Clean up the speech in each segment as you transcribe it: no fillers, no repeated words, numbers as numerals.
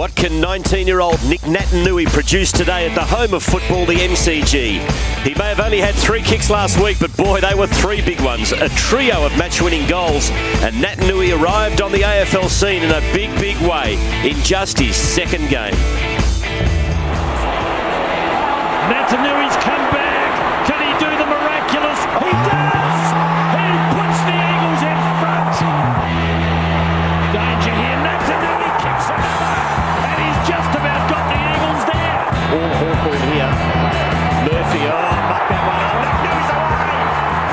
What can 19-year-old Nick Natanui produce today at the home of football, the MCG? He may have only had 3 kicks last week, but boy, they were 3 big ones. A trio of match-winning goals, and Natanui arrived on the AFL scene in a big, big way in just his second game. Natanui's come back. Can he do the miraculous? He does! He puts the Eagles in front. Danger here. Natanui kicks another. And he's just about got the Eagles there. All Hawthorn here. Murphy, muck that one up. Natanui's away.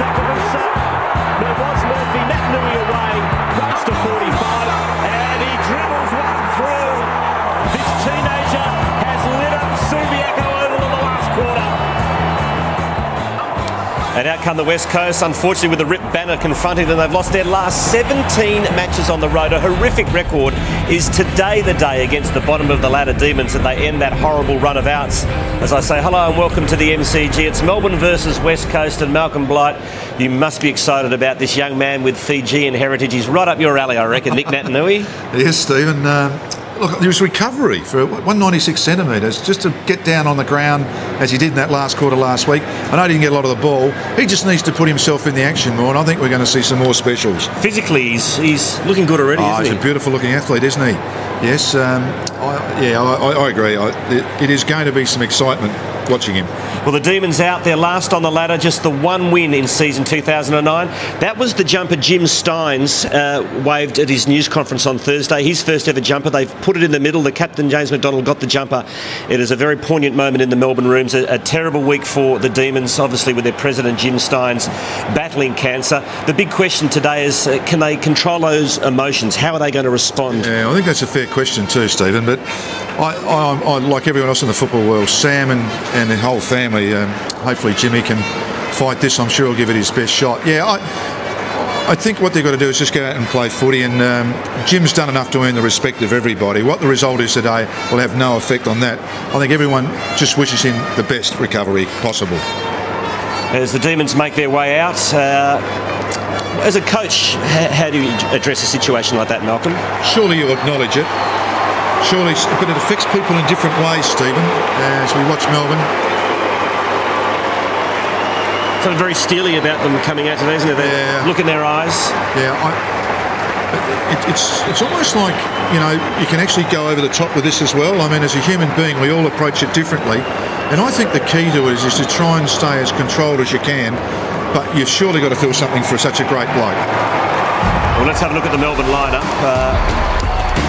Back to Robertson. There was Murphy. Natanui away. Runs to 45. And he dribbles one through. This teenager has lit up Sylvia in the last quarter. And out come the West Coast, unfortunately with the Rip banner confronting them. They've lost their last 17 matches on the road. A horrific record. Is today the day against the bottom of the ladder Demons that they end that horrible run of outs? As I say, hello and welcome to the MCG. It's Melbourne versus West Coast, and Malcolm Blight, you must be excited about this young man with Fijian heritage. He's right up your alley, I reckon, Nick Natanui. Yes, Stephen. Look, there was recovery for 196 centimetres just to get down on the ground as he did in that last quarter last week. I know he didn't get a lot of the ball. He just needs to put himself in the action more, and I think we're going to see some more specials. Physically, he's looking good already, isn't he? He's a beautiful looking athlete, isn't he? Yes, I agree. It is going to be some excitement watching him. Well, the Demons out there last on the ladder, just the one win in season 2009. That was the jumper Jim Steins waved at his news conference on Thursday. His first ever jumper. They've put it in the middle. The captain, James McDonald, got the jumper. It is a very poignant moment in the Melbourne rooms. A terrible week for the Demons, obviously with their president, Jim Steins, battling cancer. The big question today is, can they control those emotions? How are they going to respond? Yeah, I think that's a fair question too, Stephen. But I like everyone else in the football world, Sam and the whole family, hopefully Jimmy can fight this. I'm sure he'll give it his best shot. Yeah, I think what they've got to do is just go out and play footy, and Jim's done enough to earn the respect of everybody. What the result is today will have no effect on that. I think everyone just wishes him the best recovery possible. As the Demons make their way out, as a coach, how do you address a situation like that, Malcolm? Surely you acknowledge it. Surely, but it affects people in different ways, Stephen, as we watch Melbourne. Something very steely about them coming out today, isn't it? Look in their eyes. Yeah, it's almost like, you can actually go over the top with this as well. I mean, as a human being, we all approach it differently. And I think the key to it is to try and stay as controlled as you can. But you've surely got to feel something for such a great bloke. Well, let's have a look at the Melbourne lineup.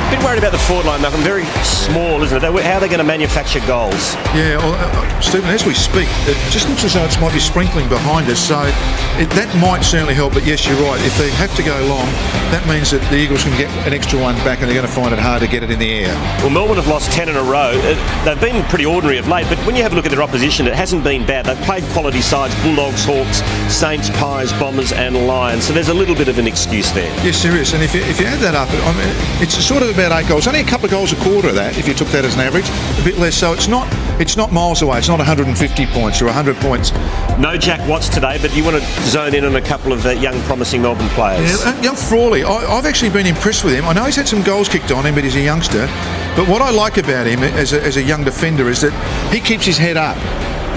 A bit worried about the forward line, Malcolm. Very small, isn't it? How are they going to manufacture goals? Yeah, well, Stephen, as we speak, it just looks as though it might be sprinkling behind us, so that might certainly help. But yes, you're right. If they have to go long, that means that the Eagles can get an extra one back, and they're going to find it hard to get it in the air. Well, Melbourne have lost 10 in a row. They've been pretty ordinary of late, but when you have a look at their opposition, it hasn't been bad. They've played quality sides: Bulldogs, Hawks, Saints, Pies, Bombers and Lions. So there's a little bit of an excuse there. Yes, there is. And if you add that up, I mean, it's sort of about 8 goals. Only a couple of goals a quarter of that, if you took that as an average. A bit less. So it's not miles away. It's not 150 points or 100 points. No Jack Watts today, but you want to zone in on a couple of young, promising Melbourne players. Yeah, young Frawley, I've actually been impressed with him. I know he's had some goals kicked on him, but he's a youngster. But what I like about him as a young defender is that he keeps his head up.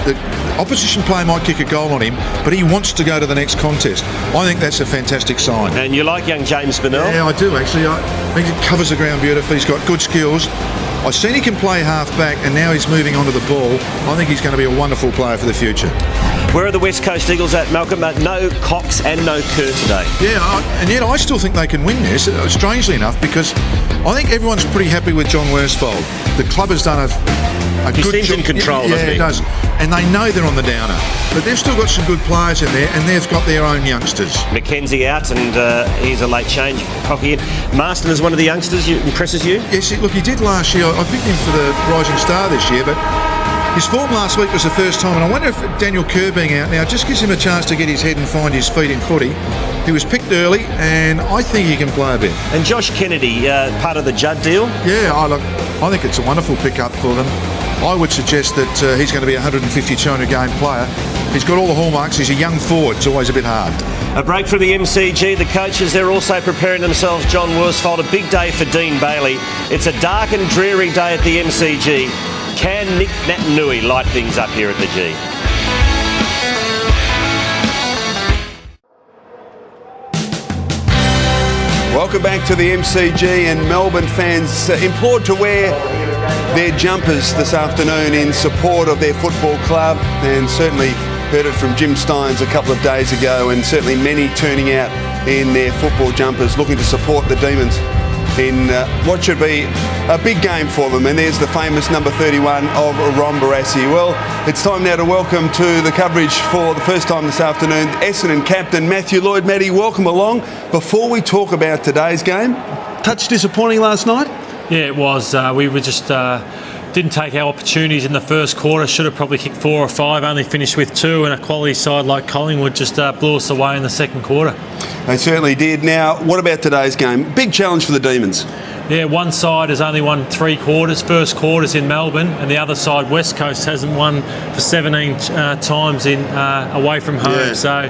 The opposition player might kick a goal on him, but he wants to go to the next contest. I think that's a fantastic sign. And you like young James Burnell? Yeah, I do actually. I think he covers the ground beautifully. He's got good skills. I've seen he can play half back, and now he's moving onto the ball. I think he's going to be a wonderful player for the future. Where are the West Coast Eagles at, Malcolm? No Cox and no Kerr today. Yeah, and yet I still think they can win this, strangely enough, because I think everyone's pretty happy with John Worsfold. The club has done a good job. He seems in control, doesn't he? Yeah, it does. And they know they're on the downer. But they've still got some good players in there, and they've got their own youngsters. McKenzie out, and he's a late change. Cocky in. Marston is one of the youngsters. Impresses you? Yes, look, he did last year. I picked him for the Rising Star this year, but his form last week was the first time, and I wonder if Daniel Kerr being out now just gives him a chance to get his head and find his feet in footy. He was picked early, and I think he can play a bit. And Josh Kennedy, part of the Judd deal? Yeah, I think it's a wonderful pickup for them. I would suggest that he's going to be a 150, 200 game player. He's got all the hallmarks. He's a young forward. It's always a bit hard. A break from the MCG. The coaches, they're also preparing themselves. John Worsfold, a big day for Dean Bailey. It's a dark and dreary day at the MCG. Can Nick Natanui light things up here at the G? Welcome back to the MCG, and Melbourne fans implored to wear their jumpers this afternoon in support of their football club, and certainly heard it from Jim Steins a couple of days ago, and certainly many turning out in their football jumpers looking to support the Demons in what should be a big game for them. And there's the famous number 31 of Ron Barassi. Well, it's time now to welcome to the coverage for the first time this afternoon Essendon captain Matthew Lloyd. Matty, welcome along. Before we talk about today's game, touch disappointing last night? Yeah, it was. We were just didn't take our opportunities in the first quarter. Should have probably kicked 4 or 5, only finished with 2, and a quality side like Collingwood just blew us away in the second quarter. They certainly did. Now, what about today's game? Big challenge for the Demons. Yeah, one side has only won 3 quarters. First quarter's in Melbourne, and the other side, West Coast, hasn't won for 17 times in away from home. Yeah. So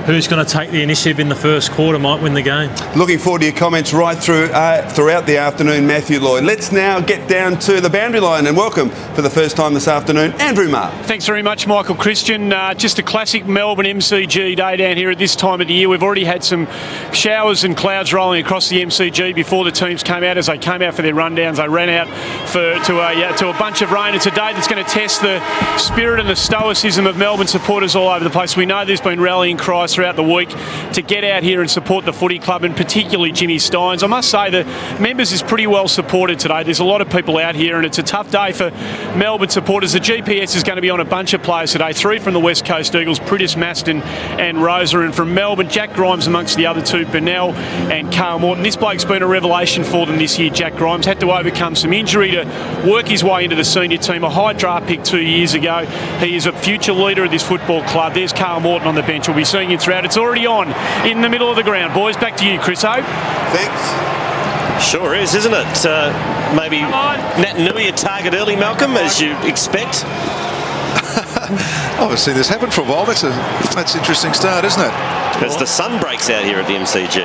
who's going to take the initiative in the first quarter might win the game. Looking forward to your comments right throughout the afternoon, Matthew Lloyd. Let's now get down to the boundary line and welcome for the first time this afternoon, Andrew Marr. Thanks very much, Michael Christian. Just a classic Melbourne MCG day down here at this time of the year. We've already had some showers and clouds rolling across the MCG before the teams came out. As they came out for their rundowns, they ran out to a bunch of rain. It's a day that's going to test the spirit and the stoicism of Melbourne supporters all over the place. We know there's been rallying cries throughout the week to get out here and support the footy club, and particularly Jimmy Steins. I must say the members is pretty well supported today. There's a lot of people out here, and it's a tough day for Melbourne supporters. The GPS is going to be on a bunch of players today. 3 from the West Coast Eagles, Pritis, Maston and Rosa, and from Melbourne, Jack Grimes amongst the other 2, Burnell and Carl Morton. This bloke's been a revelation for them this year. Jack Grimes had to overcome some injury to work his way into the senior team. A high draft pick 2 years ago. He is a future leader of this football club. There's Carl Morton on the bench. We'll be seeing him throughout. It's already on in the middle of the ground. Boys, back to you, Chris Hope. Thanks. Sure is, isn't it? Maybe Natanui a target early, Malcolm, as you expect. Obviously, this happened for a while. That's an interesting start, isn't it? As the sun breaks out here at the MCG.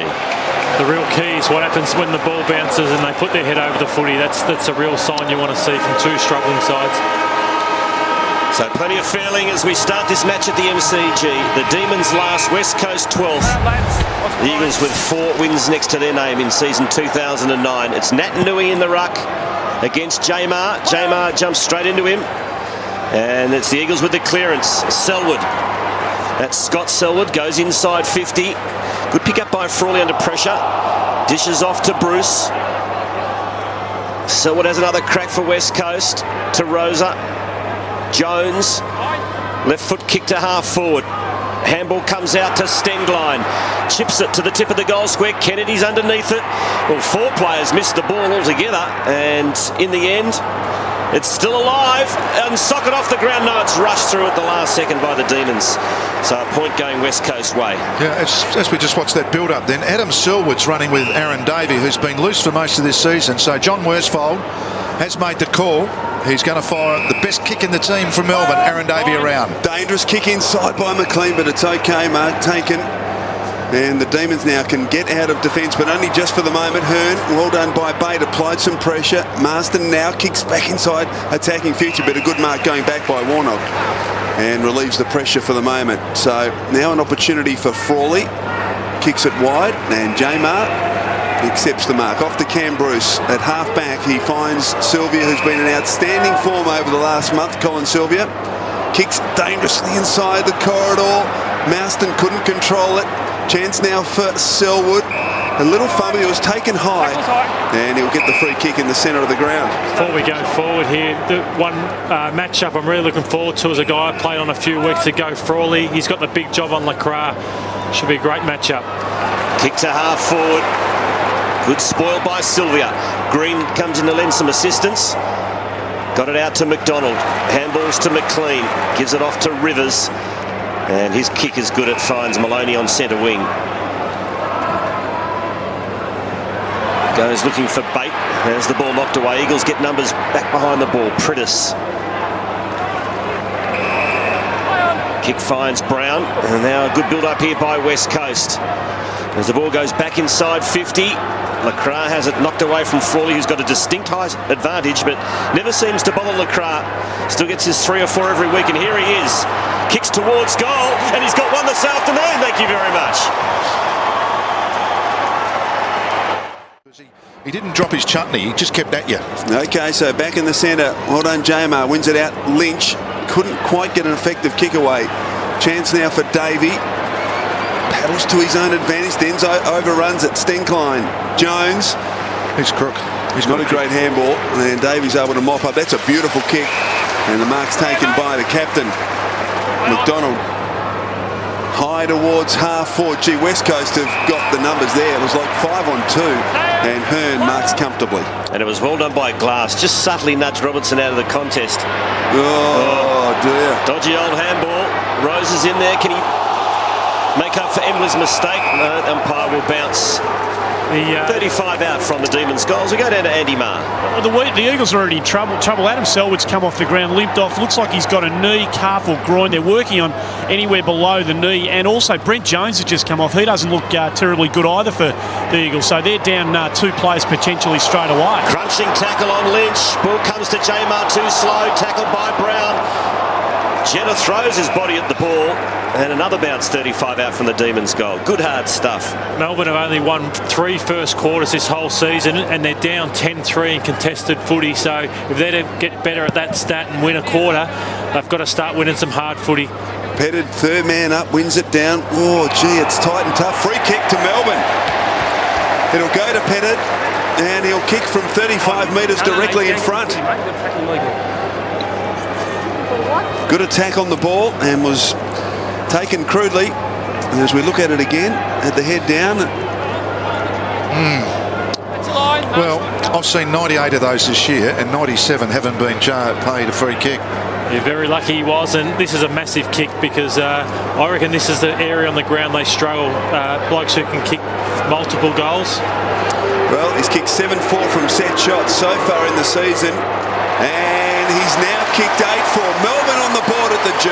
The real key is what happens when the ball bounces and they put their head over the footy. That's a real sign you want to see from 2 struggling sides. So plenty of failing as we start this match at the MCG. The Demons last, West Coast 12th. The Eagles with 4 wins next to their name in season 2009. It's Natanui in the ruck against Jamar. Jamar jumps straight into him. And it's the Eagles with the clearance. Selwood. That's Scott Selwood, goes inside 50. Good pick up by Frawley under pressure. Dishes off to Bruce. Selwood has another crack for West Coast. To Rosa. Jones, left foot kick to half forward. Handball comes out to Stengline. Chips it to the tip of the goal square. Kennedy's underneath it. Well, 4 players missed the ball altogether, and in the end, it's still alive and socket off the ground. No, it's rushed through at the last second by the Demons. So a point going West Coast way. Yeah, as we just watched that build-up then, Adam Selwood's running with Aaron Davey, who's been loose for most of this season. So John Worsfold has made the call. He's going to fire the best kick in the team from Melbourne, Aaron Davey around. Dangerous kick inside by McLean, but it's okay, Mark, taken. And the Demons now can get out of defence, but only just for the moment. Hearn, well done by Bate, applied some pressure. Marston now kicks back inside, attacking future, but a good mark going back by Warnock. And relieves the pressure for the moment. So now an opportunity for Frawley. Kicks it wide, and Jamar accepts the mark. Off to Cam Bruce at half-back. He finds Sylvia, who's been in outstanding form over the last month. Colin Sylvia kicks dangerously inside the corridor. Marston couldn't control it. Chance now for Selwood. A little fumble. He was taken high, and he'll get the free kick in the centre of the ground. Before we go forward here, the one matchup I'm really looking forward to is a guy I played on a few weeks ago, Frawley. He's got the big job on Lacroix. Should be a great matchup. Kick to half forward. Good spoil by Sylvia. Green comes in to lend some assistance. Got it out to McDonald. Handballs to McLean. Gives it off to Rivers. And his kick is good. It finds Maloney on centre wing. Goes looking for Bate. There's the ball knocked away. Eagles get numbers back behind the ball. Pritis. Kick finds Brown, and now a good build-up here by West Coast. As the ball goes back inside 50, Lacroix has it knocked away from Frawley, who's got a distinct high advantage, but never seems to bother Lacroix. Still gets his 3 or 4 every week, and here he is. Kicks towards goal, and he's got one this afternoon. Thank you very much. He didn't drop his chutney, he just kept at you. Okay, so back in the centre. Well done, Jamar. Wins it out. Lynch couldn't quite get an effective kick away. Chance now for Davey. Paddles to his own advantage. Then overruns it. Stenkline. Jones. He's crook. He's got a great handball. And Davey's able to mop up. That's a beautiful kick. And the mark's taken by the captain. McDonald. High towards half forward. Gee, West Coast have got the numbers there. It was like 5 on 2. And Hearn marks comfortably. And it was well done by Glass. Just subtly nudged Robertson out of the contest. Oh dear. Dodgy old handball. Rose is in there. Can he make up for Emily's mistake? No, umpire will bounce. 35 out from the Demons' goals. We go down to Andy Marr. The Eagles are already in trouble. Adam Selwood's come off the ground, limped off. Looks like he's got a knee, calf or groin. They're working on anywhere below the knee. And also Brent Jones has just come off. He doesn't look terribly good either for the Eagles. So they're down 2 players potentially straight away. Crunching tackle on Lynch. Ball comes to Jamar, too slow. Tackled by Brown. Jenner throws his body at the ball, and another bounce, 35 out from the Demons' goal. Good hard stuff. Melbourne have only won 3 first quarters this whole season, and they're down 10-3 in contested footy. So if they're to get better at that stat and win a quarter, they've got to start winning some hard footy. Petterd, third man up, wins it down. Oh, gee, it's tight and tough. Free kick to Melbourne. It'll go to Petterd, and he'll kick from 35 metres directly in front. Good attack on the ball and was taken crudely. And as we look at it again, at the head down. Well, I've seen 98 of those this year, and 97 haven't been paid a free kick. You're very lucky he was, and this is a massive kick because I reckon this is the area on the ground they struggle. Blokes who can kick multiple goals. Well, he's kicked 7-4 from set shots so far in the season. And he's now kicked 8-4. Melbourne on the board at the G.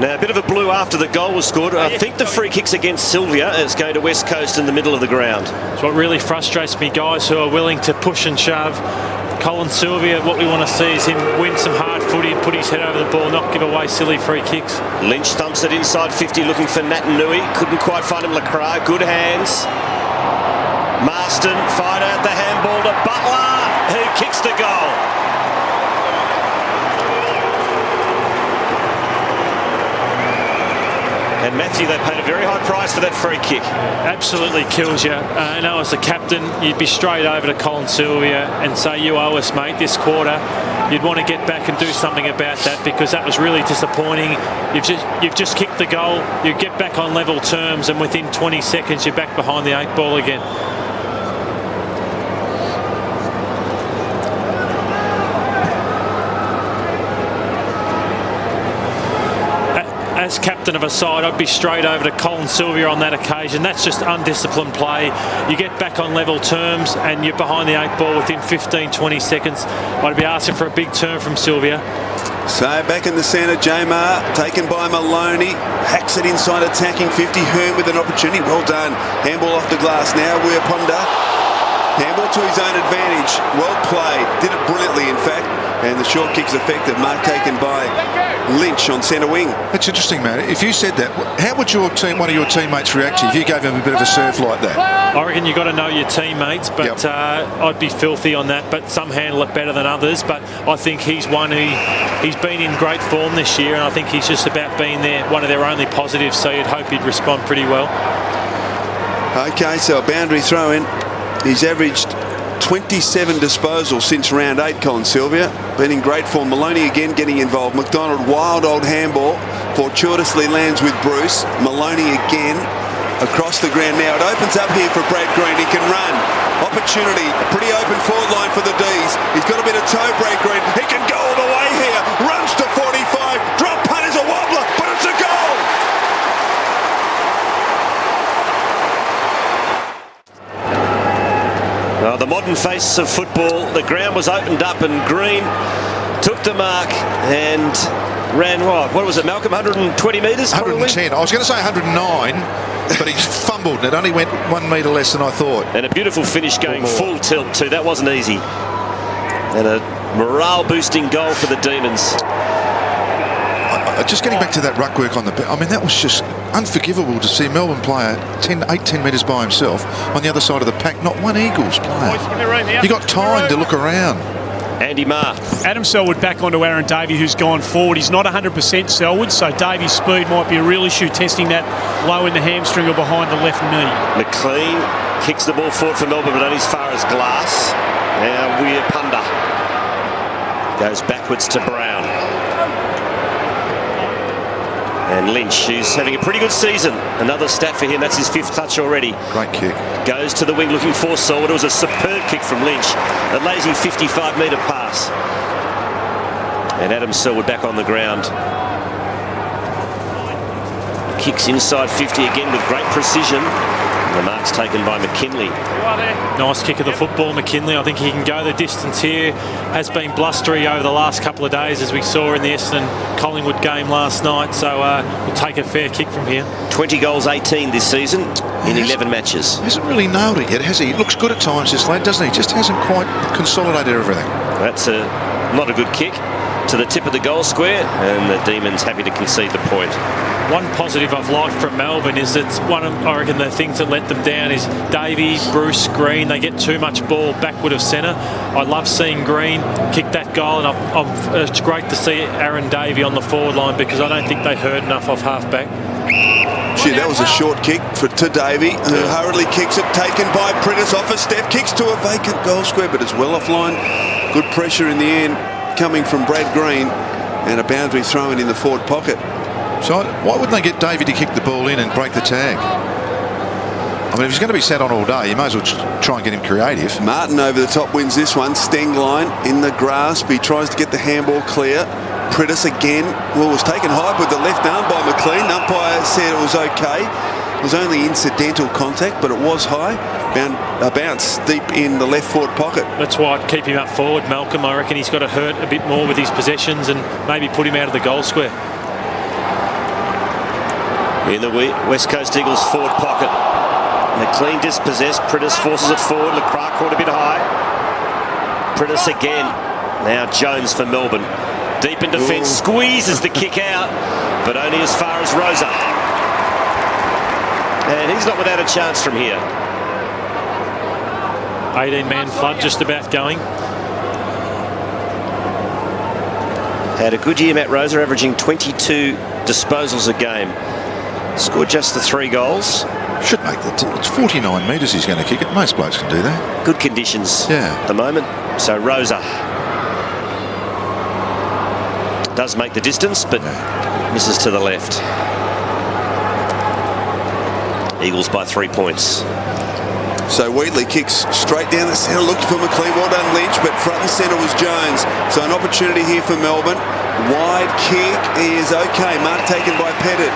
Now, a bit of a blue after the goal was scored. I think the free kick's against Sylvia. It's going to West Coast in the middle of the ground. It's what really frustrates me, guys who are willing to push and shove. Colin Sylvia, what we want to see is him win some hard footy and put his head over the ball, not give away silly free kicks. Lynch thumps it inside 50, looking for Natanui. Couldn't quite find him. Lacroix, good hands. Marston fired out the handball to Butler, who kicks the goal. And Matthew, they paid a very high price for that free kick. Absolutely kills you. I know as the captain, you'd be straight over to Colin Sylvia and say, you owe us, mate, this quarter. You'd want to get back and do something about that because that was really disappointing. You've just kicked the goal. You get back on level terms, and within 20 seconds, you're back behind the 8 ball again. As captain of a side, I'd be straight over to Colin Sylvia on that occasion. That's just undisciplined play. You get back on level terms and you're behind the 8 ball within 15, 20 seconds. I'd be asking for a big turn from Sylvia. So back in the centre, Jamar taken by Maloney. Hacks it inside, attacking 50. Hearn with an opportunity. Well done. Handball off the glass now. Weaponda. Handball to his own advantage. Well played. Did it brilliantly, in fact. And the short kick's effective. Mark taken by Lynch on centre wing. That's interesting, man. If you said that, how would one of your teammates react if you gave him a bit of a serve like that? I reckon you've got to know your teammates, but I'd be filthy on that. But some handle it better than others. But I think he's one he's been in great form this year, and I think he's just about being one of their only positives. So you'd hope he'd respond pretty well. Okay, so a boundary throw in. He's averaged 27 disposals since round 8, Colin Sylvia. Been in great form. Maloney again getting involved. McDonald, wild old handball. Fortuitously lands with Bruce. Maloney again across the ground now. It opens up here for Brad Green. He can run. Opportunity. Pretty open forward line for the D's. He's got a bit of toe, Brad Green. He can go all the way here. Runs to 45. Drop punt is a wobbler, but it's a goal. The modern face of football. The ground was opened up and Green took the mark and ran what was it, Malcolm? 120 metres? 110. I was going to say 109, but he fumbled and it only went 1 metre less than I thought. And a beautiful finish going full tilt too. That wasn't easy. And a morale-boosting goal for the Demons. Just getting back to that ruck work on the... I mean, that was just unforgivable to see Melbourne player 8-10 metres by himself on the other side of the pack. Not one Eagles player. You got time to look around. Andy Marr. Adam Selwood back onto Aaron Davey, who's gone forward. He's not 100% Selwood, so Davey's speed might be a real issue, testing that low in the hamstring or behind the left knee. McLean kicks the ball forward for Melbourne, but only as far as glass. Now Weir Punda goes backwards to Brown. And Lynch, who's having a pretty good season. Another stat for him, that's his 5th touch already. Great kick. Goes to the wing looking for Selwood. It was a superb kick from Lynch. A lazy 55-metre pass. And Adam Selwood back on the ground. Kicks inside 50 again with great precision. The mark's taken by McKinley. Nice kick of the football, McKinley. I think he can go the distance here. Has been blustery over the last couple of days, as we saw in the Essendon-Collingwood game last night. So we'll take a fair kick from here. 20 goals, 18 this season in 11 matches. Hasn't really nailed it yet, has he? He looks good at times, this lad, doesn't he? Just hasn't quite consolidated everything. That's not a good kick to the tip of the goal square, and the Demons happy to concede the point. One positive I've liked from Melbourne is that I reckon the things that let them down is Davey, Bruce, Green. They get too much ball backward of centre. I love seeing Green kick that goal, and it's great to see Aaron Davey on the forward line because I don't think they heard enough off half-back. Gee, that was a short kick to Davey, who hurriedly kicks it, taken by Prentice off a step, kicks to a vacant goal square, but it's well offline. Good pressure in the end coming from Brad Green, and a boundary thrown in the forward pocket. So why wouldn't they get Davey to kick the ball in and break the tag? I mean, if he's going to be sat on all day, you may as well try and get him creative. Martin over the top wins this one. Stengline in the grasp. He tries to get the handball clear. Prentice again. Well, was taken high with the left arm by McLean. Umpire said it was okay. It was only incidental contact, but it was high. A bounce deep in the left forward pocket. That's why I'd keep him up forward, Malcolm. I reckon he's got to hurt a bit more with his possessions and maybe put him out of the goal square. In the West Coast Eagles forward pocket. McLean dispossessed. Prentice forces it forward. LeCroix caught a bit high. Prentice again. Now Jones for Melbourne. Deep in defence. Squeezes the kick out, but only as far as Rosa. And he's not without a chance from here. 18-man flood just about going. Had a good year, Matt Rosa, averaging 22 disposals a game. Scored just the 3 goals. Should make it's 49 metres he's going to kick it. Most blokes can do that. Good conditions at the moment. So Rosa does make the distance, but misses to the left. Eagles by 3 points. So Wheatley kicks straight down the centre, looking for McLean. Well done, Lynch, but front and centre was Jones. So an opportunity here for Melbourne. Wide kick is okay. Mark taken by Petterd.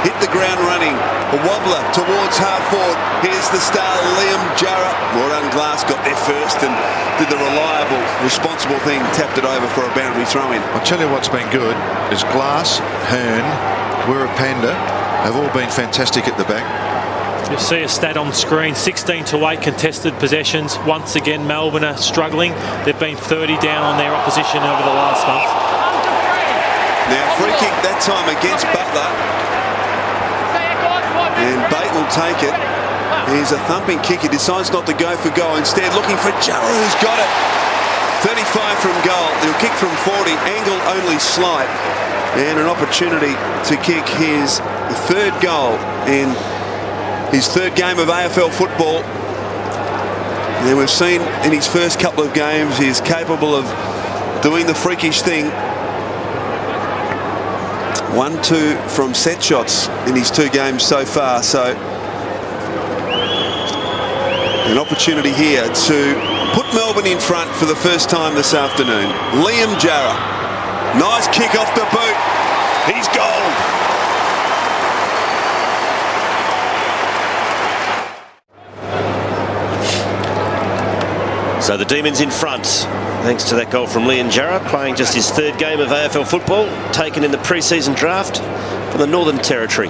Hit the ground running. A wobbler towards half forward. Here's the star, Liam Jurrah. Well done, Glass got there first and did the reliable, responsible thing. Tapped it over for a boundary throw-in. I'll tell you what's been good is Glass, Hearn, Wurra Panda have all been fantastic at the back. You see a stat on screen, 16-8 contested possessions. Once again, Melbourne are struggling. They've been 30 down on their opposition over the last month. Now, free kick that time against Butler. And Bate will take it. Here's a thumping kick. He decides not to go for goal. Instead, looking for Jurrah, who's got it. 35 from goal. He'll kick from 40. Angle only slight. And an opportunity to kick his 3rd goal in his 3rd game of AFL football. And we've seen in his first couple of games he's capable of doing the freakish thing. 1-2 from set shots in his 2 games so far. So an opportunity here to put Melbourne in front for the first time this afternoon. Liam Jurrah. Nice kick off the boot. He's gold. So the Demons in front. Thanks to that goal from Jurrah, playing just his third game of AFL football, taken in the pre-season draft from the Northern Territory.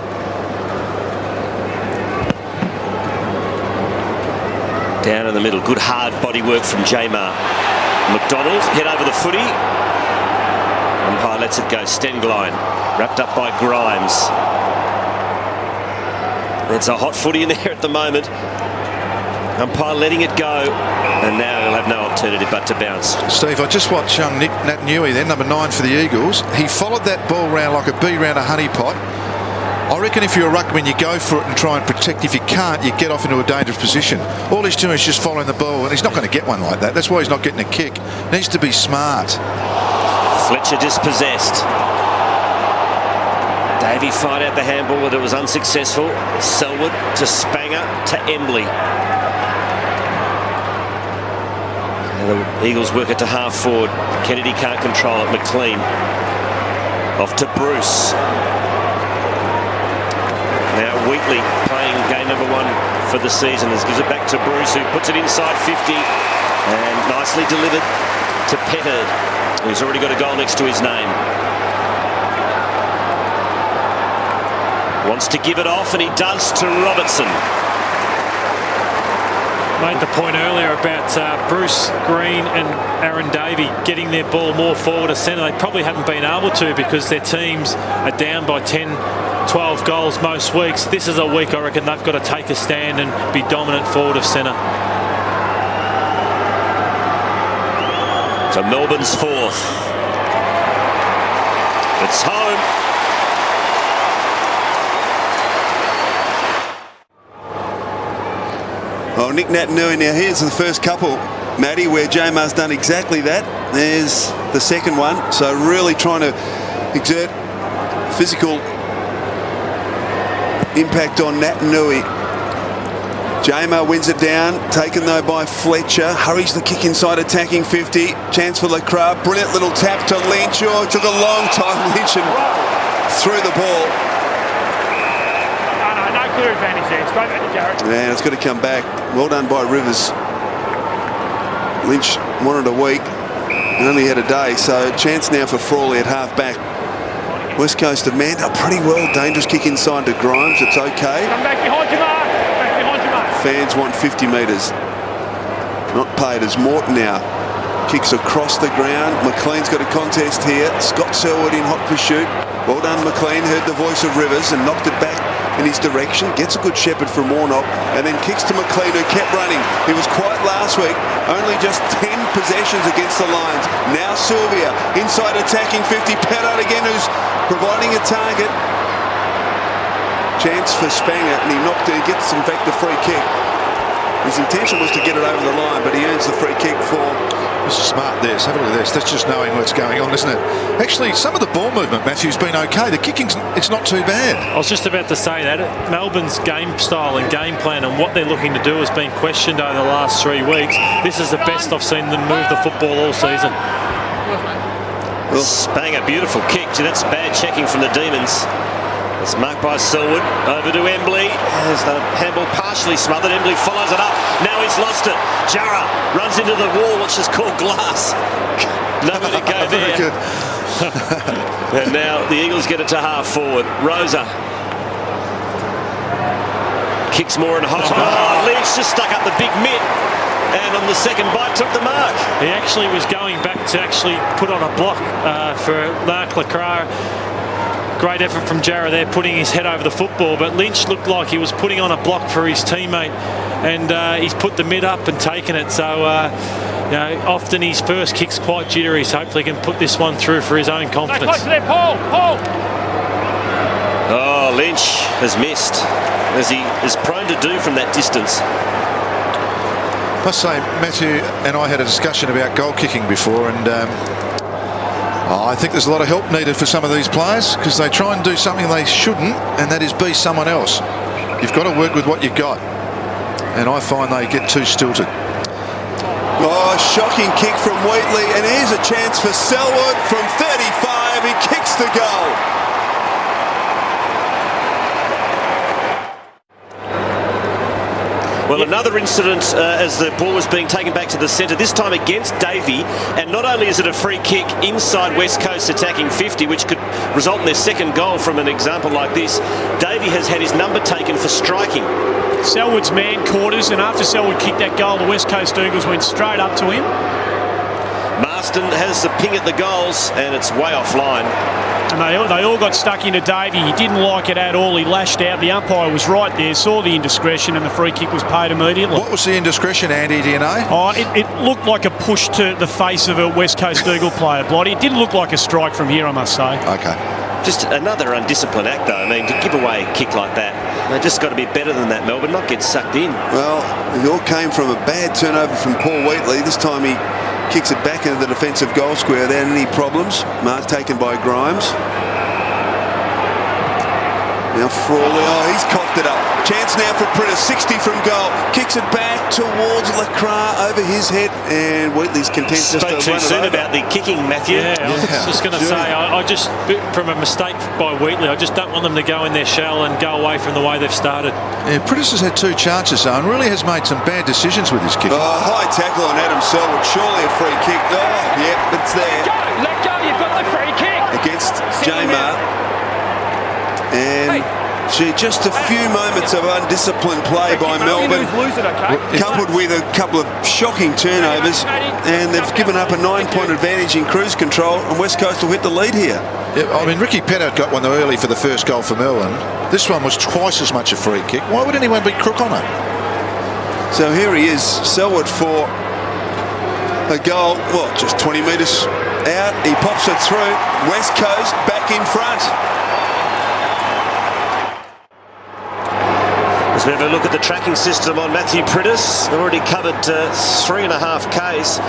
Down in the middle, good hard body work from Jamar. McDonald, head over the footy. Umpire lets it go. Stenglein, wrapped up by Grimes. There's a hot footy in there at the moment. Umpire letting it go, and now he'll have no alternative but to bounce. Steve, I just watched young Nick Natanui then, number 9 for the Eagles. He followed that ball round like a bee round a honey pot. I reckon if you're a ruckman, you go for it and try and protect. If you can't, you get off into a dangerous position. All he's doing is just following the ball, and he's not going to get one like that. That's why he's not getting a kick. Needs to be smart. Fletcher dispossessed. Davey fired out the handball, but it was unsuccessful. Selwood to Spanger to Embley. And the Eagles work it to half forward. Kennedy can't control it. McLean off to Bruce. Now Wheatley playing game number 1 for the season. As gives it back to Bruce, who puts it inside 50 and nicely delivered to Petterd, who's already got a goal next to his name. Wants to give it off, and he does to Robertson. Made the point earlier about Bruce Green and Aaron Davey getting their ball more forward to centre. They probably haven't been able to because their teams are down by 10, 12 goals most weeks. This is a week I reckon they've got to take a stand and be dominant forward of centre. So Melbourne's 4th. It's home. Oh, Nick Natanui. Now here's the first couple, Matty, where Jamar's done exactly that. There's the second one. So really trying to exert physical impact on Natanui. Jamar wins it down, taken though by Fletcher. Hurries the kick inside, attacking 50. Chance for Lecrae. Brilliant little tap to Lynch. Oh, it took a long time, Lynch, and threw the ball. Clear advantage there. Straight back to Jurrah. Yeah, it's got to come back. Well done by Rivers. Lynch wanted a week and only had a day, so chance now for Frawley at half back. West Coast have manned up pretty well. Dangerous kick inside to Grimes. It's okay. Come back behind you, Mark. Back behind you, Mark. Fans want 50 metres. Not paid as Morton now. Kicks across the ground. McLean's got a contest here. Scott Selwood in hot pursuit. Well done, McLean. Heard the voice of Rivers and knocked it back in his direction. Gets a good shepherd from Warnock and then kicks to McLean, who kept running. He was quiet last week. Only just 10 possessions against the Lions. Now Sylvia inside attacking 50. Petterd again, who's providing a target. Chance for Spanger, and he knocked it. He gets, in fact, the free kick. His intention was to get it over the line, but he earns the free kick for... This is smart there. Have a look at this. That's just knowing what's going on, isn't it? Actually, some of the ball movement, Matthew's been okay. The kicking's it's not too bad. I was just about to say that. Melbourne's game style and game plan and what they're looking to do has been questioned over the last 3 weeks. This is the best I've seen them move the football all season. Well, Spanger, beautiful kick. Gee, that's bad checking from the Demons. It's marked by Selwood. Over to Embley. There's the handball partially smothered. Embley follows it up. Now he's lost it. Jurrah runs into the wall, which is called glass. Nowhere to go there. Very good. And now the Eagles get it to half forward. Rosa kicks more and high. Oh, Lynch just stuck up the big mitt. And on the second bite took the mark. He actually was going back to actually put on a block for Lecrae. Great effort from Jurrah there, putting his head over the football, but Lynch looked like he was putting on a block for his teammate, and he's put the mid up and taken it. So you know, often his first kick's quite jittery, so hopefully he can put this one through for his own confidence. Close to there, Paul. Oh, Lynch has missed, as he is prone to do from that distance. I must say, Matthew and I had a discussion about goal kicking before, and I think there's a lot of help needed for some of these players because they try and do something they shouldn't, and that is be someone else. You've got to work with what you've got, and I find they get too stilted. Oh, shocking kick from Wheatley, and here's a chance for Selwood from 35. He kicks the goal. Well, another incident as the ball was being taken back to the centre, this time against Davey, and not only is it a free kick inside West Coast attacking 50, which could result in their second goal from an example like this, Davey has had his number taken for striking. Selwood's man quarters, and after Selwood kicked that goal, the West Coast Eagles went straight up to him. Marston has the ping at the goals, and it's way offline. And they all got stuck into Davey. He didn't like it at all. He lashed out. The umpire was right there, saw the indiscretion, and the free kick was paid immediately. What was the indiscretion, Andy, do you know? Oh, it looked like a push to the face of a West Coast Eagle player, Blighty. It didn't look like a strike from here, I must say. Okay. Just another undisciplined act, though. I mean, to give away a kick like that, they just got to be better than that, Melbourne, not get sucked in. Well, it all came from a bad turnover from Paul Wheatley. This time he kicks it back into the defensive goal square without any problems. Mark taken by Grimes. Now Frawley, he's coughed it up. Chance now for Pritter, 60 from goal. Kicks it back towards Lacroix over his head, and Wheatley's content just to Spoke too run soon it over. about the kicking, Matthew. Yeah, I was just going to say, I just, from a mistake by Wheatley, I just don't want them to go in their shell and go away from the way they've started. Yeah, Prittis has had 2 chances, though, and really has made some bad decisions with his kick. High tackle on Adam Selwood, surely a free kick. Yeah, it's there. Let go, you've got the free kick. Against Jamar. And just a few moments of undisciplined play by Melbourne, coupled with a couple of shocking turnovers, and they've given up a 9-point advantage in cruise control, and West Coast will hit the lead here. Yeah, I mean, Ricky Petterd got one early for the first goal for Melbourne. This one was twice as much a free kick. Why would anyone be crook on it? So here he is, Selwood for a goal, just 20 metres out. He pops it through. West Coast back in front. As we have a look at the tracking system on Matthew Prittis, they've already covered 3.5 Ks,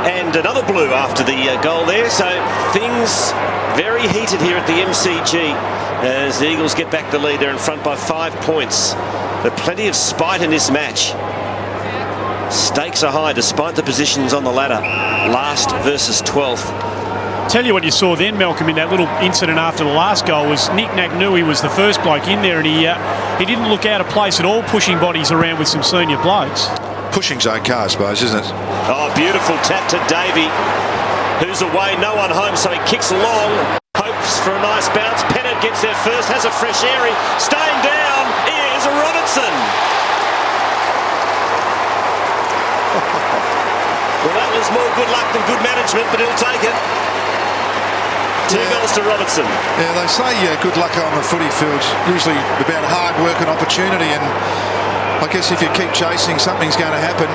and another blue after the goal there. So things very heated here at the MCG as the Eagles get back the lead. They're in front by 5 points. But plenty of spite in this match. Stakes are high despite the positions on the ladder. Last versus 12th. Tell you what you saw then, Malcolm, in that little incident after the last goal was Nick Nagnui was the first bloke in there, and he didn't look out of place at all, pushing bodies around with some senior blokes. Pushing's okay, I suppose, isn't it? Oh, beautiful tap to Davey, who's away, no one home, so he kicks long, hopes for a nice bounce. Petterd gets there first, has a fresh airy, staying down is Robertson. Well, that was more good luck than good management, but he'll take it. 2 goals to Robertson. Yeah, they say good luck on the footy field. Usually about hard work and opportunity, and I guess if you keep chasing, something's going to happen.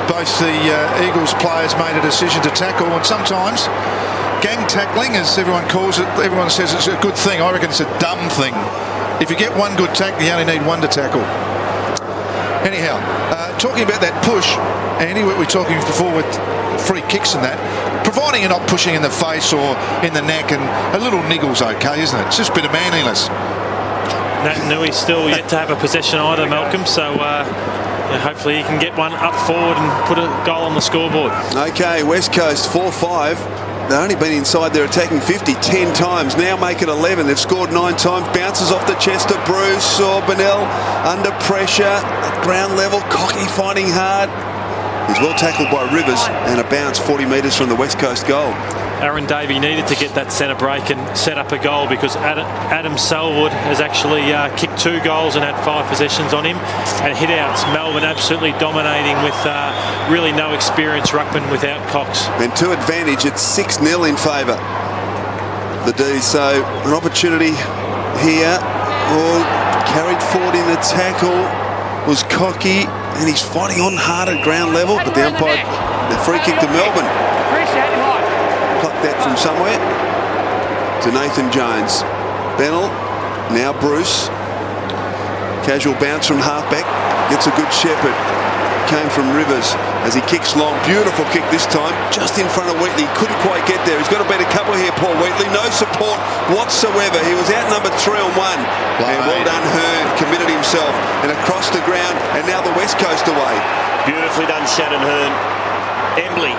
Both the Eagles players made a decision to tackle, and sometimes gang tackling, as everyone calls it, everyone says it's a good thing. I reckon it's a dumb thing. If you get one good tackle, you only need one to tackle. Anyhow, talking about that push, Andy, we were talking before with free kicks and that, providing you're not pushing in the face or in the neck, and a little niggle's okay, isn't it? It's just a bit of manliness. Nainui's still yet to have a possession either, Malcolm, so hopefully he can get one up forward and put a goal on the scoreboard. Okay, West Coast 4-5. They've only been inside their attacking 50 10 times. Now make it 11. They've scored 9 times. Bounces off the chest of Bruce or Bennell. Under pressure at ground level. Cocky fighting hard. He's well tackled by Rivers, and a bounce 40 metres from the West Coast goal. Aaron Davey needed to get that centre break and set up a goal, because Adam Selwood has actually kicked 2 goals and had 5 possessions on him, and hit outs. Melbourne absolutely dominating with really no experience ruckman without Cox. And to advantage, it's 6-0 in favour. The D's, so an opportunity here. Carried forward in the tackle, was cocky, and he's fighting on hard at ground level, but the umpire, the free kick to Melbourne. Plucked that from somewhere to Nathan Jones. Bennell, now Bruce. Casual bounce from halfback, gets a good shepherd. Came from Rivers as he kicks long. Beautiful kick this time, just in front of Wheatley. Couldn't quite get there. He's got a better couple here, Paul Wheatley. No support whatsoever. He was outnumbered 3 on 1. And well done, Hearn. Committed himself and across the ground. And now the West Coast away. Beautifully done, Shannon Hearn. Embley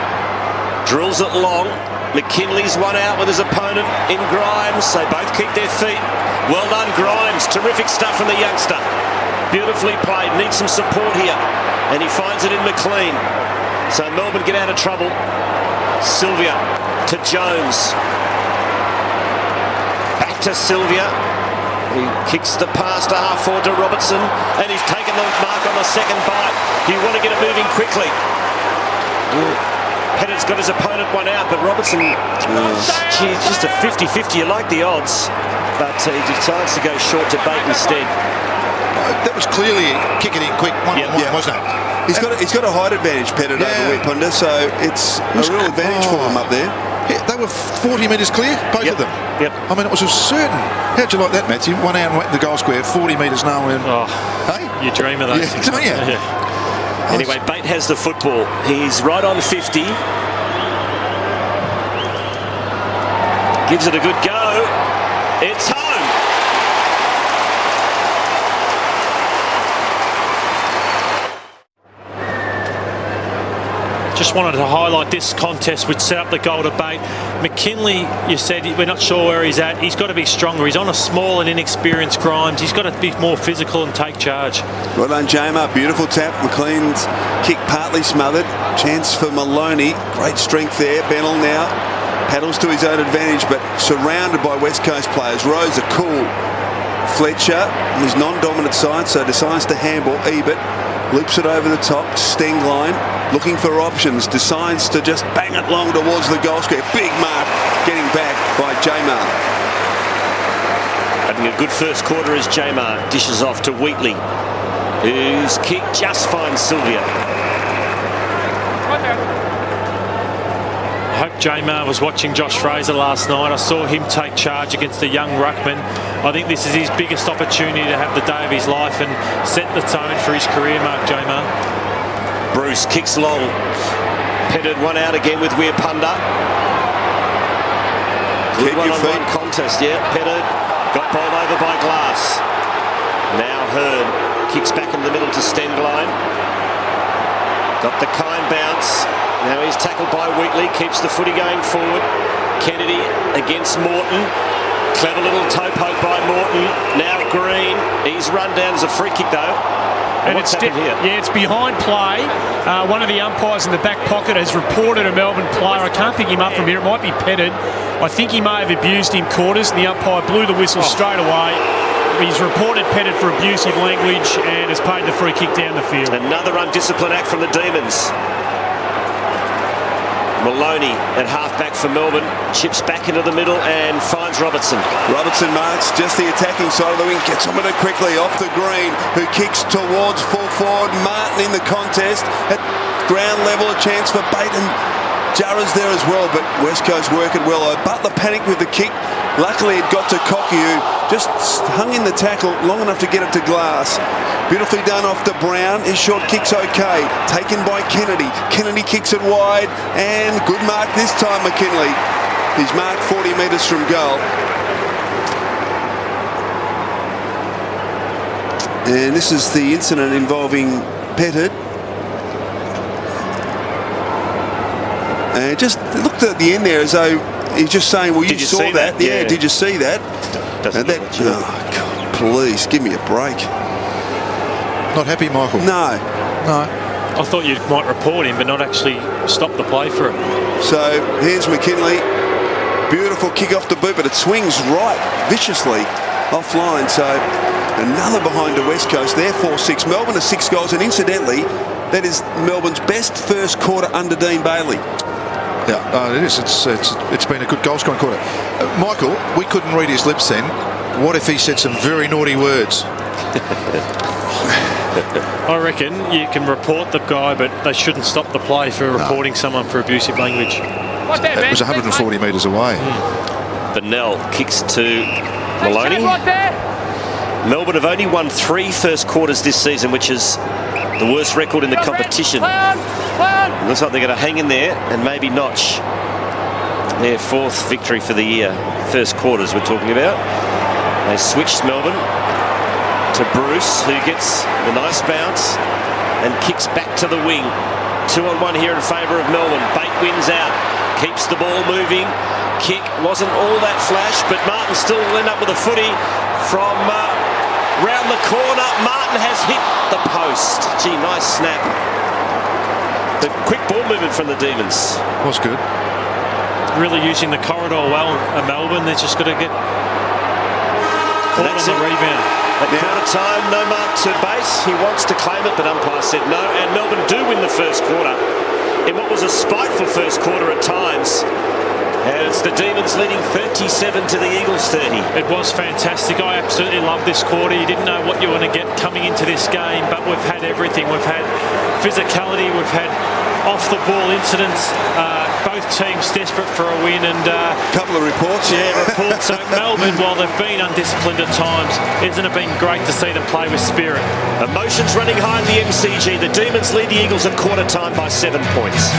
drills it long. McKinley's one out with his opponent in Grimes. They both keep their feet. Well done, Grimes. Terrific stuff from the youngster. Beautifully played. Needs some support here. And he finds it in McLean. So Melbourne get out of trouble. Sylvia to Jones. Back to Sylvia. He kicks the pass to half forward to Robertson. And he's taken the mark on the second bite. You want to get it moving quickly. Petterd's got his opponent one out, but Robertson, geez, just a 50-50. You like the odds, but he decides to go short to Bate instead. That was clearly kicking in quick, one-on-one, wasn't it? He's got a height advantage, Petterd, over Whitpunder, so it's a real advantage for him up there. Yeah, they were 40 metres clear, both of them. Yep. I mean, it was a certain. How'd you like that, Matthew? One out and went to the goal square, 40 metres nowhere. Hey? You dream of those things. Don't you? Yeah. Anyway, Bate has the football. He's right on 50. Gives it a good go. It's home. Just wanted to highlight this contest which set up the goal to Bate. McKinley, you said, we're not sure where he's at. He's got to be stronger. He's on a small and inexperienced Grimes. He's got to be more physical and take charge. Well done, Jamar. Beautiful tap. McLean's kick partly smothered. Chance for Maloney. Great strength there. Bennell now paddles to his own advantage, but surrounded by West Coast players. Rose are cool. Fletcher on his non-dominant side, so decides to handball. Ebert loops it over the top. Stengline looking for options. Decides to just bang it long towards the goal square. Big mark getting back by Jamar. Having a good first quarter as Jamar dishes off to Wheatley, whose kick just finds Sylvia. I hope Jamar was watching Josh Fraser last night. I saw him take charge against a young ruckman. I think this is his biggest opportunity to have the day of his life and set the tone for his career, Mark Jamar. Bruce kicks long. Petterd one out again with Whitpunder. Good one-on-one contest, yeah. Petterd got bowled over by Glass. Now Hearn kicks back in the middle to Stengline. Got the kind bounce. Now he's tackled by Wheatley, keeps the footy going forward. Kennedy against Morton. Clever little toe poke by Morton. Now Green. He's run down as a free kick though. And what's happened here? Yeah, it's behind play. One of the umpires in the back pocket has reported a Melbourne player. I can't pick him up from here. It might be Petterd. I think he may have abused him quarters, and the umpire blew the whistle straight away. He's reported Petterd for abusive language and has paid the free kick down the field. Another undisciplined act from the Demons. Maloney at half-back for Melbourne, chips back into the middle and finds Robertson. Robertson marks just the attacking side of the wing, gets on with it quickly off the green, who kicks towards full forward. Martin in the contest at ground level, a chance for Bate, and Jurrah's there as well, but West Coast working well. Butler panicked with the kick. Luckily it got to Cocky, who just hung in the tackle long enough to get it to Glass. Beautifully done off to Brown. His short kick's okay. Taken by Kennedy. Kennedy kicks it wide, and good mark this time, McKinley. He's marked 40 metres from goal. And this is the incident involving Petterd. And just looked at the end there as though he's just saying, well, you saw that. Yeah, did you see that? Doesn't and that oh, God, please, give me a break. Not happy, Michael? No. I thought you might report him, but not actually stop the play for him. So here's McKinley. Beautiful kick off the boot, but it swings right viciously offline. So another behind the West Coast. They're 4-6. Melbourne are 6 goals, and incidentally, that is Melbourne's best first quarter under Dean Bailey. Yeah, it is. It's been a good goal scoring quarter. Michael, we couldn't read his lips then. What if he said some very naughty words? I reckon you can report the guy, but they shouldn't stop the play for reporting someone for abusive language. It was 140 metres away. Bennell kicks to Maloney. Melbourne have only won 3 first quarters this season, which is the worst record in the competition. Looks like they're going to hang in there and maybe notch their 4th victory for the year. First quarters we're talking about. They switched Melbourne to Bruce, who gets the nice bounce and kicks back to the wing. 2-on-1 here in favour of Melbourne. Bate wins out, keeps the ball moving. Kick wasn't all that flash, but Martin still will end up with a footy from round the corner. Martin has hit the post. Gee, nice snap. The quick ball movement from the Demons. Was good. Really using the corridor well at Melbourne. They're just got to get caught on the rebound. At quarter time, no mark to Bate. He wants to claim it, but umpire said no. And Melbourne do win the first quarter in what was a spiteful first quarter at times. And it's the Demons leading 37 to the Eagles 30. It was fantastic. I absolutely love this quarter. You didn't know what you were going to get coming into this game, but we've had everything. We've had physicality, we've had off-the-ball incidents, both teams desperate for a win, and couple of reports. Yeah, reports. So Melbourne, while they've been undisciplined at times, isn't it been great to see them play with spirit? Emotions running high in the MCG. The Demons lead the Eagles at quarter time by 7 points.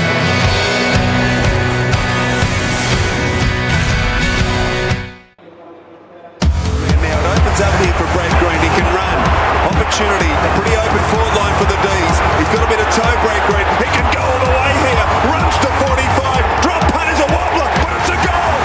Up here for Brad Green, he can run. Opportunity, a pretty open forward line for the D's. He's got a bit of toe, Brad Green. He can go all the way here. Runs to 45. Drop punt is a wobbler, but it's a goal.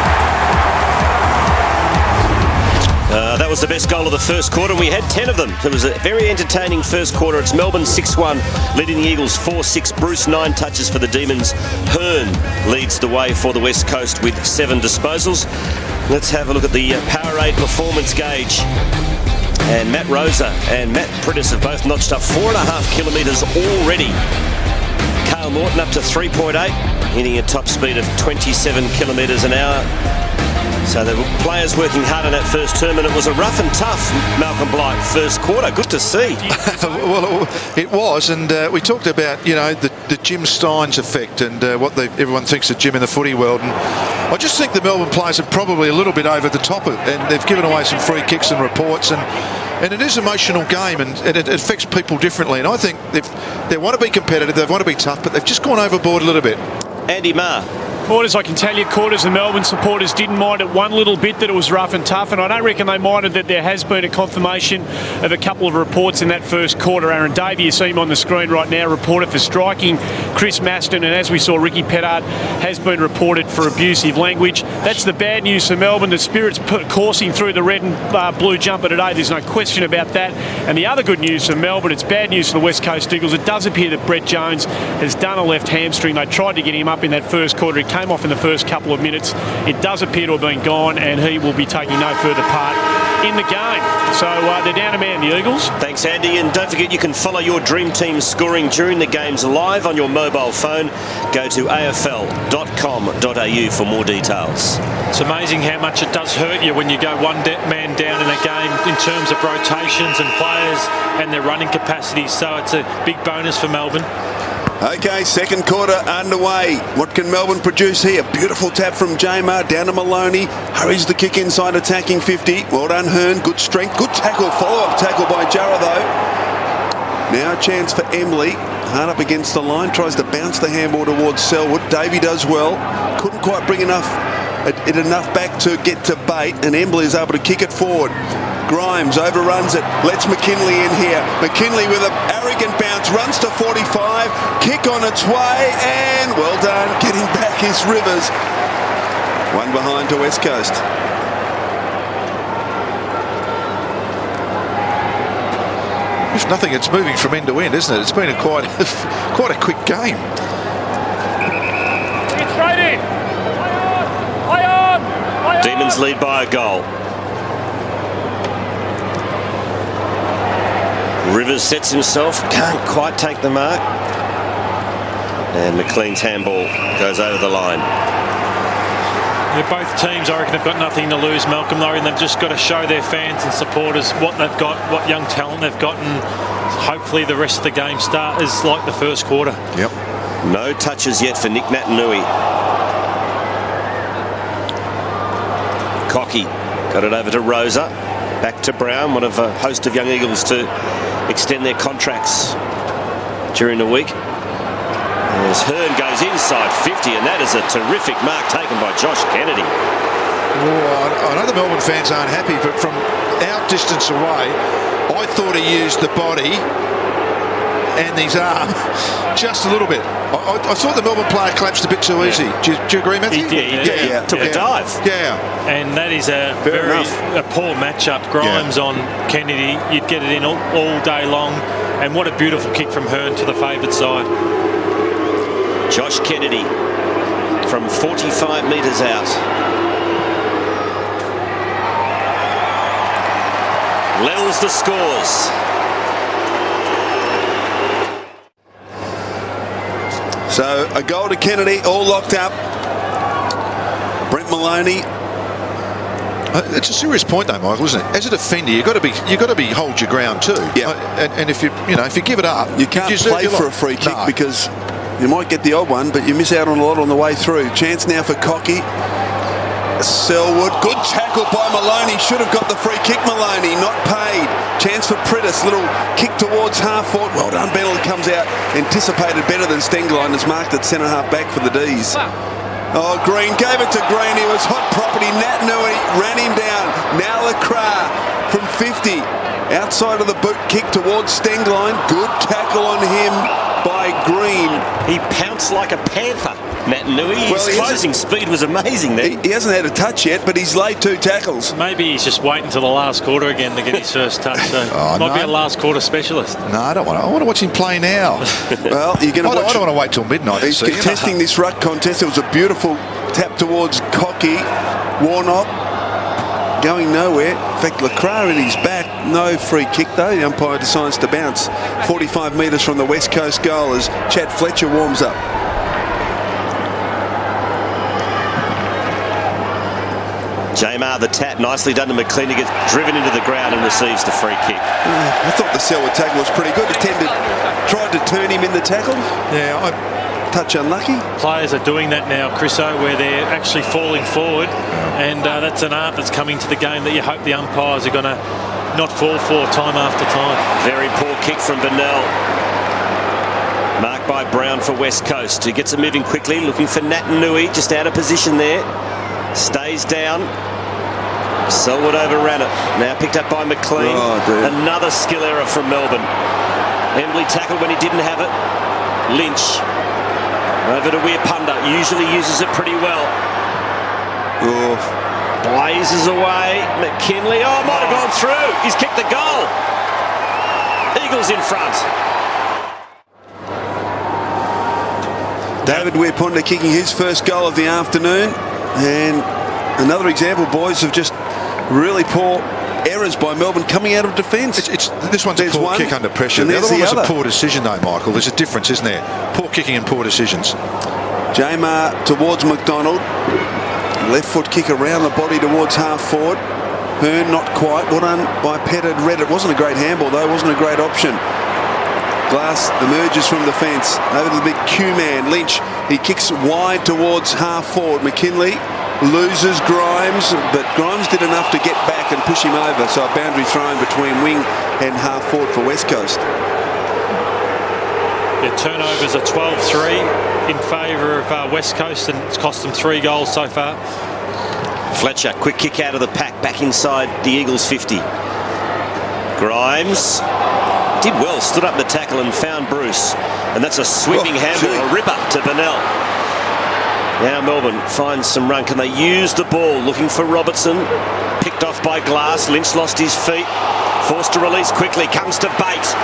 That was the best goal of the first quarter. We had 10 of them. It was a very entertaining first quarter. It's Melbourne 6-1, leading the Eagles 4-6. Bruce 9 touches for the Demons. Hearn leads the way for the West Coast with 7 disposals. Let's have a look at the Powerade performance gauge. And Matt Rosa and Matt Prittis have both notched up 4.5 kilometres already. Carl Morton up to 3.8, hitting a top speed of 27 kilometres an hour. So the players working hard on that first term, and it was a rough and tough Malcolm Blight first quarter. Good to see. Well, it was, and we talked about, you know, the Jim Steins effect and what everyone thinks of Jim in the footy world. And I just think the Melbourne players are probably a little bit over the top of it, and they've given away some free kicks and reports, and it is an emotional game, and it affects people differently. And I think they want to be competitive, they want to be tough, but they've just gone overboard a little bit. Andy Marr. Quarters, I can tell you, the Melbourne supporters didn't mind it one little bit that it was rough and tough, and I don't reckon they minded that there has been a confirmation of a couple of reports in that first quarter. Aaron Davey, you see him on the screen right now, reported for striking Chris Maston, and as we saw, Ricky Petterd has been reported for abusive language. That's the bad news for Melbourne. The Spirit's coursing through the red and blue jumper today. There's no question about that. And the other good news for Melbourne, it's bad news for the West Coast Eagles. It does appear that Brett Jones has done a left hamstring. They tried to get him up in that first quarter. He came off in the first couple of minutes. It does appear to have been gone, and he will be taking no further part in the game. So they're down a man, the Eagles. Thanks, Andy. And don't forget, you can follow your dream team scoring during the games live on your mobile phone. Go to afl.com.au for more details. It's amazing how much it does hurt you when you go one man down in a game in terms of rotations and players and their running capacity. So it's a big bonus for Melbourne. Okay, second quarter underway. What can Melbourne produce here? Beautiful tap from Jamar down to Maloney. Hurries the kick inside, attacking 50. Well done, Hearn. Good strength. Good tackle. Follow-up tackle by Jurrah, though. Now a chance for Emily. Hard up against the line. Tries to bounce the handball towards Selwood. Davey does well. Couldn't quite bring enough back to get to Bate, and Emily is able to kick it forward. Grimes overruns it, lets McKinley in here. McKinley with an arrogant bounce, runs to 45, kick on its way, and well done, getting back is Rivers. One behind to West Coast. If nothing, it's moving from end to end, isn't it? It's been quite a quick game. Get straight in. Play on. Demons lead by a goal. Rivers sets himself, can't quite take the mark. And McLean's handball goes over the line. Yeah, both teams, I reckon, have got nothing to lose, Malcolm. I reckon they've just got to show their fans and supporters what they've got, what young talent they've got, and hopefully the rest of the game start is like the first quarter. Yep. No touches yet for Nick Natanui. Cocky got it over to Rosa. Back to Brown, one of a host of young Eagles to extend their contracts during the week. As Hearn goes inside 50, and that is a terrific mark taken by Josh Kennedy. Oh, I know the Melbourne fans aren't happy, but from our distance away, I thought he used the body and his arm just a little bit. I thought the Melbourne player collapsed a bit too easy. Do you agree, Matthew? He did. Yeah. Took a dive. Yeah. And that is a a poor matchup. Grimes on Kennedy, you'd get it in all day long. And what a beautiful kick from Hearn to the favoured side. Josh Kennedy from 45 metres out. Levels the scores. So a goal to Kennedy, all locked up. Brent Maloney. It's a serious point, though, Michael, isn't it? As a defender, you've got to be hold your ground too. Yeah. And if you give it up, You can't play for a free kick because you might get the odd one, but you miss out on a lot on the way through. Chance now for Cocky. Selwood, good tackle by Maloney. Should have got the free kick, Maloney, not paid. Chance for Priddis, little kick towards half forward. Well done, Bennell comes out, anticipated better than Stenglein, has marked at centre half back for the D's. Oh, Green gave it to Green. He was hot property. Nat Nui ran him down. Now Lacroix from 50. Outside of the boot kick towards Stenglein. Good tackle on him by Green. He pounced like a panther, Nat Nui. His closing speed was amazing there. He hasn't had a touch yet, but he's laid 2 tackles. Maybe he's just waiting till the last quarter again to get his first touch. So might be a last quarter specialist. No, I don't want to. I want to watch him play now. Well, you're going to watch. I don't want to wait till midnight. He's contesting this ruck contest. It was a beautiful tap towards Cocky. Warnock going nowhere. In fact, Lacroix in his back. No free kick though. The umpire decides to bounce 45 metres from the West Coast goal as Chad Fletcher warms up. Jamar the tap, nicely done to McLean. He gets driven into the ground and receives the free kick. I thought the Selwood tackle was pretty good. Tried to turn him in the tackle. Yeah, touch unlucky. Players are doing that now, Chriso, where they're actually falling forward, and that's an art that's coming to the game that you hope the umpires are going to not fall for time after time. Very poor kick from Bennell. Marked by Brown for West Coast, who gets it moving quickly, looking for Nat Nui, just out of position there. Stays down. Selwood overran it. Now picked up by McLean. Another skill error from Melbourne. Embley tackled when he didn't have it. Lynch. Over to Weirpunda. Usually uses it pretty well. Blazes away. McKinley. Oh, might have gone through. He's kicked the goal. Eagles in front. David Weirpunda kicking his first goal of the afternoon. And another example, boys, of just really poor errors by Melbourne coming out of defence. This one's a poor kick under pressure. The other one was a poor decision, though, Michael. There's a difference, isn't there? Poor kicking and poor decisions. Jamar towards McDonald. Left foot kick around the body towards half forward. Hearn not quite. Well done by Petterd. Red. It wasn't a great handball, though. It wasn't a great option. Glass emerges from the fence. Over to the big Q-man. Lynch. He kicks wide towards half forward. McKinley loses Grimes, but Grimes did enough to get back and push him over. So a boundary thrown between wing and half forward for West Coast. Yeah, turnovers are 12-3 in favour of West Coast, and it's cost them 3 goals so far. Fletcher, quick kick out of the pack, back inside the Eagles 50. Grimes did well, stood up the tackle and found Bruce. And that's a sweeping handball, a ripper to Bennell. Now Melbourne finds some run. Can they use the ball? Looking for Robertson. Picked off by Glass. Lynch lost his feet. Forced to release quickly. Comes to Bate.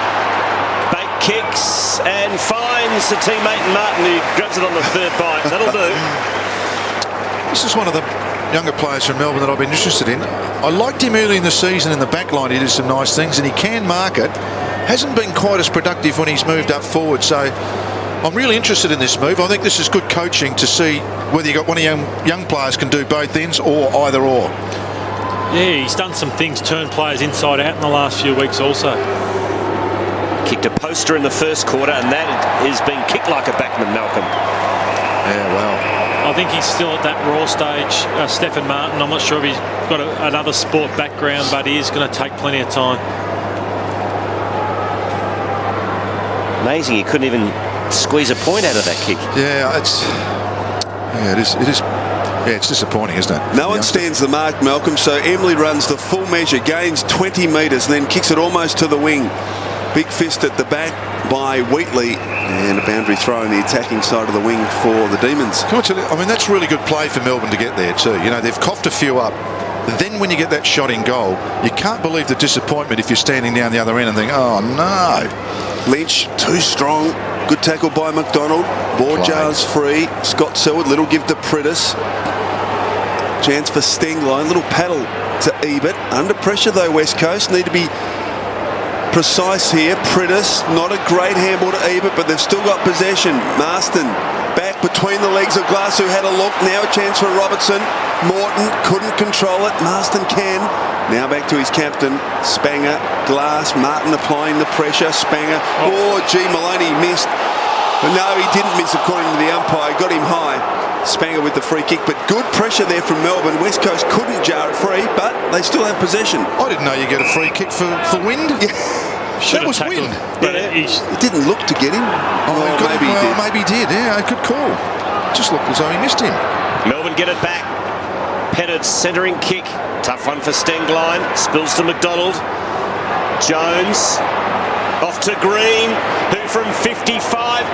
Bate kicks and finds a teammate Martin, who grabs it on the third bite. That'll do. This is one of the younger players from Melbourne that I've been interested in. I liked him early in the season in the back line. He did some nice things and he can mark it. Hasn't been quite as productive when he's moved up forward. So I'm really interested in this move. I think this is good coaching to see whether you got one of young players can do both ends or either or. Yeah, he's done some things, turned players inside out in the last few weeks also. Kicked a poster in the first quarter, and that has been kicked like a backman, Malcolm. Yeah, well, I think he's still at that raw stage, Stefan Martin. I'm not sure if he's got another sport background, but he is going to take plenty of time. Amazing, he couldn't even squeeze a point out of that kick. Yeah, it's disappointing, isn't it? No one stands the mark, Malcolm, so Emily runs the full measure, gains 20 metres and then kicks it almost to the wing. Big fist at the back. by Wheatley, and a boundary throw in the attacking side of the wing for the Demons. Can I tell you, I mean, that's really good play for Melbourne to get there too. You know, they've coughed a few up. Then when you get that shot in goal, you can't believe the disappointment if you're standing down the other end and think, oh no. Lynch, too strong. Good tackle by McDonald. Borjar's free. Scott Selwood, little give to Priddis. Chance for Stengline, little paddle to Ebert. Under pressure though, West Coast. Need to be precise here. Priddis, not a great handball to Ebert, but they've still got possession. Marston back between the legs of Glass, who had a look. Now a chance for Robertson. Morton couldn't control it. Marston can. Now back to his captain, Spanger. Glass, Martin applying the pressure. Spanger. Oh, gee, Maloney missed. But no, he didn't miss according to the umpire. Got him high. Spanger with the free kick, but good pressure there from Melbourne. West Coast couldn't jar it free, but they still have possession. I didn't know you get a free kick for wind. Yeah. That was wind. But it didn't look to get him. Maybe he did. Maybe he did. Yeah, good call. Just looked as though he missed him. Melbourne get it back. Petterd centering kick. Tough one for Stengline. Spills to McDonald. Jones off to Green, who from 55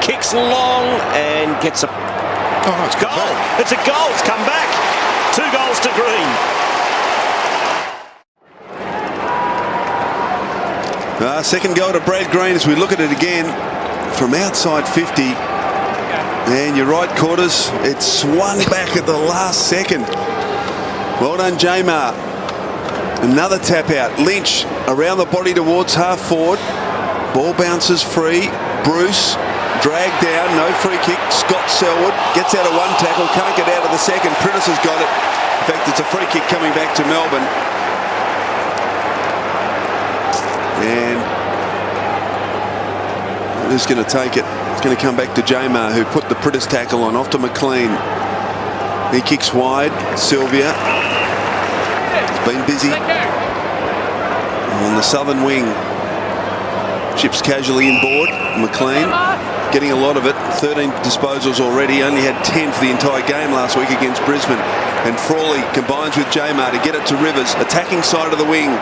kicks long and gets a it's goal. It's a goal. It's come back. 2 goals to Green. Second goal to Brad Green as we look at it again from outside 50. And you're right, Quarters. It swung back at the last second. Well done, Jamar. Another tap out. Lynch around the body towards half forward. Ball bounces free. Bruce dragged down. No free kick. Scott Selwood gets out of one tackle. Can't get out of the second. Priddis has got it. In fact, it's a free kick coming back to Melbourne. And who's going to take it? It's going to come back to Jamar, who put the Priddis tackle on. Off to McLean. He kicks wide. Sylvia. Been busy on the southern wing. Chips casually inboard. McLean getting a lot of it. 13 disposals already. Only had 10 for the entire game last week against Brisbane. And Frawley combines with Jamar to get it to Rivers. Attacking side of the wing.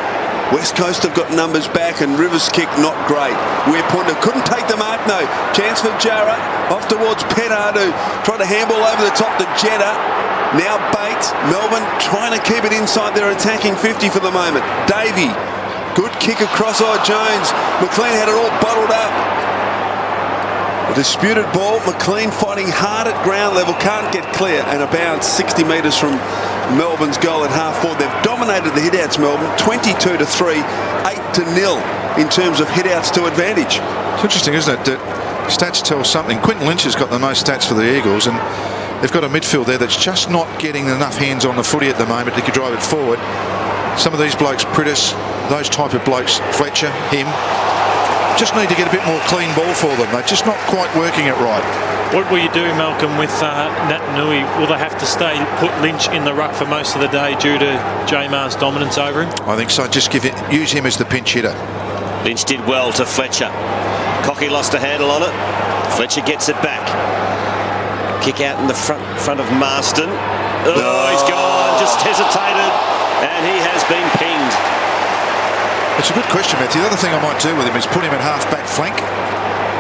West Coast have got numbers back, and Rivers' kick not great. Weir Pointer couldn't take the mark, no. Chance for Jurrah. Off towards Petterd, who tried to handball over the top to Jetta. Now Bate. Melbourne trying to keep it inside their attacking 50 for the moment. Davey. Good kick across Jones. McLean had it all bottled up. A disputed ball. McLean fighting hard at ground level. Can't get clear. And a bounce 60 metres from Melbourne's goal at half forward. They've dominated the hit-outs, Melbourne. 22-3. 8-0 in terms of hit-outs to advantage. It's interesting, isn't it, that stats tell something. Quinton Lynch has got the most stats for the Eagles, and they've got a midfield there that's just not getting enough hands on the footy at the moment to drive it forward. Some of these blokes, Priddis, those type of blokes, Fletcher, him, just need to get a bit more clean ball for them. They're just not quite working it right. What will you do, Malcolm, with Nat Nui? Will they have to put Lynch in the ruck for most of the day due to Jamar's dominance over him? I think so. Just use him as the pinch hitter. Lynch did well to Fletcher. Cocky lost a handle on it. Fletcher gets it back. Kick out in the front of Marston. Oh, he's gone. Just hesitated. And he has been pinged. It's a good question, Matthew. The other thing I might do with him is put him at half-back flank.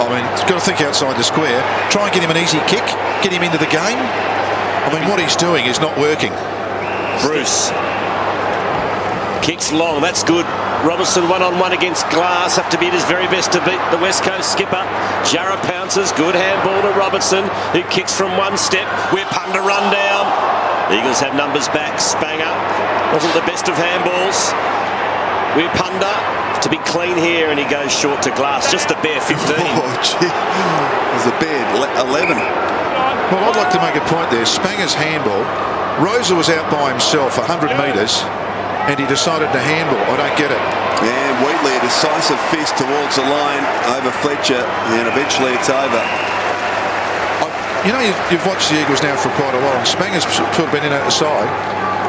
I mean, he's got to think outside the square. Try and get him an easy kick. Get him into the game. I mean, what he's doing is not working. Bruce. Kicks long. That's good. Robertson one-on-one against Glass. Have to be at his very best to beat the West Coast skipper. Jurrah pounces. Good handball to Robertson, who kicks from one step. We're Punda run down. Eagles have numbers back. Spanger wasn't the best of handballs. We're Punda to be clean here, and he goes short to Glass. Just a bare 15. Oh, gee. There's a bare 11. Well, I'd like to make a point there. Spanger's handball. Rosa was out by himself 100 metres, and he decided to handball. I don't get it. And Wheatley, a decisive fist towards the line over Fletcher, and eventually it's over. You know, you've watched the Eagles now for quite a while, and Spanger's sort of been in at the side.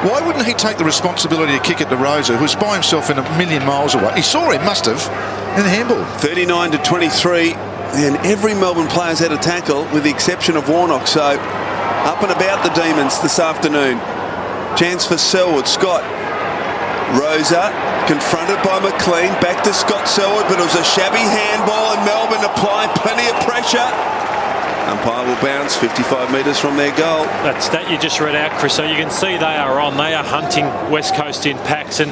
Why wouldn't he take the responsibility to kick it to Rosa, who's by himself in a million miles away? He saw him, must have, in the handball. 39-23, and every Melbourne player's had a tackle, with the exception of Warnock. So, up and about the Demons this afternoon. Chance for Selwood. Scott. Rosa confronted by McLean. Back to Scott Selwood, but it was a shabby handball, and Melbourne apply plenty of pressure. Umpire will bounce 55 metres from their goal. That stat you just read out, Chris, so you can see they are on. They are hunting West Coast in packs, and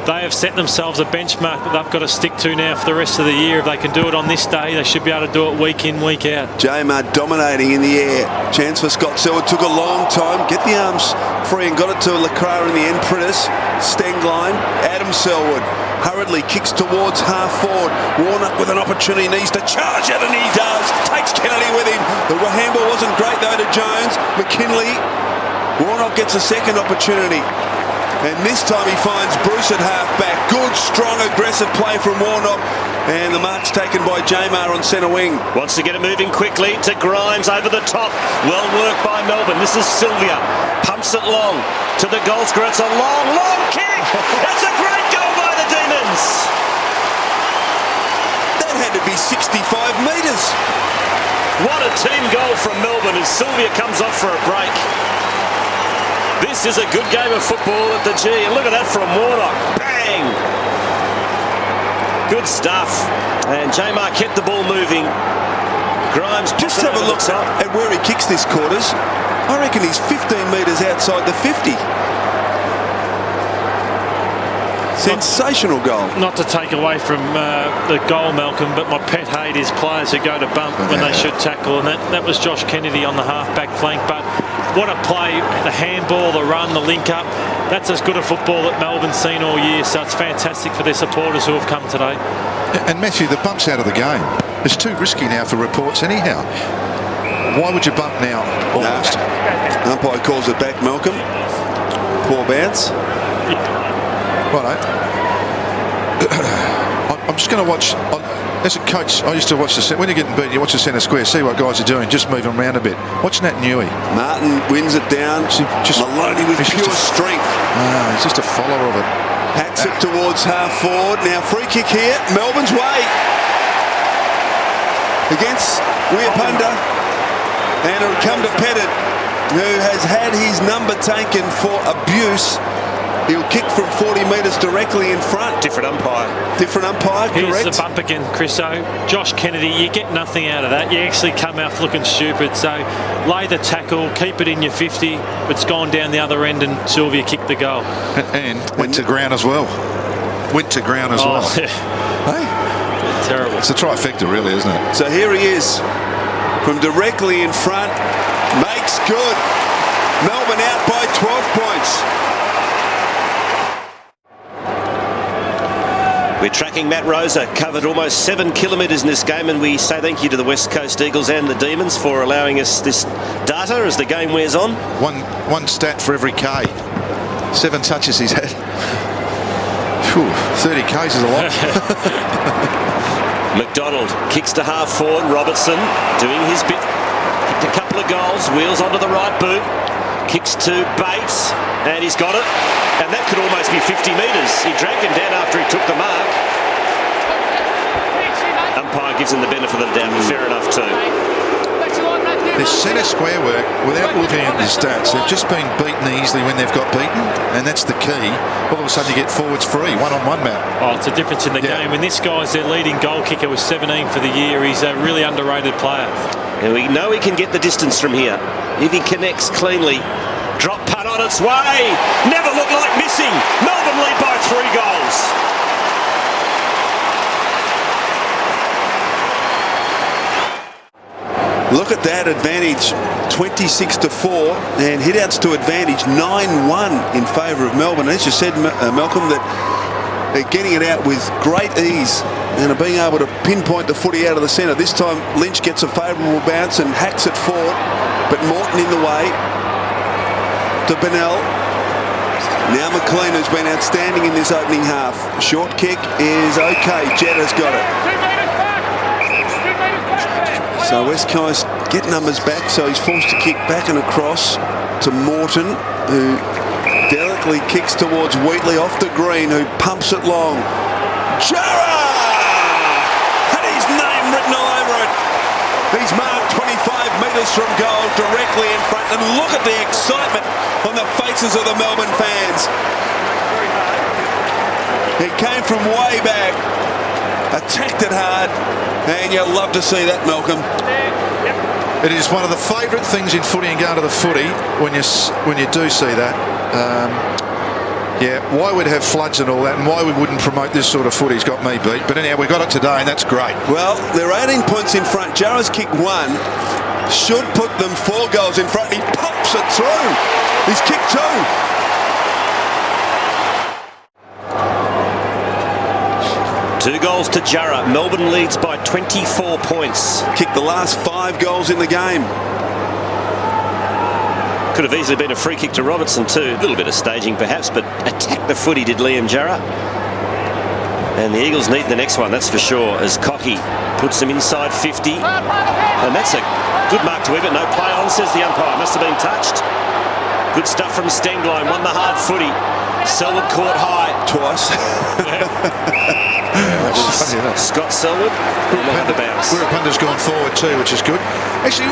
they have set themselves a benchmark that they've got to stick to now for the rest of the year. If they can do it on this day, they should be able to do it week in, week out. Jamar dominating in the air. Chance for Scott Selwood. Took a long time. Get the arms free and got it to Lacra in the end. Prentice, Steng line. Adam Selwood hurriedly kicks towards half forward. Warnock with an opportunity, needs to charge it, and he does. Takes Kennedy with him. The handball wasn't great though to Jones. McKinley. Warnock gets a second opportunity. And this time he finds Bruce at half-back. Good, strong, aggressive play from Warnock. And the mark's taken by Jamar on centre wing. Wants to get it moving quickly to Grimes over the top. Well worked by Melbourne. This is Sylvia. Pumps it long to the goal scorer. It's a long, long kick. It's a great goal by the Demons. That had to be 65 metres. What a team goal from Melbourne as Sylvia comes off for a break. This is a good game of football at the G. And look at that from Warnock. Bang! Good stuff. And Jamar kept the ball moving. Grimes just have a look at where he kicks this quarters. I reckon he's 15 metres outside the 50. Sensational goal. Not to take away from the goal, Malcolm, but my pet hate is players who go to bump when they should tackle, and that was Josh Kennedy on the half-back flank. But what a play, the handball, the run, the link-up. That's as good a football that Melbourne's seen all year, so it's fantastic for their supporters who have come today. And Matthew, the bump's out of the game. It's too risky now for reports anyhow. Why would you bump now? Almost. No. Umpire calls it back, Malcolm. Poor bounce. Righto. I'm just going to watch. As a coach, I used to watch when you're getting beat, you watch the centre square, see what guys are doing, just move them around a bit. Watching that Newey. Martin wins it down. Just Maloney with pure strength. He's just a follower of it. Hacks it towards half forward. Now free kick here. Melbourne's way. Against Weapunda. And it'll come to Petterd, who has had his number taken for abuse. He'll kick from 40 metres directly in front. Different umpire. Different umpire, correct. Here's the bump again, Chriso. Josh Kennedy, you get nothing out of that. You actually come out looking stupid. So lay the tackle, keep it in your 50. It's gone down the other end and Sylvia kicked the goal. And went to ground as well. Went to ground as well. Yeah. Hey? Terrible. It's a trifecta, really, isn't it? So here he is. From directly in front. Makes good. Melbourne out by 12 points. We're tracking Matt Rosa, covered almost 7 kilometres in this game, and we say thank you to the West Coast Eagles and the Demons for allowing us this data as the game wears on. One stat for every K. 7 touches he's had. Whew, 30 Ks is a lot. McDonald kicks to half forward. Robertson doing his bit. Kicked a couple of goals. Wheels onto the right boot. Kicks to Bates, and he's got it. And that could almost be 50 metres. He dragged him down after he took the mark. Umpire gives him the benefit of the doubt. Fair enough too. This centre square work, without looking at the stats, they've just been beaten easily when they've got beaten, and that's the key. All of a sudden you get forwards free, one-on-one, Matt. Oh, it's a difference in the game. When this guy's their leading goal kicker with 17 for the year, he's a really underrated player. And we know he can get the distance from here. If he connects cleanly. Drop putt on its way. Never looked like missing. Melbourne lead by 3 goals. Look at that advantage, 26-4, and hit-outs to advantage, 9-1 in favour of Melbourne. As you said, Malcolm, that they're getting it out with great ease and are being able to pinpoint the footy out of the centre. This time, Lynch gets a favourable bounce and hacks it forward, but Morton in the way to Bennell. Now McLean, who's been outstanding in this opening half. Short kick is okay. Jeddah's got it. So West Coast get numbers back, so he's forced to kick back and across to Morton, who delicately kicks towards Wheatley off the green, who pumps it long. Jurrah! Had his name written all over it. He's marked 25 metres from goal, directly in front, and look at the excitement on the faces of the Melbourne fans. He came from way back, attacked it hard, and you'll love to see that, Malcolm. It is one of the favourite things in footy and going to the footy when you do see that. Yeah, why we'd have floods and all that, and why we wouldn't promote this sort of footy's got me beat. But anyhow, we got it today, and that's great. Well, they're 18 points in front. Jurrah's kicked 1. Should put them 4 goals in front. He pops it through. He's kicked 2. Two goals to Jurrah. Melbourne leads by 24 points. Kicked the last 5 goals in the game. Could have easily been a free kick to Robertson too. A little bit of staging perhaps, but attack the footy did Liam Jurrah. And the Eagles need the next one, that's for sure, as Cocky puts them inside 50. And that's a good mark to Everett. No play on, says the umpire. Must have been touched. Good stuff from Stengline. Won the hard footy. Selwood caught high. Twice. Scott Selwood. Had the bounce. Wirrapunda's gone forward too, which is good. Actually,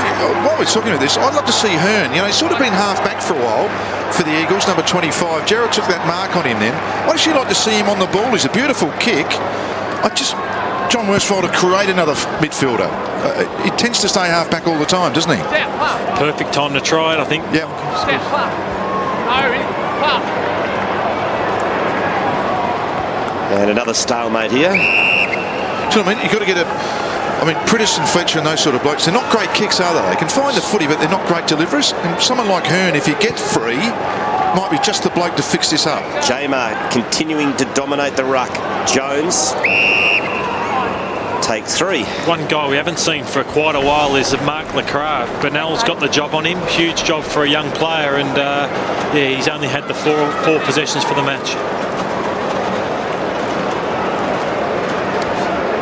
while we're talking about this, I'd love to see Hearn. You know, he's sort of been half back for a while for the Eagles, number 25. Jurrah took that mark on him then. I'd actually like to see him on the ball. He's a beautiful kick. John Worsfold to create another midfielder. He tends to stay half back all the time, doesn't he? Perfect time to try it, I think. Yeah. And another stalemate here. So I mean, you've got to get Priddis and Fletcher and those sort of blokes, they're not great kicks, are they? They can find the footy, but they're not great deliverers. And someone like Hearn, if you get free, might be just the bloke to fix this up. Jamar continuing to dominate the ruck. Jones. Take 3. One guy we haven't seen for quite a while is Mark Lacroix. Bernal's got the job on him. Huge job for a young player, and yeah, he's only had the four possessions for the match.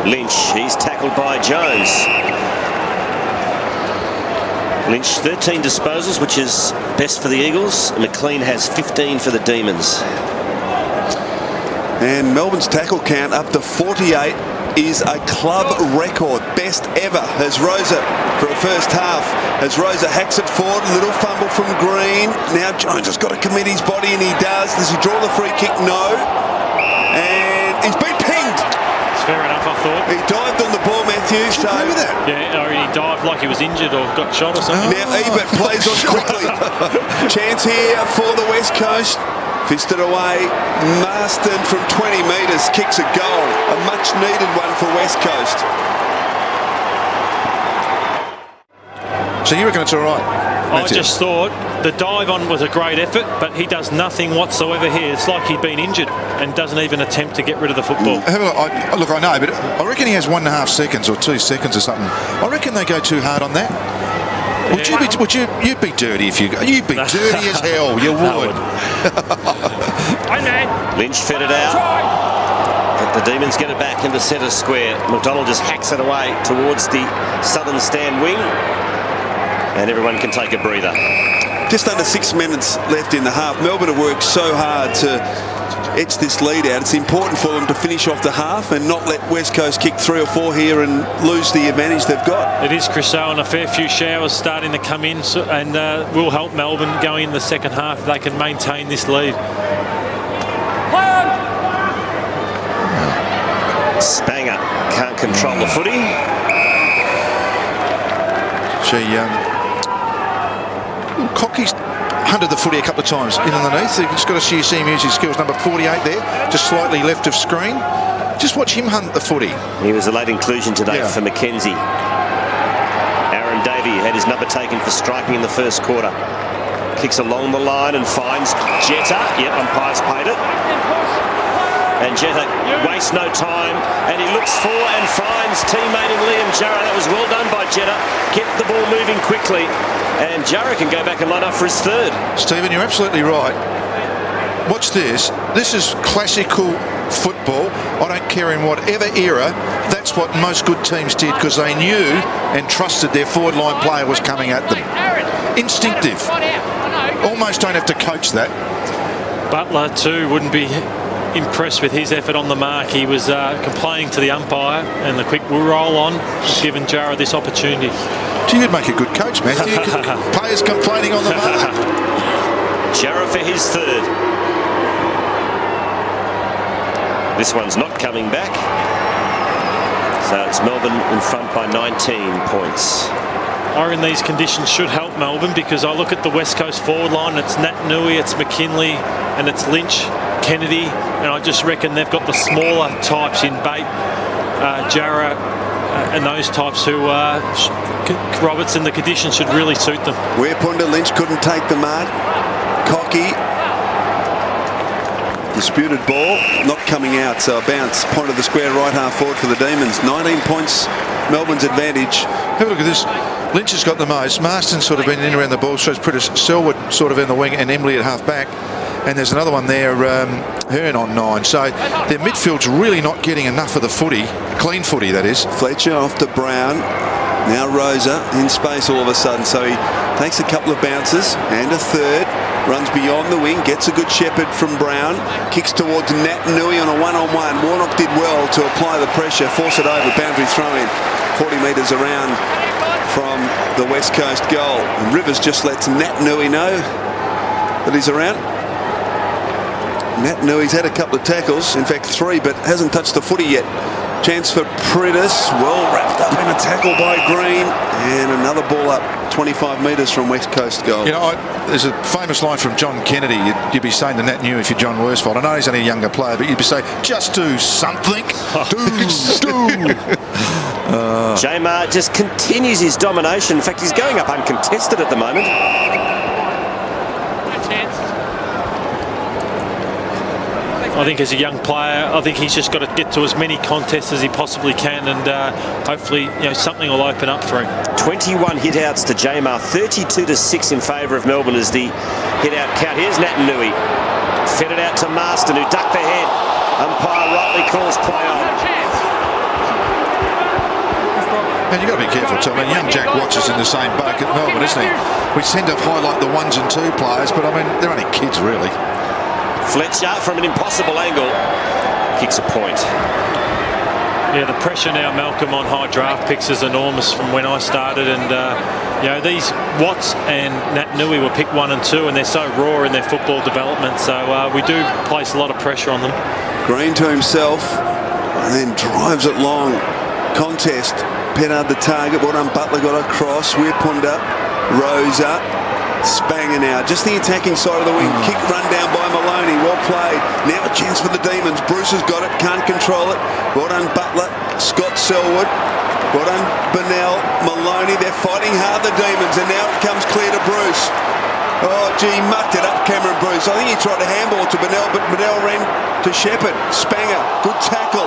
Lynch, he's tackled by Jones. Lynch 13 disposals, which is best for the Eagles. McLean has 15 for the Demons. And Melbourne's tackle count up to 48 is a club record, best ever. As Rosa, for a first half, as Rosa hacks it forward, little fumble from Green. Now Jones has got to commit his body, and he does. Does he draw the free kick? No. And he's been pinged. It's fair enough, I thought. He dived on the ball, Matthew. Did you agree with that? Yeah, or he dived like he was injured or got shot or something. Now Ebert plays on quickly. Chance here for the West Coast. Fisted away. Marston from 20 metres kicks a goal. A much needed one for West Coast. So you reckon it's all right? I just thought the dive on was a great effort, but he does nothing whatsoever here. It's like he'd been injured and doesn't even attempt to get rid of the football. Look, I know, but I reckon he has 1.5 seconds or 2 seconds or something. I reckon they go too hard on that. You'd be dirty if you'd be dirty as hell. You would. Lynch fed it out. But the Demons get it back into centre square. McDonald just hacks it away towards the southern stand wing. And everyone can take a breather. Just under 6 minutes left in the half. Melbourne have worked so hard to edge this lead out. It's important for them to finish off the half and not let West Coast kick 3 or 4 here and lose the advantage they've got. It is, Chriso, and a fair few showers starting to come in, and will help Melbourne going in the second half if they can maintain this lead. Spanger can't control the footy. Cocky's hunted the footy a couple of times in underneath. You've just got to see him use his skills. Number 48 there, just slightly left of screen. Just watch him hunt the footy. He was a late inclusion today for Mackenzie. Aaron Davey had his number taken for striking in the first quarter. Kicks along the line and finds Jetta. Yep, umpire's paid it. And Jetta wastes no time, and he looks for and finds teammate in Liam Jurrah. That was well done by Jetta. Kept the ball moving quickly, and Jurrah can go back and line up for his third. Stephen, you're absolutely right. Watch this. This is classical football. I don't care in whatever era. That's what most good teams did, because they knew and trusted their forward line player was coming at them. Instinctive. Almost don't have to coach that. Butler too wouldn't be impressed with his effort on the mark. He was complaining to the umpire, and the quick roll on has given Jurrah this opportunity. You'd make a good coach, Matthew. Players complaining on the mark. Jurrah for his third. This one's not coming back. So it's Melbourne in front by 19 points. I reckon these conditions should help Melbourne, because I look at the West Coast forward line. It's Nat Nui, it's McKinley, and it's Lynch, Kennedy, and I just reckon they've got the smaller types in Bate, Jurrah, and those types who Robertson. The conditions should really suit them. Where Punda Lynch couldn't take the mark. Cocky. Disputed ball, not coming out, so a bounce. Point of the square, right half forward for the Demons. 19 points, Melbourne's advantage. Have a look at this. Lynch has got the most. Marston's sort of been in around the ball, so it's pretty Selwood sort of in the wing, and Emily at half back. And there's another one there, Hearn on 9. So their midfield's really not getting enough of the footy, clean footy that is. Fletcher off to Brown. Now Rosa in space all of a sudden. So he takes a couple of bounces and a third. Runs beyond the wing, gets a good shepherd from Brown. Kicks towards Nat Nui on a one-on-one. Warnock did well to apply the pressure, force it over, boundary throw in. 40 metres around from the West Coast goal. And Rivers just lets Nat Nui know that he's around. Nat Nui's had a couple of tackles, in fact 3, but hasn't touched the footy yet. Chance for Priddis, well wrapped up in a tackle by Green, and another ball up 25 metres from West Coast goal. You know, there's a famous line from John Kennedy. You'd be saying to Nat Nui if you're John Worsfold. I know he's only a younger player, but you'd be saying, just do something. do. Jamar just continues his domination. In fact, he's going up uncontested at the moment. I think as a young player, I think he's just got to get to as many contests as he possibly can, and hopefully, something will open up for him. 21 hit-outs to Jamar, 32-6 in favour of Melbourne as the hit-out count. Here's Nat Nui. Fed it out to Marston, who ducked the head. Umpire rightly calls play on. And you've got to be careful, Tom. I mean, young Jack Watts is in the same boat at Melbourne, isn't he? We tend to highlight the 1s and 2 players, but I mean, they're only kids, really. Fletcher from an impossible angle kicks a point. Yeah, the pressure now, Malcolm, on high draft picks is enormous from when I started, and these Watts and Nat Nui were picked 1 and 2, and they're so raw in their football development, so we do place a lot of pressure on them. Green to himself and then drives it long. Contest. Petterd the target. Well done, Butler got across. Weirpunda, Rosa, Spanger now. Just the attacking side of the wing. Kick run down by Maloney. Well played. Now a chance for the Demons. Bruce has got it. Can't control it. Well done, Butler. Scott Selwood. Well done, Bennell. Maloney. They're fighting hard, the Demons. And now it comes clear to Bruce. Oh, gee, mucked it up, Cameron Bruce. I think he tried to handball to Bennell, but Bennell ran to Shepherd. Spanger. Good tackle.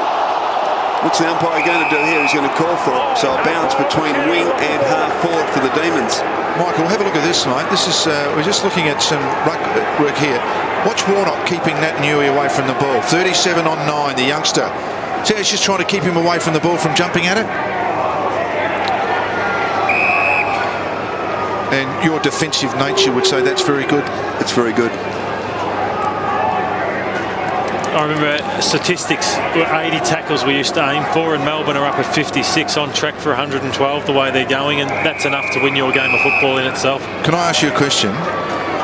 What's the umpire going to do here? He's going to call for it. So a bounce between wing and half forward for the Demons. Michael, have a look at this, mate. This is we're just looking at some ruck work here. Watch Warnock keeping Nat Nui away from the ball. 37 on 9, the youngster. So he's just trying to keep him away from the ball from jumping at it. And your defensive nature would say that's very good. It's very good. I remember statistics, 80 tackles we used to aim for, and Melbourne are up at 56, on track for 112 the way they're going, and that's enough to win your game of football in itself. Can I ask you a question?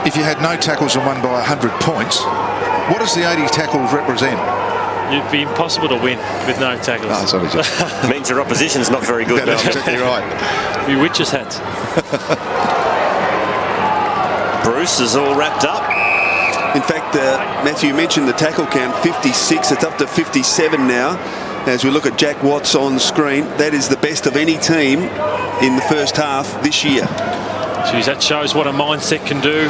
If you had no tackles and won by 100 points, what does the 80 tackles represent? It'd be impossible to win with no tackles. Oh, sorry, It means your opposition's not very good. That's exactly right. Be witches' hats. Bruce is all wrapped up. In fact, Matthew mentioned the tackle count, 56. It's up to 57 now. As we look at Jack Watts on screen, that is the best of any team in the first half this year. Jeez, that shows what a mindset can do.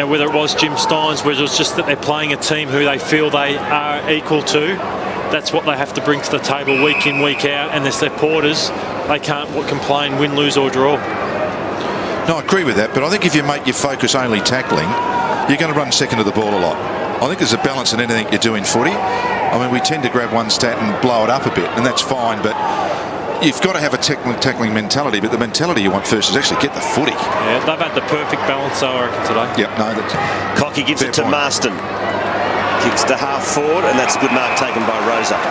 Whether it was Jim Steins, whether it's just that they're playing a team who they feel they are equal to, that's what they have to bring to the table week in, week out. And as their porters, they can't complain, win, lose or draw. No, I agree with that, but I think if you make your focus only tackling, you're going to run second to the ball a lot. I think there's a balance in anything you do in footy. I mean, we tend to grab one stat and blow it up a bit, and that's fine, but you've got to have a tackling mentality, but the mentality you want first is actually get the footy. Yeah, they've had the perfect balance, I reckon, today. Yep, no, that's... Cocky gives it to Marston. Kicks to half forward, and that's a good mark taken by Rosa.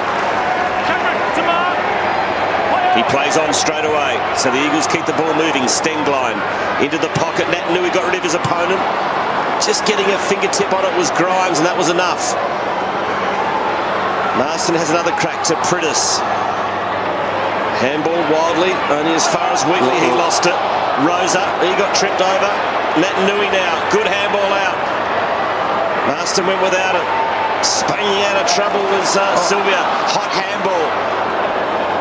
He plays on straight away, so the Eagles keep the ball moving. Stenglein into the pocket. Nat Nui got rid of his opponent. Just getting a fingertip on it was Grimes, and that was enough. Marston has another crack to Petterd. Handball wildly, only as far as Wheatley. He lost it. Rosa, he got tripped over. Nui now, good handball out. Marston went without it. Spanging out of trouble was Sylvia. Hot handball.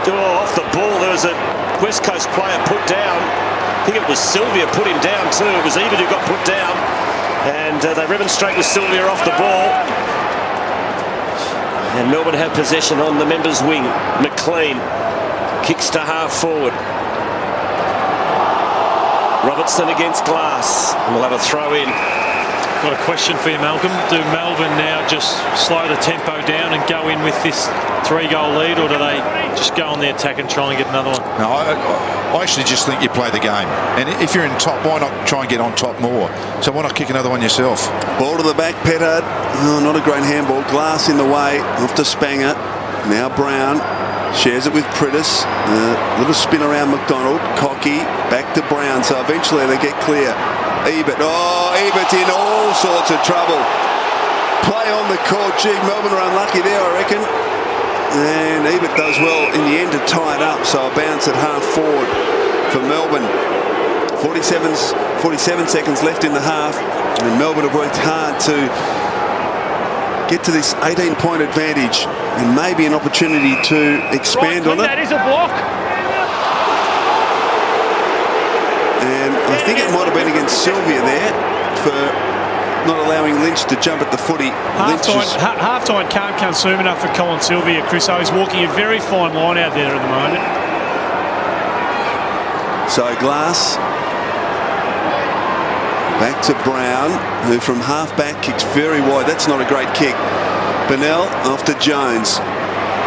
Off the ball, there was a West Coast player put down. I think it was Sylvia put him down too. It was Ebert who got put down. And they remonstrate with Sylvia off the ball. And Melbourne have possession on the members' wing. McLean kicks to half forward. Robertson against Glass. And we'll have a throw in. Got a question for you, Malcolm. Do Melbourne now just slow the tempo down and go in with this 3-goal lead, or do they just go on the attack and try and get another one? No, I actually just think you play the game. And if you're in top, why not try and get on top more? So why not kick another one yourself? Ball to the back, Petterd. Oh, not a great handball. Glass in the way. Off to Spanger. Now Brown. Shares it with Petterd. Little spin around McDonald. Cocky. Back to Brown. So eventually they get clear. Ebert. Oh, Ebert's in all sorts of trouble. Play on the court. Gee, Melbourne are unlucky there, I reckon. And Ebert does well in the end to tie it up. So a bounce at half forward for Melbourne. 47 seconds left in the half. And Melbourne have worked hard to get to this 18-point advantage and maybe an opportunity to expand on it. That is a block. And I think it might have been against Sylvia there for not allowing Lynch to jump at the footy. Half-time can't come soon enough for Colin Sylvia, Chris. He's walking a very fine line out there at the moment. So Glass back to Brown, who from half-back kicks very wide. That's not a great kick. Bennell off to Jones.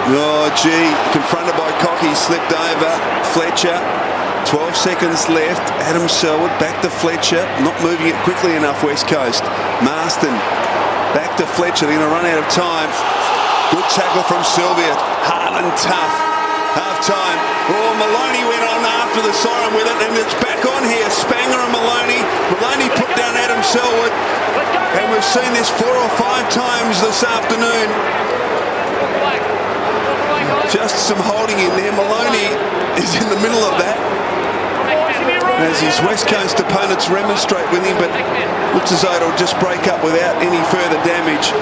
Oh, gee, confronted by Cocky, slipped over. Fletcher. 12 seconds left. Adam Selwood back to Fletcher. Not moving it quickly enough, West Coast. Marston back to Fletcher. They're going to run out of time. Good tackle from Sylvia. Hard and tough. Half time. Oh, Maloney went on after the siren with it, and it's back on here. Spanger and Maloney. Maloney put down Adam Selwood. And we've seen this 4 or 5 times this afternoon. Just some holding in there. Maloney is in the middle of that. As his West Coast opponents remonstrate with him, but looks as though it'll just break up without any further damage.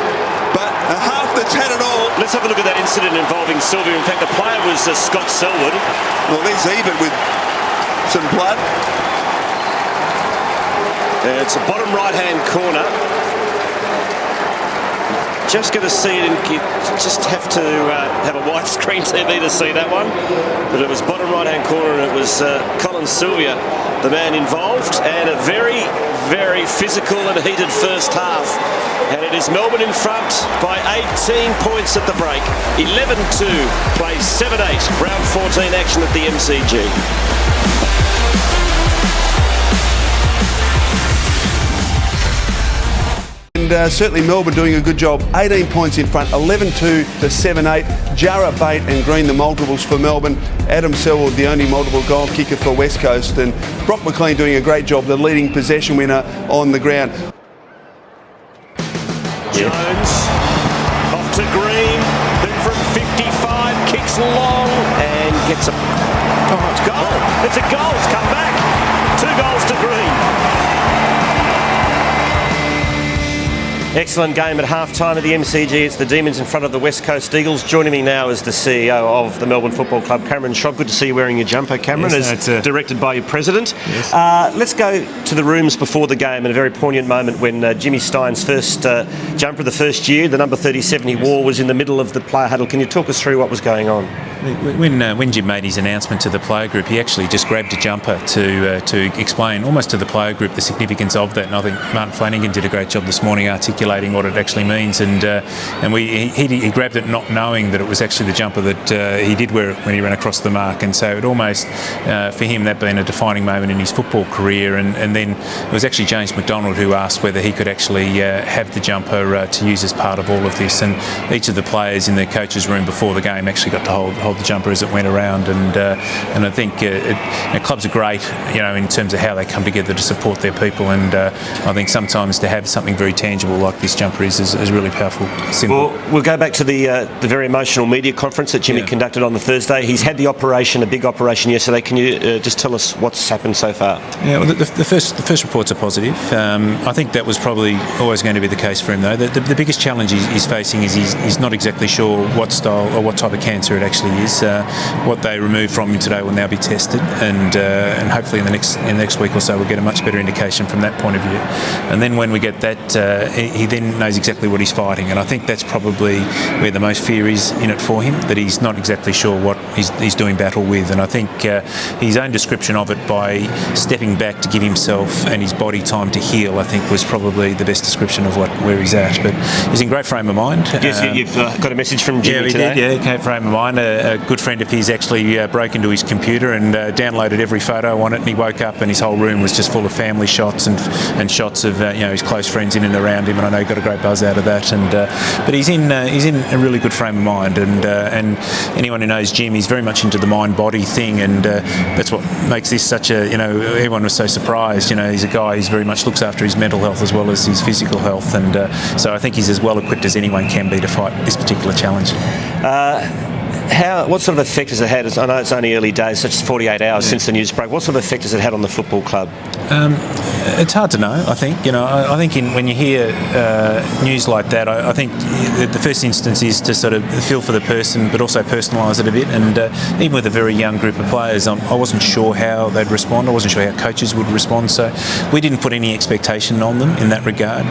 But a half that's had it all. Let's have a look at that incident involving Sylvia. In fact, the player was Scott Selwood. Well, there's Ebert with some blood. It's a bottom right-hand corner. Just going to see it, and just have to have a widescreen TV to see that one. But it was bottom right-hand corner, and it was Colin Sylvia, the man involved, and a very, very physical and heated first half. And it is Melbourne in front by 18 points at the break. 11-2, plays 7-8, round 14 action at the MCG. And certainly Melbourne doing a good job. 18 points in front, 11-2 to 7-8. Jurrah, Bate and Green the multiples for Melbourne. Adam Selwood the only multiple goal kicker for West Coast. And Brock McLean doing a great job, the leading possession winner on the ground. Jones off to Green, who from 55 kicks long and gets a goal. It's a goal, it's come back. 2 goals to Green. Excellent game at half-time at the MCG. It's the Demons in front of the West Coast Eagles. Joining me now is the CEO of the Melbourne Football Club, Cameron Schropp. Good to see you wearing your jumper, Cameron, yes, as directed by your president. Yes. Let's go to the rooms before the game in a very poignant moment when Jimmy Stein's first jumper of the first year, the number 37 he wore, was in the middle of the player huddle. Can you talk us through what was going on? When Jim made his announcement to the player group, he actually just grabbed a jumper to explain almost to the player group the significance of that. And I think Martin Flanagan did a great job this morning articulating what it actually means. And he grabbed it not knowing that it was actually the jumper that he did wear when he ran across the mark. And so it almost, for him, that been a defining moment in his football career. And then it was actually James McDonald who asked whether he could actually have the jumper to use as part of all of this. And each of the players in the coaches' room before the game actually got to hold hold the jumper as it went around, and I think clubs are great, in terms of how they come together to support their people, and I think sometimes to have something very tangible like this jumper is really powerful symbol. Well, we'll go back to the very emotional media conference that Jimmy conducted on the Thursday. He's had the operation, a big operation yesterday. Can you just tell us what's happened so far? Yeah, well, the first reports are positive. I think that was probably always going to be the case for him, though. The biggest challenge he's facing is he's not exactly sure what style or what type of cancer it actually is. What they removed from him today will now be tested, and hopefully in the next week or so we'll get a much better indication from that point of view. And then when we get that, he then knows exactly what he's fighting, and I think that's probably where the most fear is in it for him, that he's not exactly sure what he's doing battle with. And I think his own description of it, by stepping back to give himself and his body time to heal, I think was probably the best description of where he's at. But he's in great frame of mind. Yes, you've got a message from Jimmy today. Yeah, he did. Great frame of mind. A good friend of his actually broke into his computer and downloaded every photo on it, and he woke up and his whole room was just full of family shots and shots of his close friends in and around him, and I know he got a great buzz out of that. And but he's in a really good frame of mind, and anyone who knows Jim, he's very much into the mind-body thing, and that's what makes this such a, everyone was so surprised. He's a guy who very much looks after his mental health as well as his physical health, and so I think he's as well equipped as anyone can be to fight this particular challenge. What sort of effect has it had? I know it's only early days, such as 48 hours since the news broke. What sort of effect has it had on the football club? It's hard to know, I think. I think when you hear news like that, I think the first instance is to sort of feel for the person, but also personalise it a bit. And even with a very young group of players, I wasn't sure how they'd respond. I wasn't sure how coaches would respond. So we didn't put any expectation on them in that regard.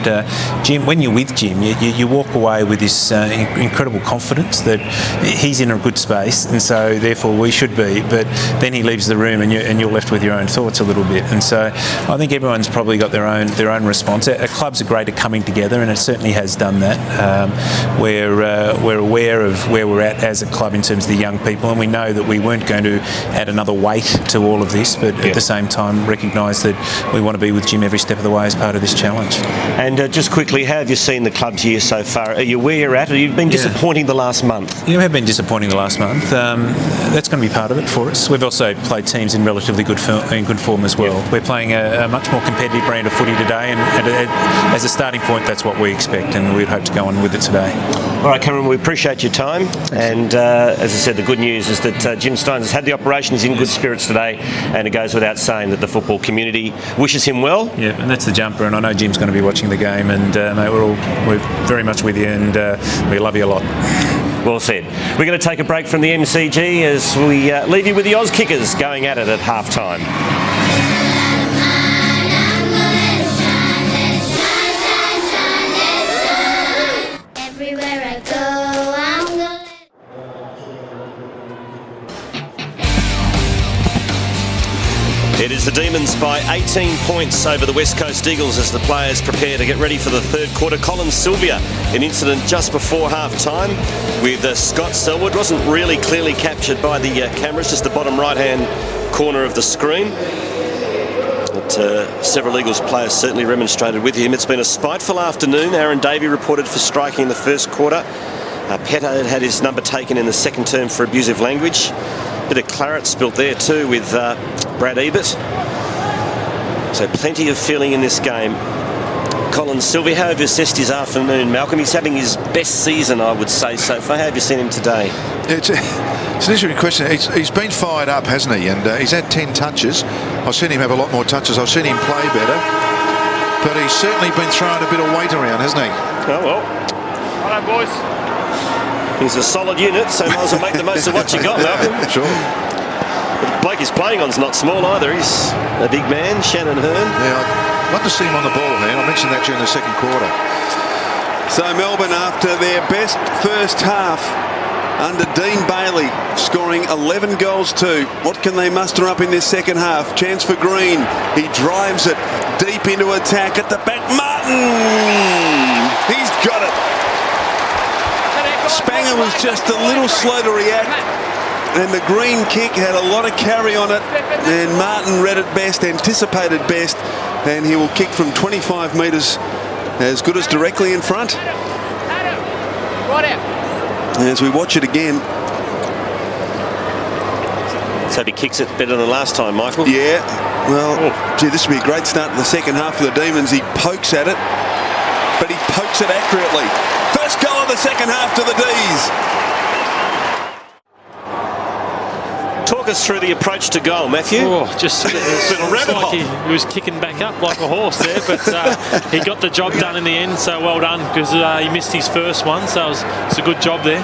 Jim, when you're with Jim, you walk away with this incredible confidence that he's in a good space, and so therefore we should be. But then he leaves the room, and you're left with your own thoughts a little bit. And so I think everyone's probably got their own response. Our clubs are great at coming together, and it certainly has done that. We're aware of where we're at as a club in terms of the young people, and we know that we weren't going to add another weight to all of this, but at the same time recognise that we want to be with Jim every step of the way as part of this challenge. And just quickly, how have you seen the club's year so far? Are you where you're at? Or you've been disappointing the last month? Yeah, we have been disappointing the last month. That's going to be part of it for us. We've also played teams in relatively good form as well. We're playing a much more competitive brand of footy today, and as a starting point, that's what we expect, and we'd hope to go on with it today. All right, Cameron, we appreciate your time, and as I said, the good news is that Jim Stynes has had the operation. He's in good spirits today, and it goes without saying that the football community wishes him well. Yeah, and that's the jumper, and I know Jim's going to be watching the game, and mate, we're very much with you, and we love you a lot. Well said. We're going to take a break from the MCG as we leave you with the Auskickers going at it at half-time. It is the Demons by 18 points over the West Coast Eagles as the players prepare to get ready for the third quarter. Colin, Sylvia, an incident just before half-time with Scott Selwood. Wasn't really clearly captured by the cameras, just the bottom right-hand corner of the screen. But several Eagles players certainly remonstrated with him. It's been a spiteful afternoon. Aaron Davey reported for striking in the first quarter. Petterd had his number taken in the second term for abusive language. Bit of claret spilt there too with Brad Ebert. So plenty of feeling in this game. Colin, Sylvia, how have you assessed his afternoon? Malcolm, he's having his best season, I would say, so far. How have you seen him today? It's an interesting question. He's been fired up, hasn't he? And he's had 10 touches. I've seen him have a lot more touches. I've seen him play better. But he's certainly been throwing a bit of weight around, hasn't he? Oh, well. Hello, boys. He's a solid unit, so might as well make the most of what you got, Malcolm. Sure. The bloke he's playing on's not small either. He's a big man, Shannon Hearn. Yeah, I'd love to see him on the ball, man. I mentioned that during the second quarter. So Melbourne, after their best first half under Dean Bailey, scoring 11 goals too. What can they muster up in this second half? Chance for Green. He drives it deep into attack at the back. Martin! He's got it. Spanger was just a little slow to react, and the Green kick had a lot of carry on it, and Martin read it best, anticipated best, and he will kick from 25 metres as good as directly in front. As we watch it again, Let's hope he kicks it better than last time, Michael. Yeah, well, gee, this would be a great start to the second half for the Demons. He pokes at it, but he pokes it accurately. First goal of the second half to the D's. Talk us through the approach to goal, Matthew. Just like he was kicking back up like a horse there, but he got the job done in the end, so well done, because he missed his first one, so it's a good job there.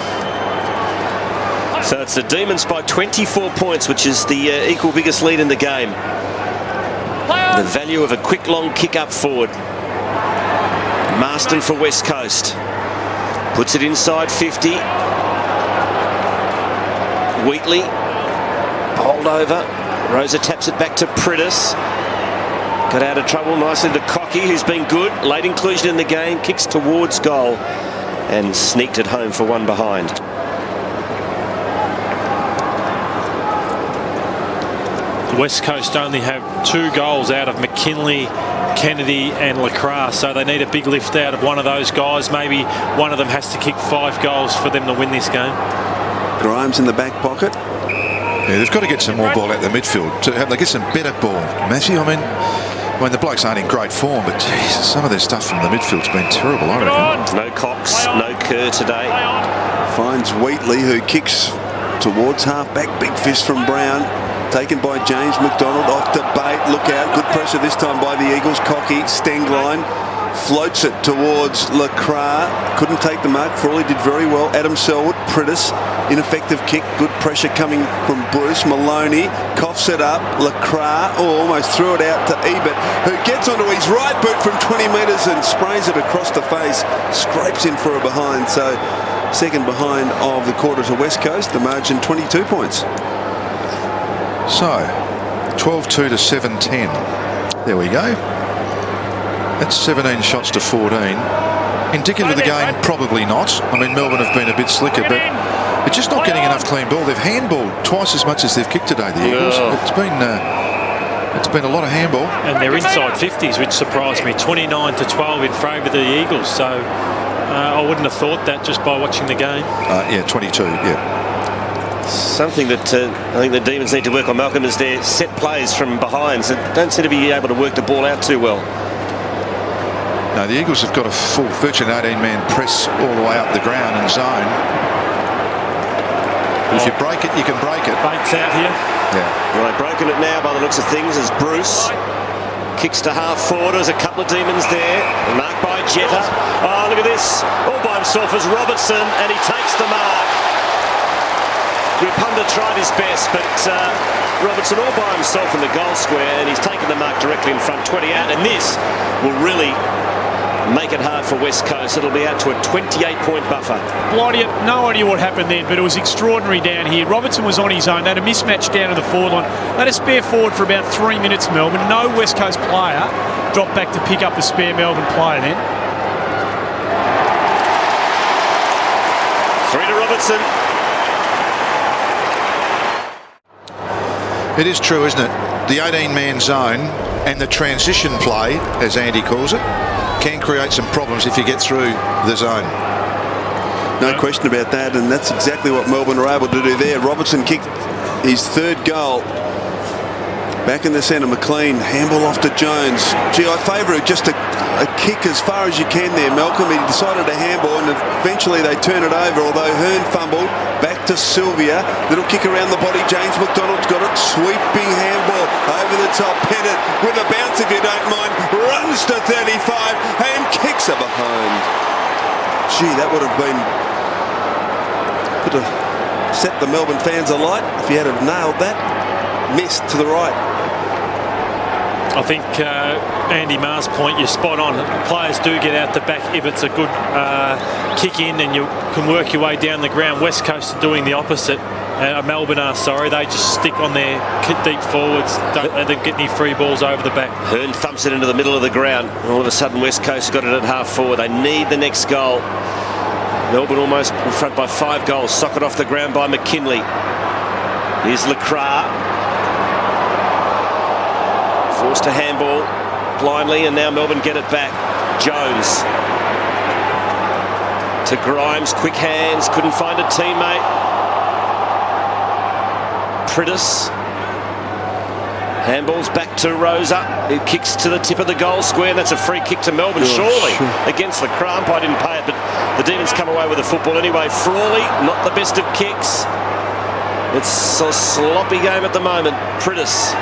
So it's the Demons by 24 points, which is the equal biggest lead in the game. The value of a quick long kick up forward. Marston for West Coast. Puts it inside 50. Wheatley. Bowled over. Rosa taps it back to Petterd. Got out of trouble nicely to Cocky, who's been good. Late inclusion in the game. Kicks towards goal. And sneaked it home for one behind. West Coast only have 2 goals out of McKinley, Kennedy and Lacroix, so they need a big lift out of one of those guys. Maybe one of them has to kick 5 goals for them to win this game. Grimes in the back pocket. Yeah, they've got to get some more ball out the midfield. They get some better ball, Matthew. I mean, the blokes aren't in great form, but geez, some of their stuff from the midfield's been terrible, I reckon. No Cox, no Kerr today. Finds Wheatley, who kicks towards half-back. Big fist from Brown. Taken by James McDonald, off to Bate. Look out, good pressure this time by the Eagles. Cocky, Stengline, floats it towards Lacroix. Couldn't take the mark. Frawley did very well. Adam Selwood, Petterd, ineffective kick. Good pressure coming from Bruce. Maloney coughs it up. Lacroix almost threw it out to Ebert, who gets onto his right boot from 20 metres and sprays it across the face. Scrapes in for a behind. So second behind of the quarter to West Coast. The margin 22 points. So, 12-2 to 7-10. There we go. That's 17 shots to 14. Indicative of the game, probably not. I mean, Melbourne have been a bit slicker, but they're just not getting enough clean ball. They've handballed twice as much as they've kicked today, the Eagles. It's been a lot of handball. And they're inside 50s, which surprised me. 29 to 12 in favour of the Eagles. So I wouldn't have thought that just by watching the game. Yeah, 22, yeah. Something that I think the Demons need to work on, Malcolm, is their set plays from behind. So don't seem to be able to work the ball out too well. No, the Eagles have got a full, virtually 18-man press all the way up the ground and zone. But if you break it, you can break it. Bates out here. Yeah. Well, they've broken it now by the looks of things as Bruce kicks to half forward. There's a couple of Demons there. Marked by Jetta. Oh, look at this. All by himself is Robertson, and he takes the mark. Rupunda tried his best, but Robertson all by himself in the goal square, and he's taken the mark directly in front, 20 out, and this will really make it hard for West Coast. It'll be out to a 28-point buffer. Blighty, no idea what happened then, but it was extraordinary down here. Robertson was on his own. They had a mismatch down to the forward line. They had a spare forward for about 3 minutes, Melbourne. No West Coast player dropped back to pick up the spare Melbourne player then. 3 to Robertson. It is true, isn't it? The 18-man zone and the transition play, as Andy calls it, can create some problems if you get through the zone. No question about that, and that's exactly what Melbourne are able to do there. Robertson kicked his 3rd goal. Back in the centre, McLean, handball off to Jones. Gee, I favour just a kick as far as you can there, Malcolm. He decided to handball, and eventually they turn it over, although Hearn fumbled. Back to Sylvia. Little kick around the body. James McDonald's got it. Sweeping handball over the top. Petterd with a bounce, if you don't mind. Runs to 35 and kicks it behind. Gee, that would have been... could have set the Melbourne fans alight if he had have nailed that. Missed to the right. I think Andy Marr's point, you're spot on. Players do get out the back if it's a good kick in and you can work your way down the ground. West Coast are doing the opposite. Melbourne are, sorry. They just stick on their deep forwards. Don't let them get any free balls over the back. Hearn thumps it into the middle of the ground. All of a sudden West Coast got it at half forward. They need the next goal. Melbourne almost in front by 5 goals. Socket off the ground by McKinley. Here's Lacroix. Forced to handball blindly, and now Melbourne get it back. Jones to Grimes, quick hands, couldn't find a teammate. Petterd Handball's back to Rosa, who kicks to the tip of the goal square, and that's a free kick to Melbourne, surely, against the cramp. I didn't pay it, but the Demons come away with the football anyway. Frawley, not the best of kicks. It's a sloppy game at the moment. Priddis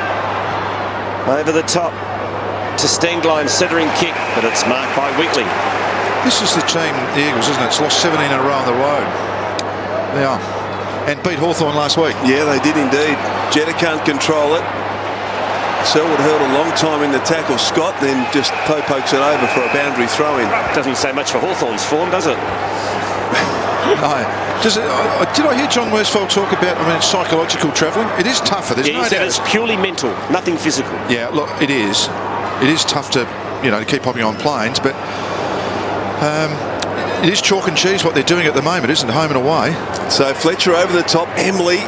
over the top to Stengline, centering kick, but it's marked by Wheatley. This is the team, the Eagles, isn't it? It's lost 17 in a row on the road. They are. And beat Hawthorn last week. Yeah, they did indeed. Jetta can't control it. Selwood held a long time in the tackle. Scott then just pokes it over for a boundary throw-in. Doesn't say much for Hawthorn's form, does it? No. Did I hear John Worsfold talk about, it's psychological travelling? It is tougher, there's no doubt. It's purely mental, nothing physical. Yeah, look, it is. It is tough to, to keep hopping on planes, but it is chalk and cheese what they're doing at the moment, isn't it? Home and away. So Fletcher over the top. Emily,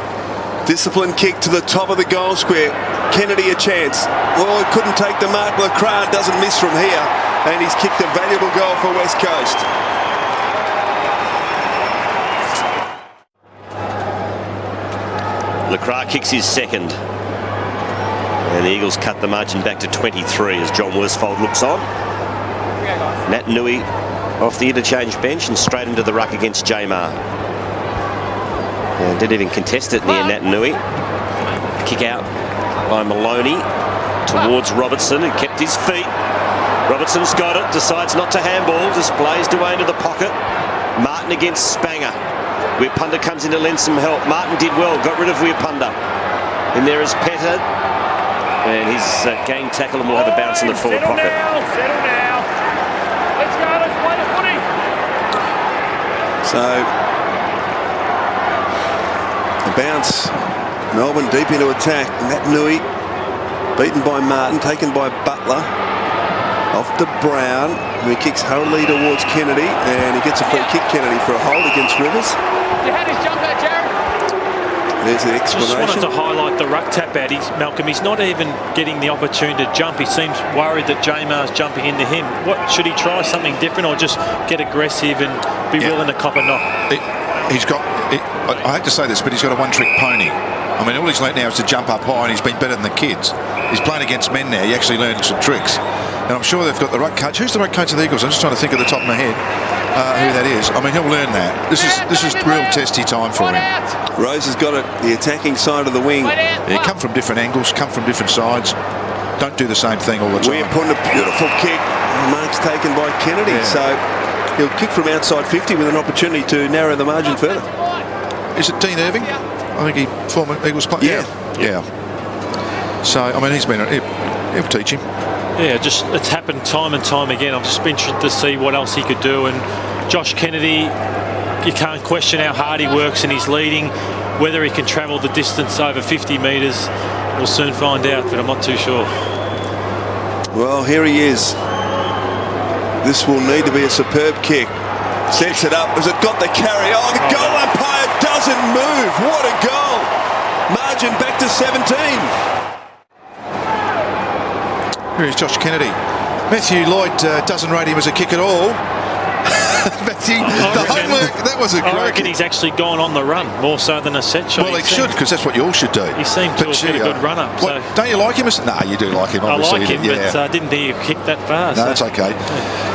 disciplined kick to the top of the goal square. Kennedy a chance. Well, he couldn't take the mark. LeCras doesn't miss from here, and he's kicked a valuable goal for West Coast. LeCras kicks his second. And the Eagles cut the margin back to 23 as John Worsfold looks on. Nat Nui off the interchange bench and straight into the ruck against Jamar. Didn't even contest it near Nat Nui. Kick out by Maloney towards Robertson, who kept his feet. Robertson's got it, decides not to handball, just blazed away into the pocket. Martin against Spanger. Wirpunda comes in to lend some help. Martin did well, got rid of Wirpunda. And there is Petterd. And he's gained tackle and will have a bounce in the forward pocket. Settle now. Let's go, let's play the footy. So, a bounce. Melbourne deep into attack. Nat Nui beaten by Martin, taken by Butler. Off to Brown, who kicks hurriedly towards Kennedy, and he gets a free kick, Kennedy, for a hold against Rivers. You had his jumper, Jared. There's the explanation. Just wanted to highlight the ruck tap out. Malcolm, he's not even getting the opportunity to jump. He seems worried that Jamar's jumping into him. What should he try something different, or just get aggressive and be willing to cop a knock? I hate to say this, but he's got a one-trick pony. All he's learnt now is to jump up high, and he's been better than the kids. He's playing against men now. He actually learned some tricks. And I'm sure they've got the ruck coach. Who's the ruck coach of the Eagles? I'm just trying to think at the top of my head who that is. He'll learn that. This is real testy time for him. Rose has got it, the attacking side of the wing. Yeah, come from different angles, come from different sides. Don't do the same thing all the time. We're putting a beautiful kick. The mark's taken by Kennedy. Yeah. So he'll kick from outside 50 with an opportunity to narrow the margin further. Is it Dean Irving? I think he former Eagles player. Yeah. So he'll teach him. Yeah, it's happened time and time again. I've just been interested to see what else he could do. And Josh Kennedy, you can't question how hard he works in his leading. Whether he can travel the distance over 50 metres, we'll soon find out, but I'm not too sure. Well, here he is. This will need to be a superb kick. Sets it up. Has it got the carry? Oh, the goal umpire doesn't move. What a goal. Margin back to 17. Here is Josh Kennedy. Matthew Lloyd doesn't rate him as a kick at all. Matthew, the homework, that was a great I reckon kick. he's actually gone on the run, more so than a set shot. Well, he should, because that's what you all should do. He seemed to have got a good run-up. So. Don't you like him? No, you do like him, obviously. I like him, but I didn't hear you kick that far. No, that's okay.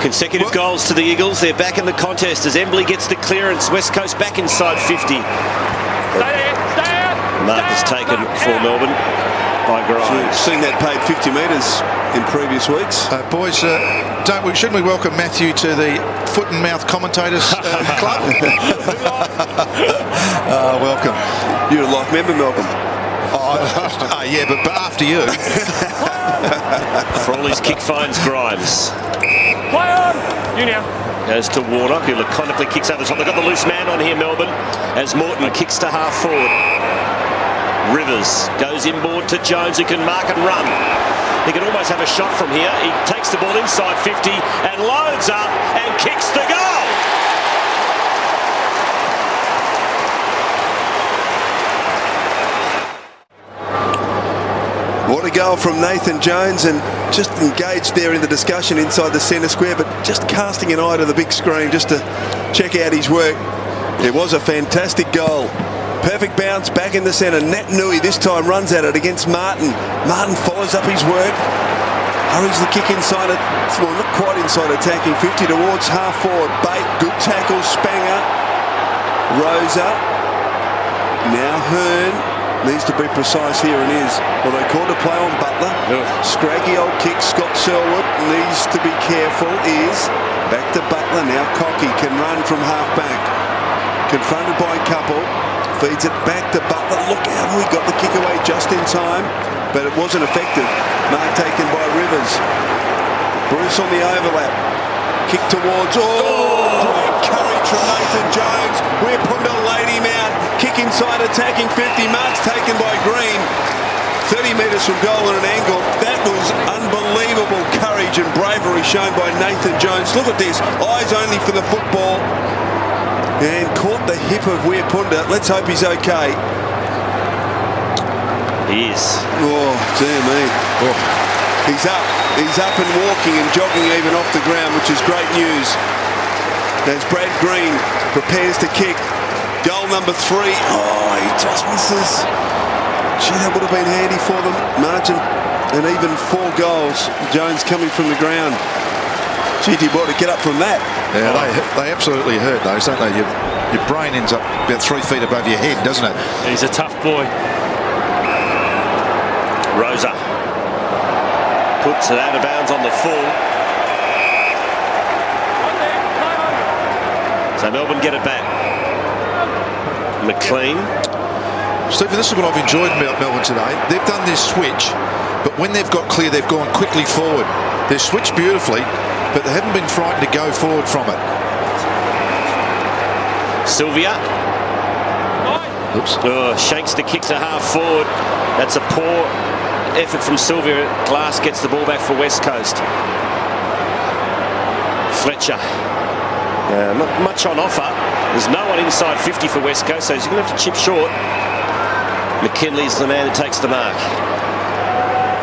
Consecutive goals to the Eagles. They're back in the contest as Embley gets the clearance. West Coast back inside 50. Mark is taken for Melbourne by Grimes. Seen that paid 50 metres in previous weeks. Boys, shouldn't we welcome Matthew to the Foot and Mouth Commentators Club? Welcome. You're a life member, Malcolm. Yeah, but after you. Frawley's kick finds Grimes. Play on. You now. Goes to Warnock, who laconically kicks over the top. They've got the loose man on here, Melbourne, as Morton kicks to half forward. Rivers goes inboard to Jones, who can mark and run. He can almost have a shot from here. He takes the ball inside 50 and loads up and kicks the goal. What a goal from Nathan Jones, and just engaged there in the discussion inside the centre square, but just casting an eye to the big screen just to check out his work. It was a fantastic goal. Perfect bounce back in the centre. Nat Nui this time runs at it against Martin. Martin follows up his work. Hurries the kick inside it. Well, not quite inside attacking 50 towards half forward. Bate, good tackle. Spanger. Rosa. Now Hearn. Needs to be precise here and is. Well, they called a play on Butler. Scraggy old kick. Scott Selwood needs to be careful. Is back to Butler. Now Cocky can run from half back. Confronted by a couple. Feeds it back to Butler. Look out, he got the kick away just in time, but it wasn't effective. Mark taken by Rivers. Bruce on the overlap. Kick towards. Great courage from Nathan Jones. Weirpunda laid him out. Kick inside attacking 50. Mark's taken by Green. 30 metres from goal at an angle. That was unbelievable courage and bravery shown by Nathan Jones. Look at this. Eyes only for the football. And caught the hip of Weirpunda. Let's hope he's okay. He is. Oh, dear me. Oh. He's up. He's up and walking and jogging even off the ground, which is great news. As Brad Green prepares to kick. Goal number 3. Oh, he just misses. Gee, that would have been handy for them. Margin and even 4 goals. Jones coming from the ground. Gee, you ought to get up from that. Yeah, they absolutely hurt those, don't they? Your brain ends up about 3 feet above your head, doesn't it? He's a tough boy. Rosa puts it out of bounds on the full. So Melbourne get it back. McLean. Stephen, this is what I've enjoyed about Melbourne today. They've done this switch, but when they've got clear, they've gone quickly forward. They've switched beautifully, but they haven't been frightened to go forward from it. Sylvia. Oops. Shanks the kick to half forward. That's a poor effort from Sylvia. Glass gets the ball back for West Coast. Fletcher. Not much on offer. There's no one inside 50 for West Coast, so he's going to have to chip short. McKinley's the man who takes the mark.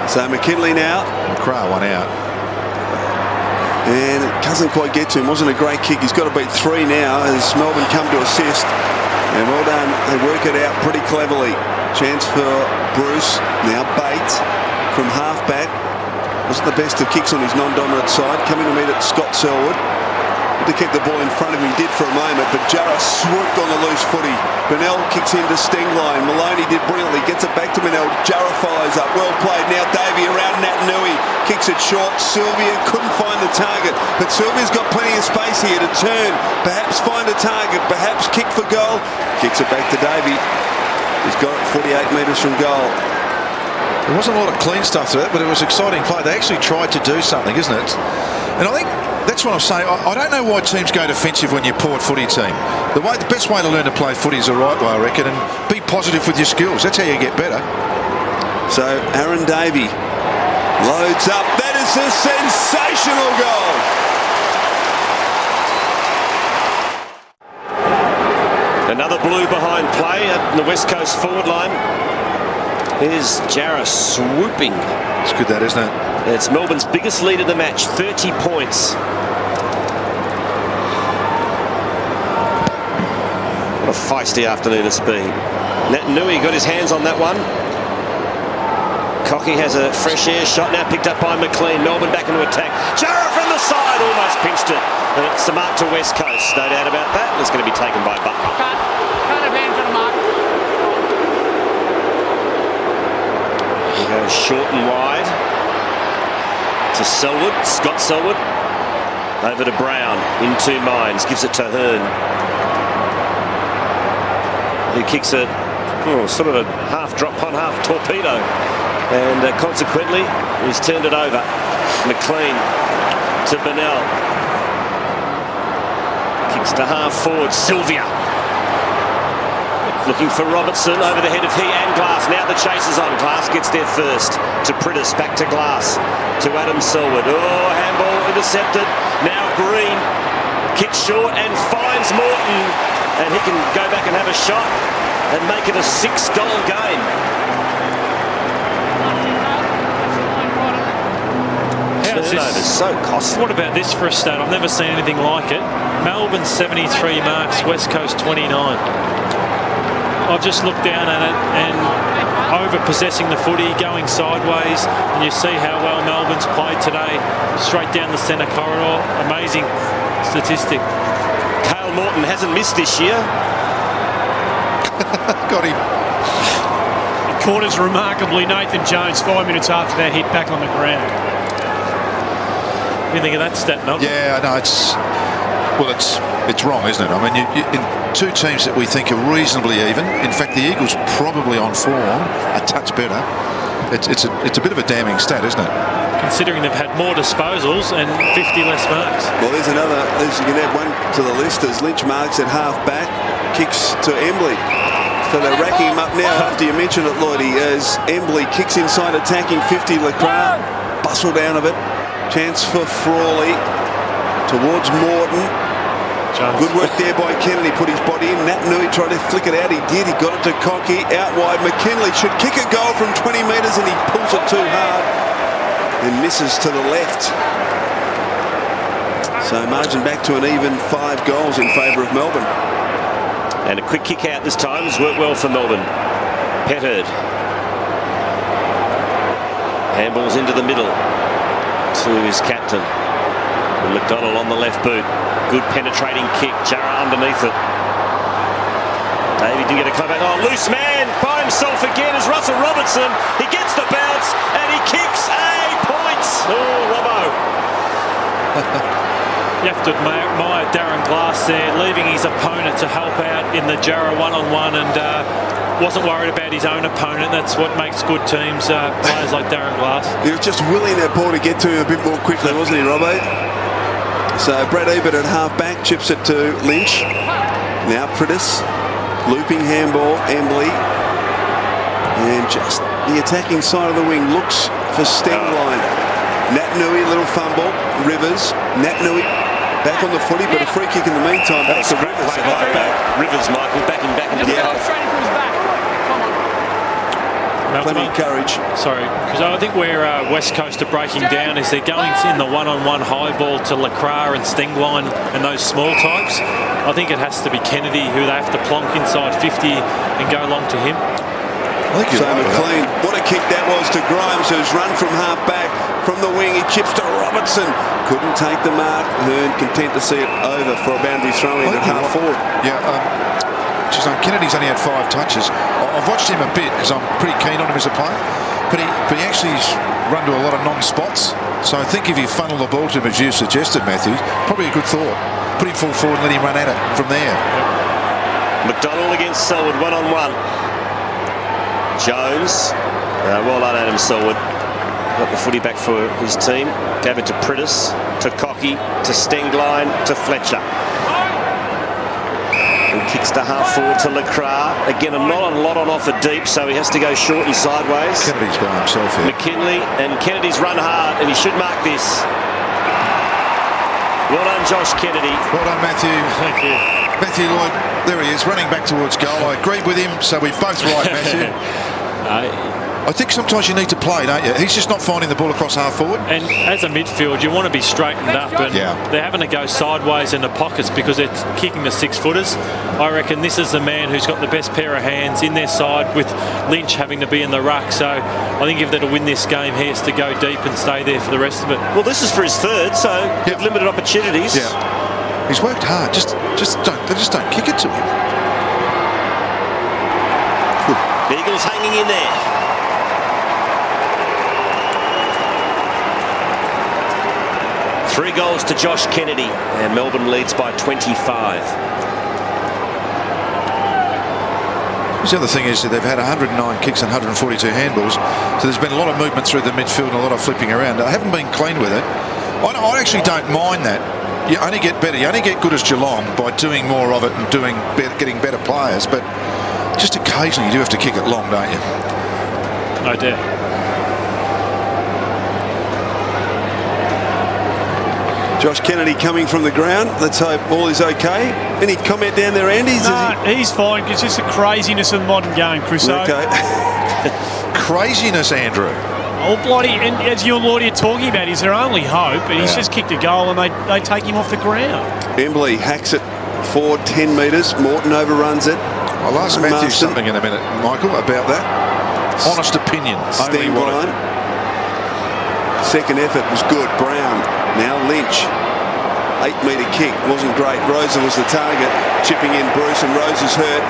So McKinley now. McRae one out. And it doesn't quite get to him. Wasn't a great kick. He's got to beat 3 now as Melbourne come to assist. And well done. They work it out pretty cleverly. Chance for Bruce. Now Bate from half back. Wasn't the best of kicks on his non-dominant side. Coming to meet it, Scott Selwood. To keep the ball in front of him, he did for a moment, but Jurrah swooped on the loose footy. Burnell kicks into Stingline. Maloney did brilliantly, gets it back to Burnell. Jurrah follows up, well played. Now Davey around Nat Nui, kicks it short. Sylvia couldn't find the target, but Sylvia's got plenty of space here to turn, perhaps find a target, perhaps kick for goal. Kicks it back to Davey. He's got it 48 metres from goal. There wasn't a lot of clean stuff to it, but it was exciting play. They actually tried to do something, isn't it? And I think that's what I'm saying. I don't know why teams go defensive when you're a poor footy team. The best way to learn to play footy is the right way, I reckon, and be positive with your skills. That's how you get better. So Aaron Davey loads up. That is a sensational goal. Another blue behind play at the West Coast forward line. Here's Jurrah swooping. It's good that, isn't it? It's Melbourne's biggest lead of the match, 30 points. What a feisty afternoon it's been. Nat Nui got his hands on that one. Cocky has a fresh air shot now picked up by McLean. Melbourne back into attack. Jurrah from the side almost pinched it. And it's the mark to West Coast, no doubt about that. It's going to be taken by Butler. Cut of hands on the mark. He goes short and wide to Selwood, Scott Selwood. Over to Brown, in 2 minds, gives it to Hearn. He kicks it, sort of a half drop on, half torpedo. And consequently, he's turned it over. McLean to Burnell. Kicks to half forward, Sylvia. Looking for Robertson over the head of he and Glass. Now the chase is on. Glass gets there first. To Priddis, back to Glass. To Adam Selwood. Oh, handball intercepted. Now Green kicks short and finds Morton. And he can go back and have a shot and make it a 6-goal game. Turnovers so costly. What about this for a stat? I've never seen anything like it. Melbourne 73 marks, West Coast 29. I've just looked down at it and over-possessing the footy, going sideways, and you see how well Melbourne's played today, straight down the centre corridor. Amazing statistic. Cale Morton hasn't missed this year. Got him. Corners remarkably Nathan Jones 5 minutes after that hit back on the ground. What do you think of that stat, Mel? Yeah, no, it's wrong, isn't it? I mean, in two teams that we think are reasonably even. In fact, the Eagles probably on form a touch better. It's a bit of a damning stat, isn't it? Considering they've had more disposals and 50 less marks. Well, there's another. You can add one to the list as Lynch marks at half back, kicks to Embley. So they're racking him up now after you mentioned it, Lloydie, as Embley kicks inside attacking 50. Lacroix bustled out of it. Chance for Frawley towards Morton. Good work there by Kennedy, put his body in. Nat Nui tried to flick it out. He did. He got it to Cocky. Out wide. McKinley should kick a goal from 20 metres and he pulls it too hard and misses to the left. So margin back to an even 5 goals in favour of Melbourne. And a quick kick out this time has worked well for Melbourne. Petterd. Handballs into the middle to his captain. And McDonald on the left boot. Good penetrating kick. Jurrah underneath it. Davey did get a club back. Oh, loose man by himself again as Russell Robertson. He gets the bounce and he kicks a point. Oh, Robbo. You have to admire Darren Glass there, leaving his opponent to help out in the Jurrah one-on-one and wasn't worried about his own opponent. That's what makes good teams, players like Darren Glass. He was just willing that ball to get to him a bit more quickly, wasn't he, Robbo? So Brad Ebert at half-back chips it to Lynch. Now Prittis, looping handball, Embley. And just the attacking side of the wing looks for Stengline. Nat Nui, little fumble. Rivers, Nat Nui back on the footy, but a free kick in the meantime. Back to Rivers. Rivers, Michael, backing back into the Plenty of courage. Sorry, because I think where West Coast are breaking down is they're going in the one-on-one high ball to Lacroix and Stengline and those small types. I think it has to be Kennedy who they have to plonk inside 50 and go long to him. So McLean, what a kick that was to Grimes, who's run from half back. From the wing, he chips to Robertson. Couldn't take the mark. Hearn content to see it over for a boundary throw-in at half forward. Yeah, Kennedy's only had 5 touches. I've watched him a bit because I'm pretty keen on him as a player. But he actually's run to a lot of non-spots. So I think if you funnel the ball to him as you suggested, Matthew, probably a good thought. Put him full forward and let him run at it from there. McDonald against Selwood, one-on-one. Jones. Well done, Adam Selwood. Got the footy back for his team. Gave it to Prittis, to Cocky, to Stengline, to Fletcher. And kicks to half forward to Lacroix. Again, not a lot on offer deep, so he has to go short and sideways. Kennedy's by himself here. McKinley, and Kennedy's run hard, and he should mark this. Well done, Josh Kennedy. Well done, Matthew. Thank you. Matthew Lloyd, there he is, running back towards goal. I agreed with him, so we're both right, Matthew. I think sometimes you need to play, don't you? He's just not finding the ball across half forward. And as a midfield, you want to be straightened up, and they're having to go sideways in the pockets because they're kicking the 6-footers. I reckon this is the man who's got the best pair of hands in their side, with Lynch having to be in the ruck. So I think if they're to win this game, he has to go deep and stay there for the rest of it. Well, this is for his third, so have limited opportunities. Yeah, he's worked hard. Just don't kick it to him. Eagles hanging in there. Three goals to Josh Kennedy, and Melbourne leads by 25. The other thing is that they've had 109 kicks and 142 handballs, so there's been a lot of movement through the midfield and a lot of flipping around. I haven't been clean with it. I actually don't mind that. You only get better. You only get good as Geelong by doing more of it and getting better players, but just occasionally you do have to kick it long, don't you? No doubt. Josh Kennedy coming from the ground. Let's hope all is okay. Any comment down there, Andy? No, he's fine. It's just the craziness of the modern game, Chris. Okay. Craziness, Andrew. Oh, bloody, and as you and Lloydie are talking about, is their only hope, and he's just kicked a goal and they take him off the ground. Embley hacks it forward 10 metres. Morton overruns it. I'll ask Matthew something in a minute, Michael, about that. Honest opinion. Stefan. Second effort was good. Brown. Now Lynch. 8-metre kick. Wasn't great. Rosa was the target. Chipping in Bruce, and Rose is hurt.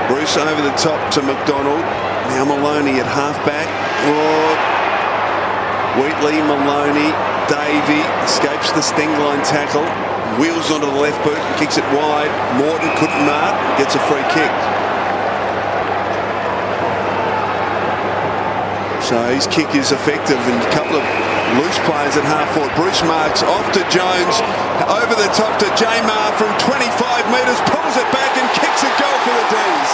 Bruce over the top to McDonald. Now Maloney at half-back. Wheatley, Maloney, Davey escapes the sting line tackle. Wheels onto the left boot and kicks it wide. Morton couldn't mark. Gets a free kick. So his kick is effective, and a couple of loose players at half forward. Bruce marks off to Jones, over the top to Jamar from 25 metres, pulls it back and kicks a goal for the D's.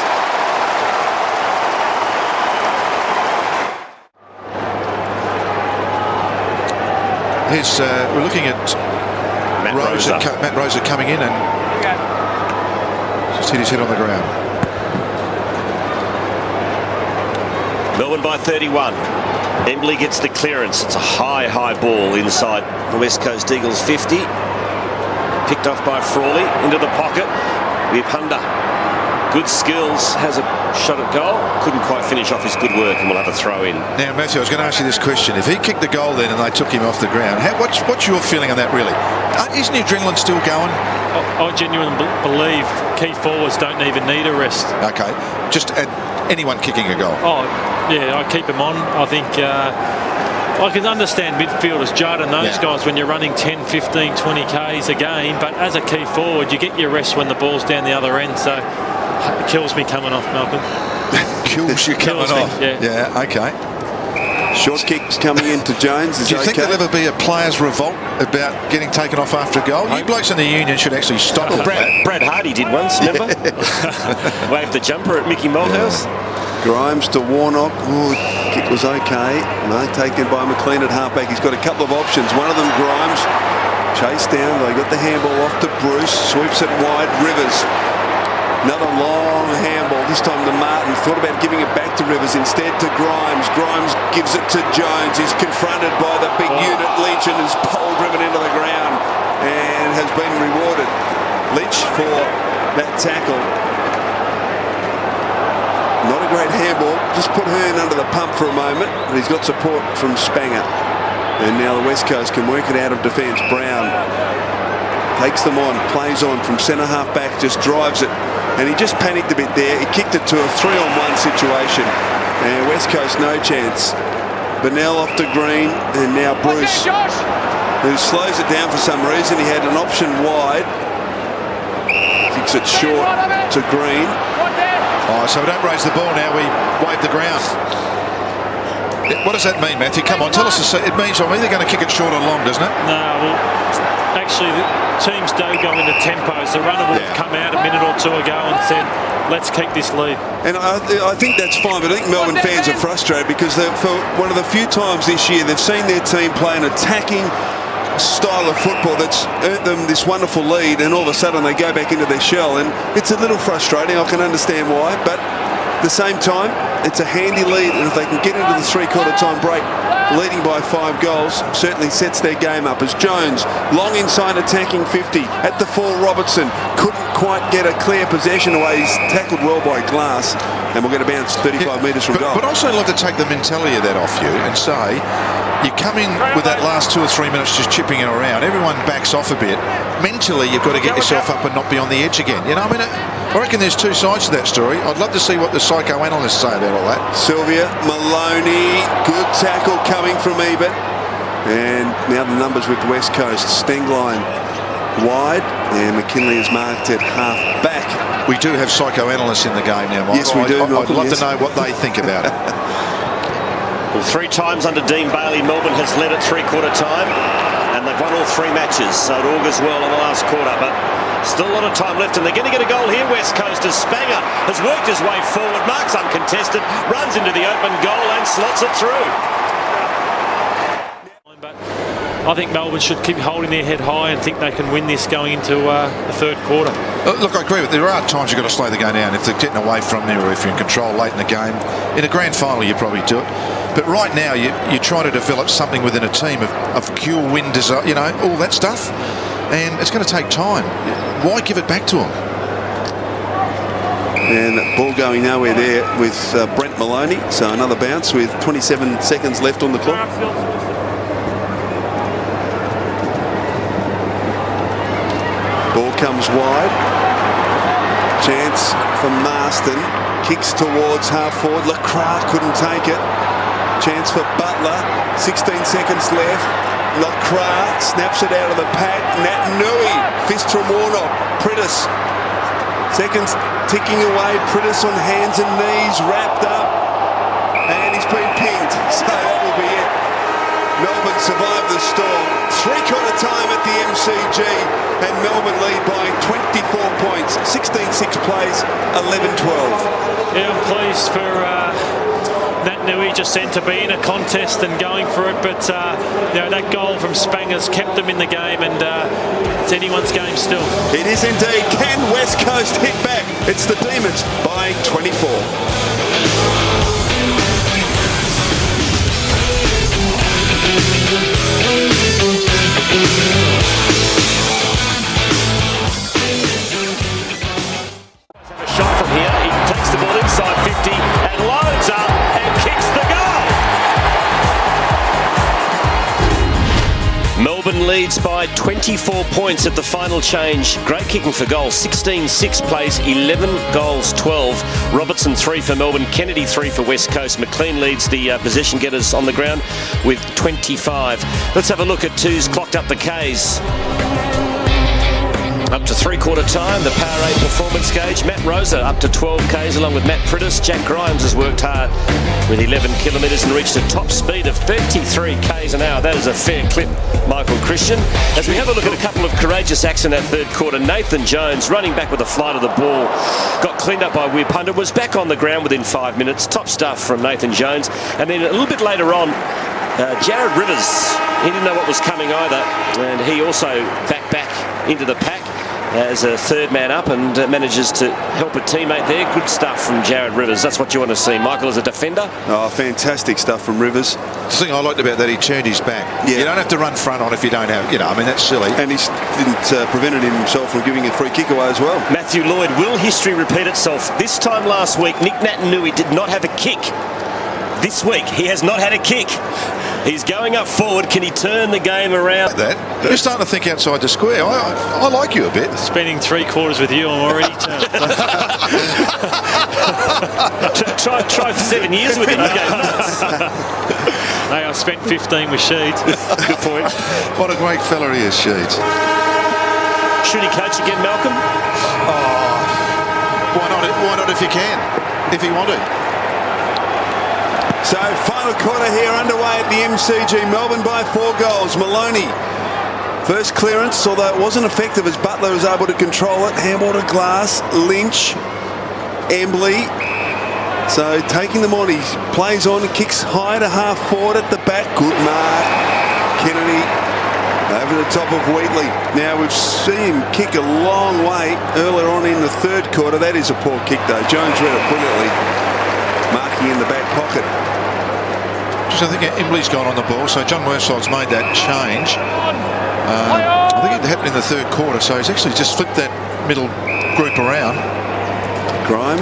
Here's, we're looking at Matt Rosa coming in and just hit his head on the ground. Melbourne by 31. Embley gets the clearance. It's a high ball inside the West Coast Eagles 50. Picked off by Frawley into the pocket. Wipunda, good skills, has a shot at goal. Couldn't quite finish off his good work, and we'll have a throw in. Now, Matthew, I was going to ask you this question. If he kicked the goal then and they took him off the ground, what's your feeling on that, really? Isn't the adrenaline still going? I genuinely believe key forwards don't even need a rest. Okay, just anyone kicking a goal. Oh, yeah, I keep them on. I think I can understand midfielders, Judd and those guys, when you're running 10, 15, 20 Ks a game, but as a key forward, you get your rest when the ball's down the other end, so it kills me coming off, Malcolm. Kills you coming off? Yeah, okay. Short kicks coming into Jones. Do you think there'll ever be a players' revolt about getting taken off after a goal? You blokes in the union should actually stop it. Brad Hardy did once, remember? Waved the jumper at Mickey Malthouse. Grimes to Warnock. Kick was okay. No, taken by McLean at halfback. He's got a couple of options. One of them, Grimes, chased down. They got the handball off to Bruce. Sweeps it wide. Rivers. Another long handball, this time to Martin. Thought about giving it back to Rivers, instead to Grimes. Grimes gives it to Jones. He's confronted by the big unit, Lynch, and is pole driven into the ground and has been rewarded. Lynch for that tackle. Not a great handball. Just put Hearn under the pump for a moment, but he's got support from Spanger. And now the West Coast can work it out of defence. Brown takes them on, plays on from centre half back, just drives it. And he just panicked a bit there. He kicked it to a 3-on-1 situation. And West Coast no chance. Bennell off to Green, and now Bruce, who slows it down for some reason. He had an option wide. Kicks it short to Green. Oh, so we don't raise the ball now, we wave the ground. What does that mean, Matthew? Come on, tell us. It means I'm either going to kick it short or long, doesn't it? No, well, actually, the teams do go into tempos. The runner would have come out a minute or two ago and said, let's keep this lead. And I think that's fine, but I think Melbourne fans are frustrated because for one of the few times this year they've seen their team play an attacking style of football that's earned them this wonderful lead, and all of a sudden they go back into their shell, and it's a little frustrating. I can understand why, but at the same time, it's a handy lead, and if they can get into the three-quarter time break leading by 5 goals, certainly sets their game up. As Jones, long inside attacking 50, at the 4, Robertson couldn't quite get a clear possession away. He's tackled well by Glass, and we'll get a bounce 35 metres from goal. But also I'd like to take the mentality of that off you and say, you come in with that last 2 or 3 minutes just chipping it around, everyone backs off a bit. Mentally, you've got to get yourself up and not be on the edge again. You know, I mean, I reckon there's 2 sides to that story. I'd love to see what the psychoanalysts say about all that. Sylvia, Maloney, good tackle coming from Ebert. And now the numbers with the West Coast. Stengline wide, and McKinley is marked at half back. We do have psychoanalysts in the game now, Michael. Yes, we do. I'd love to know what they think about it. Well, 3 times under Dean Bailey, Melbourne has led at three-quarter time, and they've won all 3 matches, so it augurs well in the last quarter, but still a lot of time left, and they're going to get a goal here, West Coast, as Spanger has worked his way forward, marks uncontested, runs into the open goal and slots it through. But I think Melbourne should keep holding their head high and think they can win this going into the third quarter. Look, I agree with you. There are times you've got to slow the game down if they're getting away from you, or if you're in control late in the game. In a grand final, you probably do it. But right now, you try to develop something within a team of pure win desire, you know, all that stuff. And it's going to take time. Why give it back to them? And ball going nowhere there with Brent Maloney. So another bounce with 27 seconds left on the clock. Ball comes wide. Chance for Marston. Kicks towards half forward. Lacroix couldn't take it. Chance for Butler. 16 seconds left. Lacroix snaps it out of the pack. Nui. Fist from Warnock. Priddis. Seconds ticking away. Priddis on hands and knees. Wrapped up. And he's been pinned. So that will be it. Melbourne survived the storm. Three-quarter time at the MCG. And Melbourne lead by 24 points. 16-6 plays. 11-12. Yeah, I'm pleased for Nat Nui just sent to be in a contest and going for it, but you know, that goal from Spangers kept them in the game, and it's anyone's game still. It is indeed. Can West Coast hit back? It's the Demons by 24. Shot from here. He takes the ball inside 50 and loads up and kicks the goal. Melbourne leads by 24 points at the final change. Great kicking for goal. 16-6 plays, 11 goals, 12. Robertson 3 for Melbourne. Kennedy 3 for West Coast. McLean leads the possession getters on the ground with 25. Let's have a look at who's clocked up the Ks. Up to three-quarter time, the Power 8 performance gauge. Matt Rosa up to 12 Ks along with Matt Priddis. Jack Grimes has worked hard with 11 kilometres and reached a top speed of 33 Ks an hour. That is a fair clip, Michael Christian. As we have a look at a couple of courageous acts in that third quarter, Nathan Jones running back with a flight of the ball. Got cleaned up by Weir Punter, was back on the ground within 5 minutes. Top stuff from Nathan Jones. And then a little bit later on, Jared Rivers, he didn't know what was coming either. And he also back into the pack as a third man up and manages to help a teammate there. Good stuff from Jared Rivers. That's what you want to see, Michael, as a defender. Oh, fantastic stuff from Rivers. The thing I liked about that, he turned his back. Yeah. You don't have to run front on if you don't have, I mean, that's silly. And he didn't prevented himself from giving a free kick away as well. Matthew Lloyd, will history repeat itself? This time last week, Nick Natanui did not have a kick. This week, he has not had a kick. He's going up forward. Can he turn the game around? You're starting to think outside the square. I like you a bit. Spending three quarters with you, I'm already turned. try for 7 years with him. Hey, I spent 15 with Sheeds. Good point. What a great fella he is, Sheeds. Should he coach again, Malcolm? Why not if you can? If you want to. So final quarter here underway at the MCG. Melbourne by 4 goals. Maloney, first clearance, although it wasn't effective as Butler was able to control it. Handball to Glass, Lynch, Embley. So taking them on, he plays on, kicks high to half forward at the back. Good mark. Kennedy over the top of Wheatley. Now we've seen him kick a long way earlier on in the third quarter. That is a poor kick though. Jones read it brilliantly, marking in the back pocket. I think Embley's gone on the ball, so John Merside's made that change. I think it happened in the third quarter, so he's actually just flipped that middle group around. Grimes.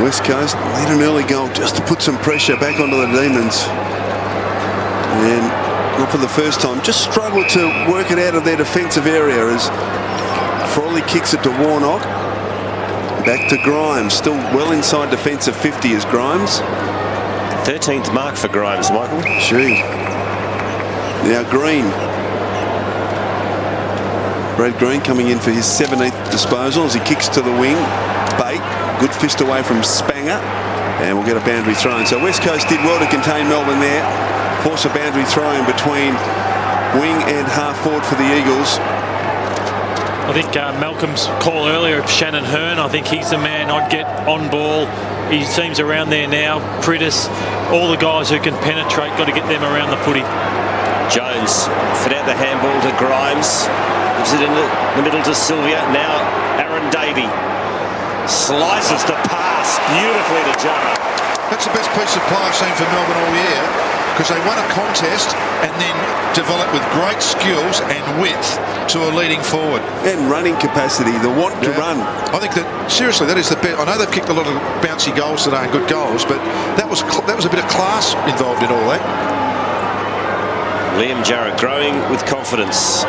West Coast need an early goal just to put some pressure back onto the Demons. And not for the first time, just struggled to work it out of their defensive area as Frawley kicks it to Warnock. Back to Grimes, still well inside defensive 50 is Grimes. 13th mark for Grimes, Michael. Gee. Now Green. Brad Green coming in for his 17th disposal as he kicks to the wing. Bate, good fist away from Spanger. And we'll get a boundary throw in. So West Coast did well to contain Melbourne there. Force a boundary throw in between wing and half forward for the Eagles. I think Malcolm's call earlier of Shannon Hearn, I think he's the man I'd get on ball. He seems around there now. Priddis, all the guys who can penetrate, got to get them around the footy. Jones fit out the handball to Grimes. Gives it in the middle to Sylvia. Now Aaron Davey slices the pass beautifully to Jurrah. That's the best piece of play I've seen for Melbourne all year. because they won a contest and then developed with great skills and width to a leading forward. And running capacity, the want to run. I think that, seriously, that is the best. I know they've kicked a lot of bouncy goals today and good goals, but that was a bit of class involved in all that. Liam Jurrah growing with confidence.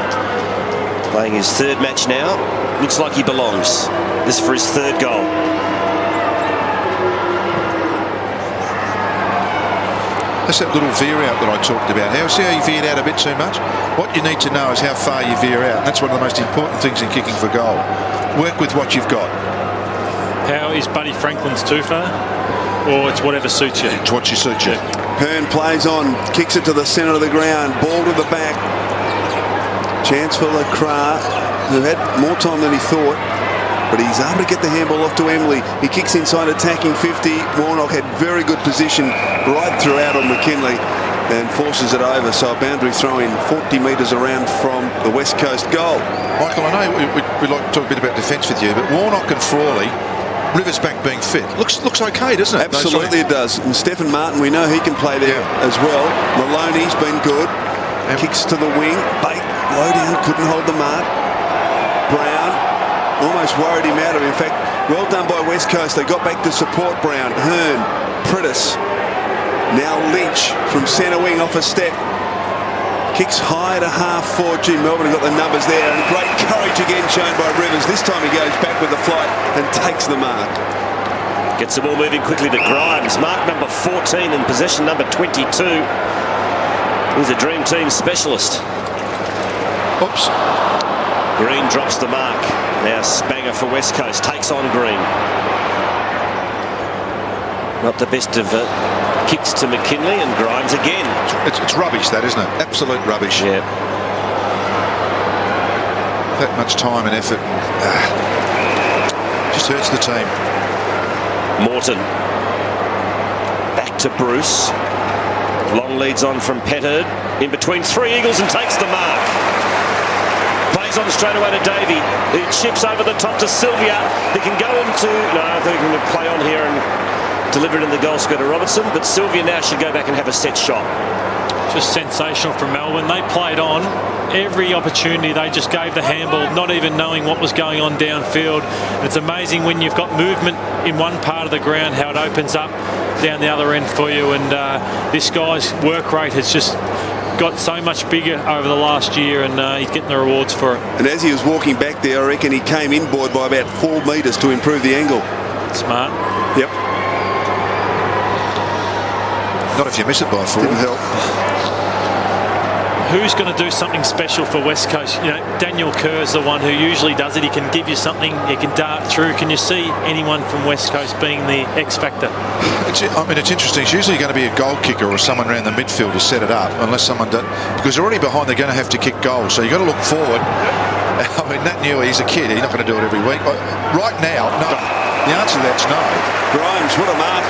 Playing his third match now. Looks like he belongs. This for his third goal. That's that little veer out that I talked about. See how you veered out a bit too much? What you need to know is how far you veer out. That's one of the most important things in kicking for goal. Work with what you've got. How is Buddy Franklin's too far? Or it's whatever suits you? It's what suits you. Hearn plays on, kicks it to the centre of the ground, ball to the back. Chance for Lacroix, who had more time than he thought, but he's able to get the handball off to Emily. He kicks inside, attacking 50. Warnock had very good position right throughout on McKinley and forces it over. So a boundary throw in 40 metres around from the West Coast goal. Michael, I know we'd like to talk a bit about defence with you, but Warnock and Frawley, Rivers back being fit, looks okay, doesn't it? Absolutely it does. And Stefan Martin, we know he can play there as well. Maloney's been good. Kicks to the wing. Bate, low down, couldn't hold the mark. Brown almost worried him out of it. In fact, well done by West Coast. They got back to support Brown. Hearn, Prittis. Now Lynch from centre wing off a step. Kicks high to half forward. Melbourne have got the numbers there, and great courage again shown by Rivers. This time he goes back with the flight and takes the mark. Gets the ball moving quickly to Grimes. Mark number 14 and possession number 22. He's a dream team specialist. Oops. Green drops the mark. Now Spanger for West Coast. Takes on Green. Not the best of kicks to McKinley, and Grimes again. It's rubbish, that, isn't it? Absolute rubbish. Yeah. That much time and effort. Just hurts the team. Morton. Back to Bruce. Long leads on from Petterd. In between three Eagles and takes the mark. Plays on straight away to Davey. He chips over the top to Sylvia. He can go into... No, I think he can play on here and deliver it in the goal square to Robertson. But Sylvia now should go back and have a set shot. Just sensational from Melbourne. They played on every opportunity. They just gave the handball, not even knowing what was going on downfield. It's amazing when you've got movement in one part of the ground, how it opens up down the other end for you. And this guy's work rate has just got so much bigger over the last year, and he's getting the rewards for it. And as he was walking back there, I reckon he came inboard by about 4 metres to improve the angle. Smart. Yep. Not if you miss it by 4. Didn't help. Who's going to do something special for West Coast? You know, Daniel Kerr's the one who usually does it. He can give you something. He can dart through. Can you see anyone from West Coast being the X factor? It's interesting. It's usually going to be a goal kicker or someone around the midfield to set it up, unless someone does, because they're already behind. They're going to have to kick goals, so you've got to look forward. I mean, Nat Newey, he's a kid. He's not going to do it every week. Right now, no. The answer to that's no. Grimes, what a mark.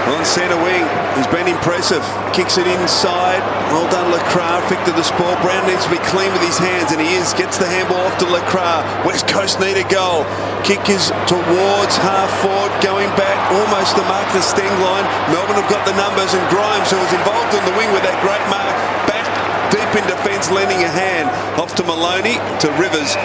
On centre wing, he's been impressive. Kicks it inside. Well done, Lacroix. Effective the sport. Brown needs to be clean with his hands, and he is. Gets the handball off to Lacroix. West Coast need a goal. Kick is towards half forward, going back almost the mark to Steng line. Melbourne have got the numbers, and Grimes, who was involved on the wing with that great mark, back deep in defence, lending a hand off to Maloney, to Rivers.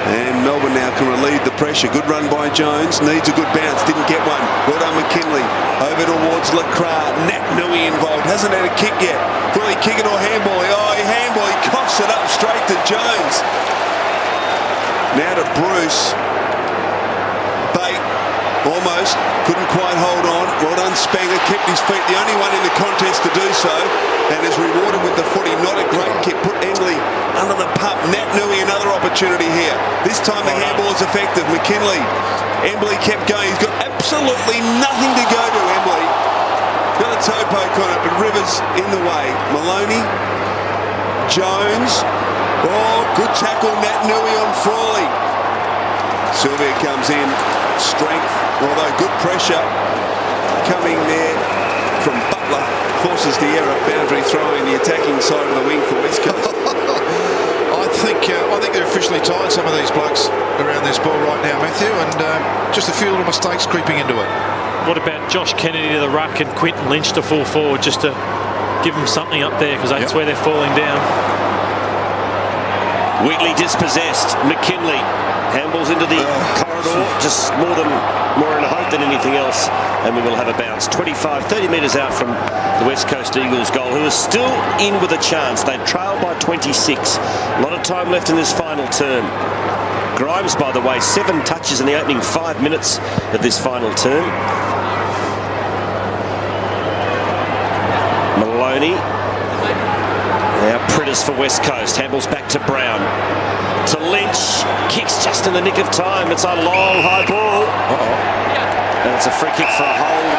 And Melbourne now can relieve the pressure. Good run by Jones. Needs a good bounce. Didn't get one. Well done, McKinley. Over towards Lacroix. Nat Newey involved. Hasn't had a kick yet. Will he kick it or handball? Oh, he handball. He coughs it up straight to Jones. Now to Bruce. Bate. Almost. Couldn't quite hold on. Well done, Spanger. Kept his feet. The only one in the contest to do so. And is rewarded with the footy. Not a great kick. Put Endley under the pump. Nat Newey, another opportunity here. This time the handball is effective. McKinley. Embley kept going. He's got absolutely nothing to go to, Embley. Got a toe poke on it, but Rivers in the way. Maloney. Jones. Oh, good tackle. Nat Newey on Frawley. Sylvia comes in. Strength. Although good pressure coming there from Butler. Forces the error. Boundary throwing the attacking side of the wing for West Coast. I think they're officially tied, some of of these blokes around this ball right now, Matthew, and just a few little mistakes creeping into it. What about Josh Kennedy to the ruck and Quinton Lynch to full forward, just to give them something up there, because that's where they're falling down. Wheatley dispossessed. McKinley handballs into the corridor, just more in hope than anything else, and we will have a bounce. 30 metres out from the West Coast Eagles goal, who is still in with a chance. They trail by 26. A lot of time left in this final term. Grimes, by the way, 7 touches in the opening 5 minutes of this final term. Maloney. Now Pritters for West Coast. Handballs back to Brown. To Lynch. Kicks just in the nick of time. It's a long high ball. And it's a free kick for a hold.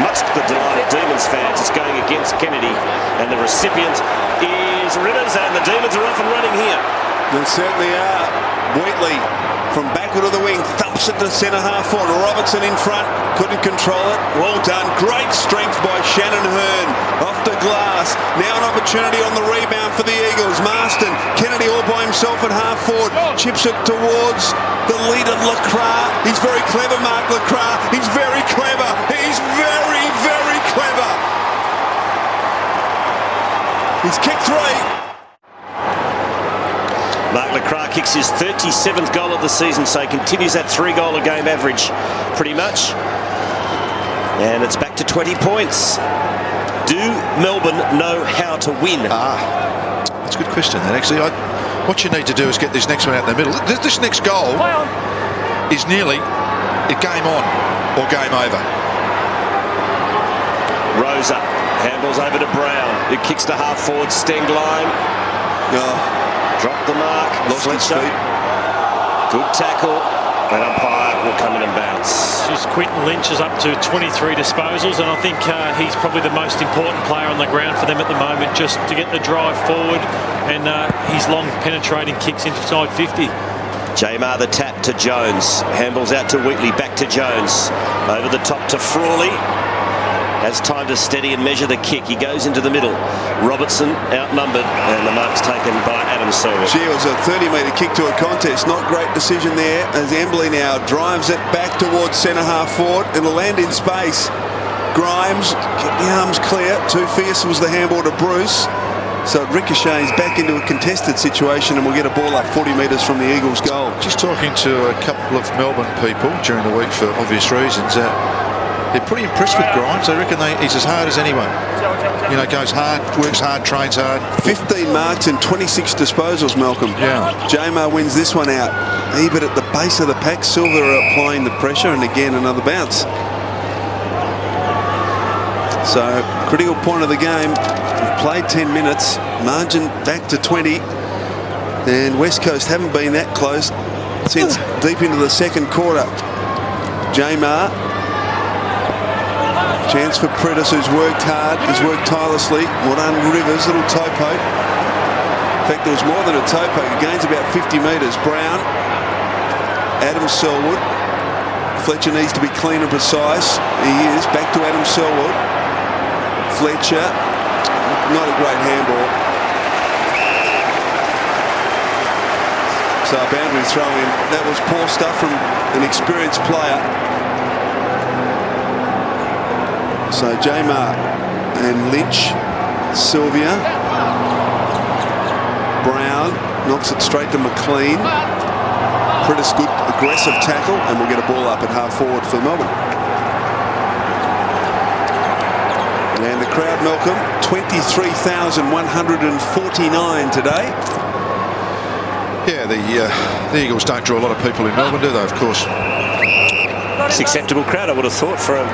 Much to the delight of Demons fans. It's going against Kennedy. And the recipient is Ritters. And the Demons are off and running here. They certainly are. Wheatley from backward of the wing, thumps it to centre half forward. Robertson in front, couldn't control it. Well done. Great strength by Shannon Hearn. Off the glass. Now an opportunity on the rebound for the Eagles. Marston, Kennedy all by himself at half forward. Chips it towards the leader, Lacroix. He's very clever, Mark Lacroix. He's very clever. He's very, very clever. He's kicked 3. Mark Lacroix kicks his 37th goal of the season, so he continues that 3-goal-a-game average pretty much. And it's back to 20 points. Do Melbourne know how to win? That's a good question. And actually, what you need to do is get this next one out in the middle. This next goal is nearly a game on or game over. Rosa handballs over to Brown, who kicks to half forward. Stenglein. Dropped the mark. Lost his feet. Good tackle. And umpire will come in and bounce. Just Quinton Lynch is up to 23 disposals, and I think he's probably the most important player on the ground for them at the moment, just to get the drive forward and his long penetrating kicks inside 50. Jamar the tap to Jones. Handballs out to Wheatley. Back to Jones. Over the top to Frawley. Has time to steady and measure the kick. He goes into the middle. Robertson outnumbered, and the mark's taken by Adam Silver. Gee, it was a 30-metre kick to a contest. Not great decision there, as Embley now drives it back towards centre half forward. It'll land in space. Grimes, kept the arms clear. Too fierce was the handball to Bruce. So it ricochets back into a contested situation, and we'll get a ball up 40 metres from the Eagles' goal. Just talking to a couple of Melbourne people during the week for obvious reasons. They're pretty impressed with Grimes. They reckon he's as hard as anyone. You know, goes hard, works hard, trains hard. 15 marks and 26 disposals, Malcolm. Yeah. Jamar wins this one out. Ebert at the base of the pack. Sylvia are applying the pressure, and again another bounce. So, critical point of the game. We've played 10 minutes. Margin back to 20. And West Coast haven't been that close since deep into the second quarter. Jamar. Chance for Pritters, who's worked hard. He's worked tirelessly. Well done, Rivers. Little toe poke. In fact, there was more than a toe poke. He gains about 50 metres. Brown. Adam Selwood. Fletcher needs to be clean and precise. He is. Back to Adam Selwood. Fletcher. Not a great handball. So a boundary throw in. That was poor stuff from an experienced player. So Jamar and Lynch, Sylvia, Brown knocks it straight to McLean. Pretty good aggressive tackle, and we'll get a ball up at half forward for Melbourne. And the crowd, Malcolm, 23,149 today. Yeah, the Eagles don't draw a lot of people in Melbourne, do they? Of course. It's an acceptable crowd, I would have thought, for a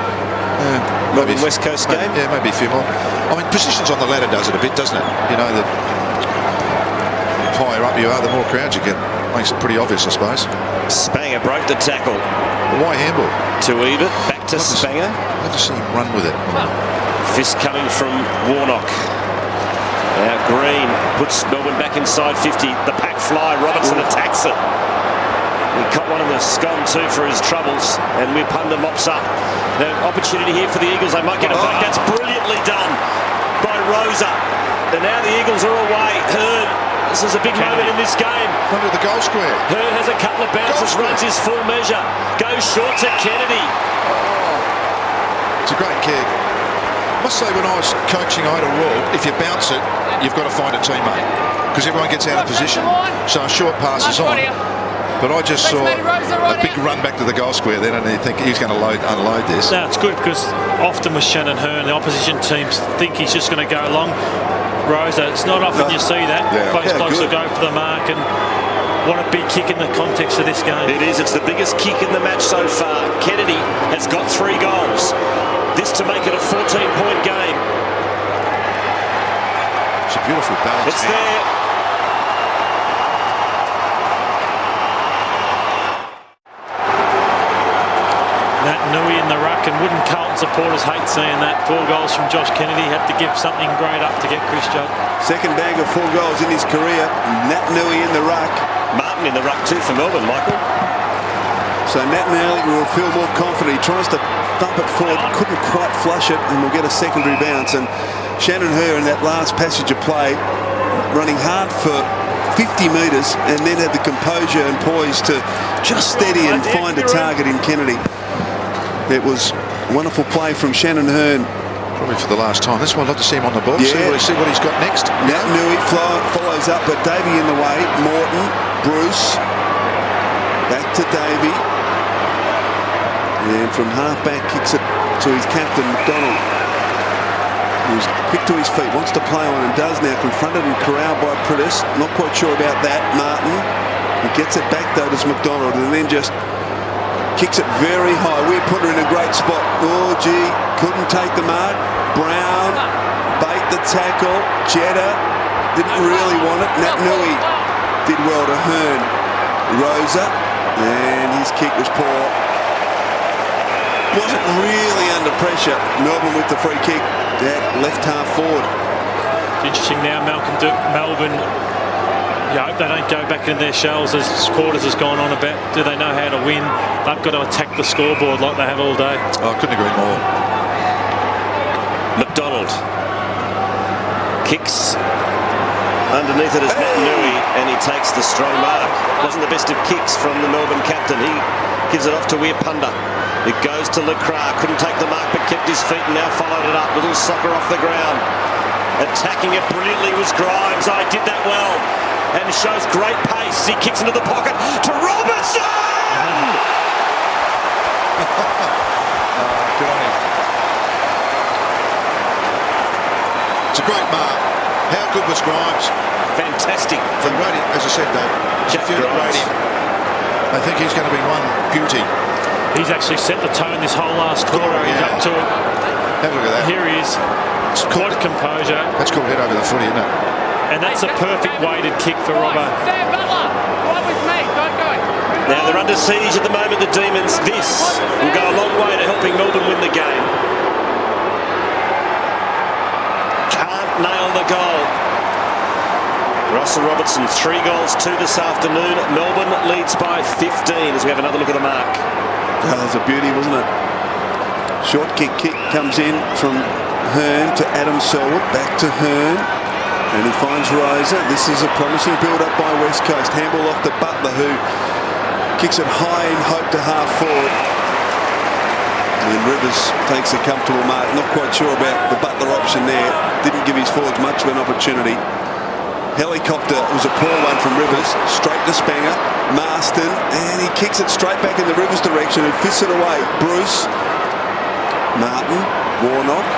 Melbourne West Coast game. Yeah, maybe a few more. I mean, positions on the ladder does it a bit, doesn't it? You know, the higher up you are, the more crowds you get. Makes it pretty obvious, I suppose. Spanger broke the tackle. Why handball? To Ebert, back to Spanger. I'd just see him run with it. Fist coming from Warnock. Now Green puts Melbourne back inside 50. The pack fly. Robertson attacks it. He caught one of the scone too for his troubles, and Wipunda mops up. The opportunity here for the Eagles. They might get it back. That's brilliantly done by Rosa. And now the Eagles are away. Heard This is a big moment in this game. Under the goal square. Hearn has a couple of bounces, runs his full measure, goes short to Kennedy. It's a great kick. I must say, when I was coaching, I had a rule: if you bounce it, you've got to find a teammate, because everyone gets out of position. So a short pass is on. But I just saw a big run back to the goal square then, and you think he's going to unload this. No, it's good, because often with Shannon Hearn, the opposition teams think he's just going to go along. Rosa, it's not often you see that. Both blokes will go for the mark, and what a big kick in the context of this game. It is. It's the biggest kick in the match so far. Kennedy has got 3 goals. This to make it a 14-point game. It's a beautiful balance. It's there. Nat Nui in the ruck, and wouldn't Carlton supporters hate seeing that? 4 goals from Josh Kennedy. Had to give something great up to get Chris Judd. Second bag of 4 goals in his career. Nat Nui in the ruck. Martin in the ruck too for Melbourne, Michael. So Nat Nui will feel more confident. He tries to thump it forward, couldn't quite flush it, and will get a secondary bounce. And Shannon Hearn, that last passage of play, running hard for 50 metres, and then had the composure and poise to just steady and find a target in Kennedy. It was a wonderful play from Shannon Hearn. Probably for the last time. That's why I'd love to see him on the ball. Yeah. See what he's got next. Nat Nui follows up, but Davey in the way. Morton, Bruce, back to Davey. And from half-back kicks it to his captain, McDonald. Who's quick to his feet, wants to play on and does now. Confronted and corralled by Petterd. Not quite sure about that. Martin. He gets it back though to McDonald, and then just kicks it very high. We put her in a great spot. Oh, gee, couldn't take the mark. Brown, Bate the tackle. Jurrah didn't really want it. Nat Nui did well to Hearn. Rosa, and his kick was poor. Wasn't really under pressure. Melbourne with the free kick. That left half forward. It's interesting now, Melbourne. You hope they don't go back in their shells, as Quarters has gone on about. Do they know how to win? They've got to attack the scoreboard like they have all day. Oh, I couldn't agree more. McDonald kicks underneath it as Nat Nui, and he takes the strong mark. Wasn't the best of kicks from the Melbourne captain. He gives it off to Weirpunda. It goes to Lecras. Couldn't take the mark, but kept his feet and now followed it up. Little soccer off the ground. Attacking it brilliantly was Grimes. I did that well. And shows great pace. He kicks into the pocket to Robertson! Good on him. It's a great mark. How good was Grimes? Fantastic. For rating, as I said, though, if you rate him, I think he's going to be one beauty. He's actually set the tone this whole last quarter. He's up to it. Have a look at that. Here he is. It's quite composure. That's called head over the footy, isn't it? And that's a perfect weighted kick for Robbo. Sam Butler, right with me, don't go. Now they're under siege at the moment, the Demons. This will go a long way to helping Melbourne win the game. Can't nail the goal. Russell Robertson, 3 goals, 2 this afternoon. Melbourne leads by 15 as we have another look at the mark. That was a beauty, wasn't it? Short kick comes in from Hearn to Adam Selwood. Back to Hearn. And he finds Rosa. This is a promising build-up by West Coast. Handball off to Butler, who kicks it high in hope to half forward. And Rivers takes a comfortable mark. Not quite sure about the Butler option there. Didn't give his forwards much of an opportunity. Helicopter was a poor one from Rivers. Straight to Spanger. Marston. And he kicks it straight back in the Rivers direction and fists it away. Bruce. Martin. Warnock.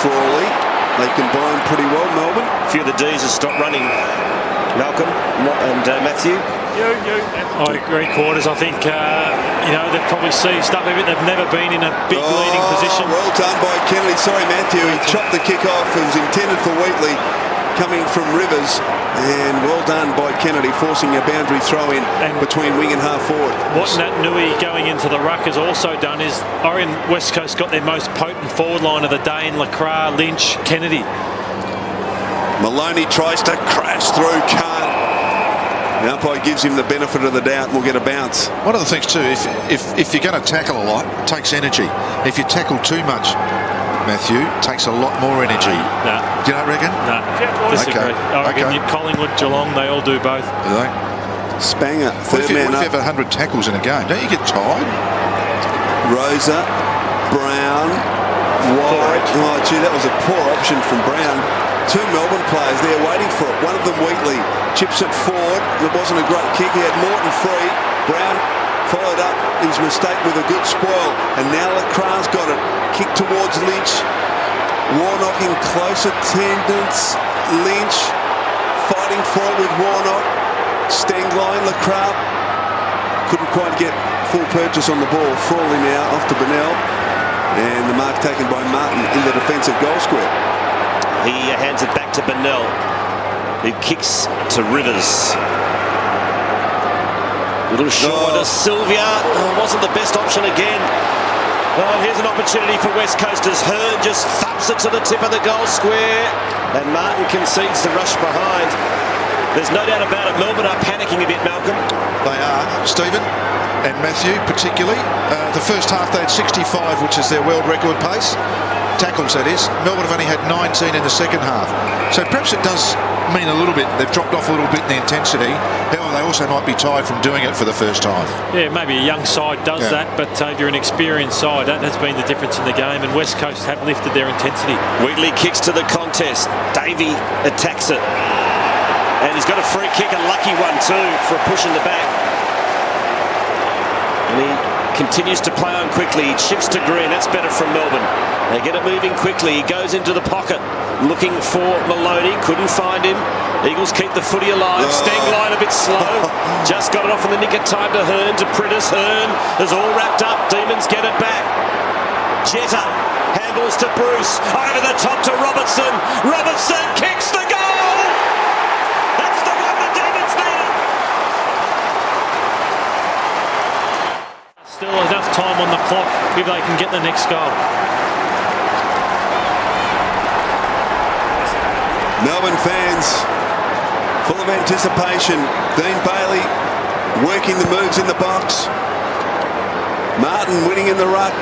Frawley. They combine pretty well, Melbourne. A few of the D's have stopped running. Malcolm and Matthew. I agree, Quarters. I think, they've probably seized up a bit. They've never been in a big leading position. Well done by Kennedy. Sorry, Matthew. He chopped the kick off. It was intended for Wheatley coming from Rivers. And well done by Kennedy, forcing a boundary throw in between wing and half forward. What Nat Nui going into the ruck has also done is, I reckon West Coast got their most potent forward line of the day in Lecras, Lynch, Kennedy. Maloney tries to crash through, can't. The umpire gives him the benefit of the doubt and will get a bounce. One of the things too, if you're going to tackle a lot, it takes energy. If you tackle too much, Matthew, takes a lot more energy. No. Do you not reckon? No. Disagree. Okay. I reckon Okay. Collingwood, Geelong, they all do both. Do they? Spanger, What third if you man up. have 100 tackles in a game? Don't you get tired? Rosa, Brown, White. Oh, gee, that was a poor option from Brown. Two Melbourne players there waiting for it. One of them, Wheatley, chips it forward. It wasn't a great kick. He had Morton free. Brown followed up his mistake with a good spoil. And now Lacra's got it. Kick towards Lynch. Warnock in close attendance. Lynch fighting for it with Warnock. Stengline, Lacra couldn't quite get full purchase on the ball. Frawley now off to Bennell. And the mark taken by Martin in the defensive goal square. He hands it back to Bennell, who kicks to Rivers. Little short to Sylvia. Oh, wasn't the best option again. Oh, here's an opportunity for West Coasters. Hearn just thumps it to the tip of the goal square. And Martin concedes the rush behind. There's no doubt about it. Melbourne are panicking a bit, Malcolm. They are, Stephen and Matthew particularly. The first half they had 65, which is their world record pace. Tackles, that is. Melbourne have only had 19 in the second half. So perhaps it does mean a little bit. They've dropped off a little bit in the intensity. However, they also might be tired from doing it for the first time. Yeah, maybe a young side does that, but if you're an experienced side, that has been the difference in the game, and West Coast have lifted their intensity. Wheatley kicks to the contest. Davey attacks it. And he's got a free kick, a lucky one too, for a push in the back. And he continues to play on quickly. He chips to Green. That's better from Melbourne. They get it moving quickly. He goes into the pocket looking for Maloney. Couldn't find him. Eagles keep the footy alive. Stengline a bit slow. Just got it off in the nick of time to Hearn, to Priddis. Hearn is all wrapped up. Demons get it back. Jetta handballs to Bruce. Over the top to Robertson. Robertson kicks the goal. That's the one the Demons needed. Still enough time on the clock if they can get the next goal. Melbourne fans full of anticipation. Dean Bailey working the moves in the box. Martin winning in the ruck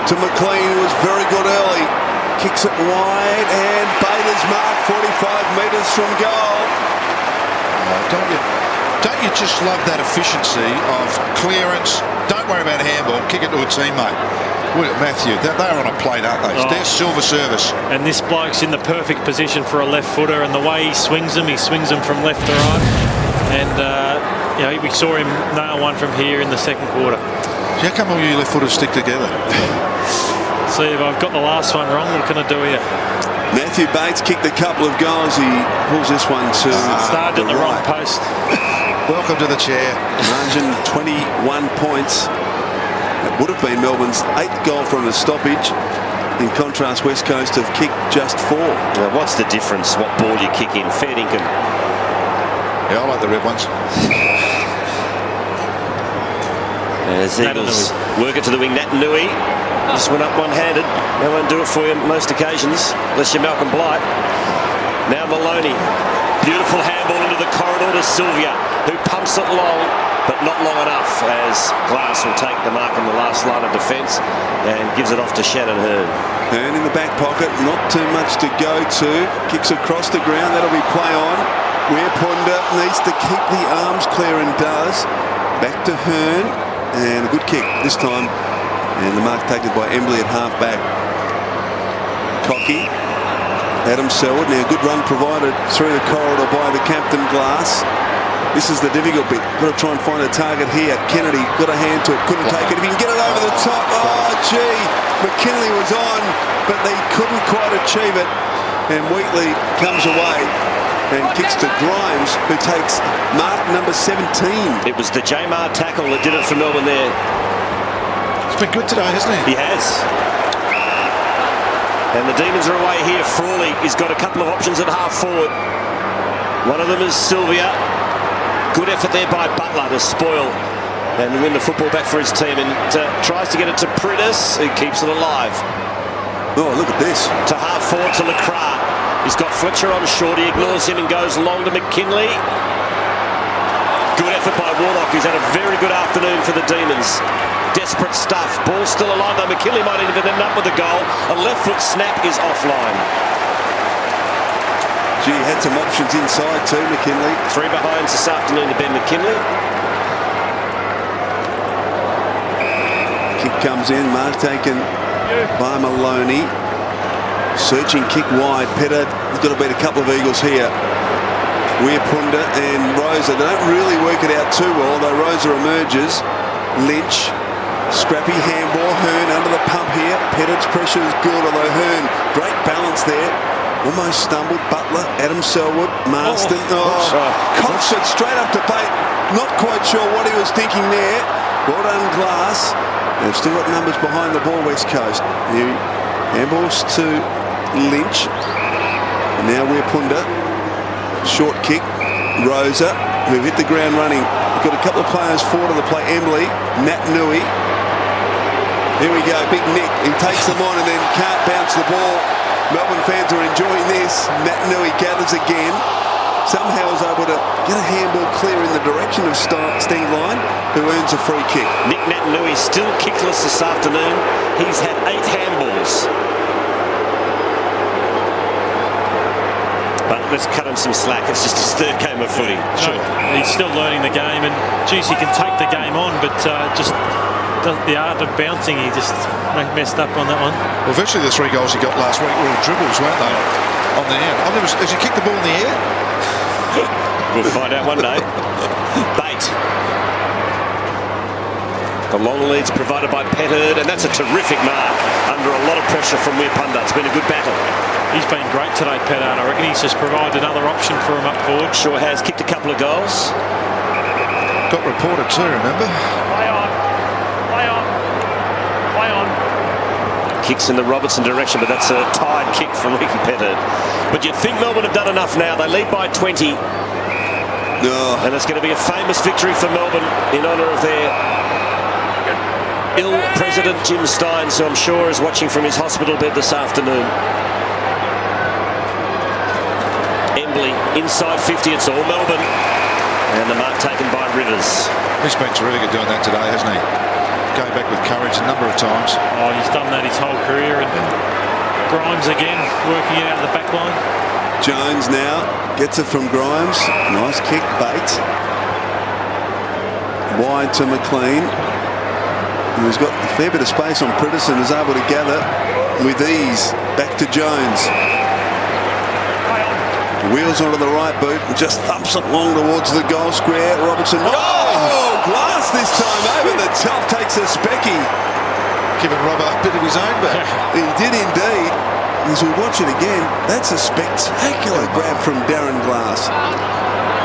to McLean, who was very good early. Kicks it wide, and Bailey's marked 45 metres from goal. Don't you just love that efficiency of clearance? Don't worry about handball. Kick it to a teammate. Matthew, they're on a plate, aren't they? They're silver service. And this bloke's in the perfect position for a left footer, and the way he swings them from left to right. And we saw him nail one from here in the second quarter. How come all you left footers stick together? See if I've got the last one wrong. What can I do here? Matthew Bates kicked a couple of goals. He pulls this one to started at the wrong right. post. Welcome to the chair. Margin 21 points. It would have been Melbourne's 8th goal from a stoppage. In contrast, West Coast have kicked just 4. Now, what's the difference what ball you kick in? Fair dinkum. Yeah, I like the red ones. As Eagles work it to the wing. Nat Nui just went up one-handed. They won't do it for you on most occasions, unless you're Malcolm Blight. Now Maloney. Beautiful handball into the corridor to Sylvia, who pumps it long, but not long enough, as Glass will take the mark on the last line of defence and gives it off to Shannon Hearn. Hearn in the back pocket, not too much to go to. Kicks across the ground, that'll be play on. Weirpunda needs to keep the arms clear and does. Back to Hearn, and a good kick this time. And the mark taken by Embley at half-back. Cocky. Adam Selwood. Now good run provided through the corridor by the captain, Glass. This is the difficult bit. Got to try and find a target here. Kennedy got a hand to it. Couldn't take it. If he can get it over the top. Oh, gee. McKinley was on, but they couldn't quite achieve it. And Wheatley comes away and kicks to Grimes, who takes mark number 17. It was the Jamar tackle that did it for Melbourne there. He's been good today, hasn't he? He has. And the Demons are away here. Frawley, he's got a couple of options at half forward. One of them is Sylvia. Good effort there by Butler to spoil and win the football back for his team, and tries to get it to Priddis, who keeps it alive. Oh, look at this. To half forward to Lacra. He's got Fletcher on short. He ignores him and goes long to McKinley. Good effort by Warnock, who's had a very good afternoon for the Demons. Desperate stuff. Ball still alive, though. McKinley might even end up with a goal. A left foot snap is offline. Gee, had some options inside too, McKinley. 3 behinds this afternoon to Ben McKinley. Kick comes in, mark taken by Maloney. Searching kick wide. Petterd has got to beat a couple of Eagles here. Weirpunda and Rosa, they don't really work it out too well, though Rosa emerges. Lynch, scrappy handball. Hearn under the pump here. Petterd's pressure is good, although Hearn, great balance there. Almost stumbled. Butler, Adam Selwood, Marston. Coughs it straight up to Bate. Not quite sure what he was thinking there. Well done, Glass. They've still got numbers behind the ball, West Coast. Handballs to Lynch. And now Weirpunda. Short kick. Rosa, who hit the ground running. We've got a couple of players forward of the play. Embley, Nat Nui. Here we go, Big Nick. He takes them on and then can't bounce the ball. Melbourne fans are enjoying this. Nat Nui gathers again. Somehow is able to get a handball clear in the direction of Stengline, who earns a free kick. Nick Nat Nui still kickless this afternoon. He's had 8 handballs. But let's cut him some slack. It's just his 3rd game of footy. Sure. He's still learning the game, and geez, he can take the game on, but just the art of bouncing, he just messed up on that one. Well, virtually the 3 goals he got last week were dribbles, weren't they? On the end. Has he kicked the ball in the air? We'll find out one day. Bate. The long lead's provided by Petterd, and that's a terrific mark under a lot of pressure from Weirpunda. It's been a good battle. He's been great today, Petterd. I reckon he's just provided another option for him up forward. Sure has. Kicked a couple of goals. Got reported too, remember? Play on. Play on. Play on. Kicks in the Robertson direction, but that's a tired kick from Ricky Petterd. But you'd think Melbourne have done enough now. They lead by 20. And it's going to be a famous victory for Melbourne in honour of their ill president, Jim Stynes, who I'm sure is watching from his hospital bed this afternoon. Embley inside 50. It's all Melbourne. And the mark taken by Rivers. He's been terrific at doing that today, hasn't he? Going back with courage a number of times. Oh, he's done that his whole career. And Grimes again, working it out of the back line. Jones now gets it from Grimes. Nice kick, Bate. Wide to McLean, who's got a fair bit of space on Pritterson, is able to gather with ease. Back to Jones. Wheels onto the right boot and just thumps it long towards the goal square. Robertson. Oh, Glass this time over the top, takes a specky. Giving Robert a bit of his own back. He did indeed. As we watch it again, that's a spectacular grab from Darren Glass.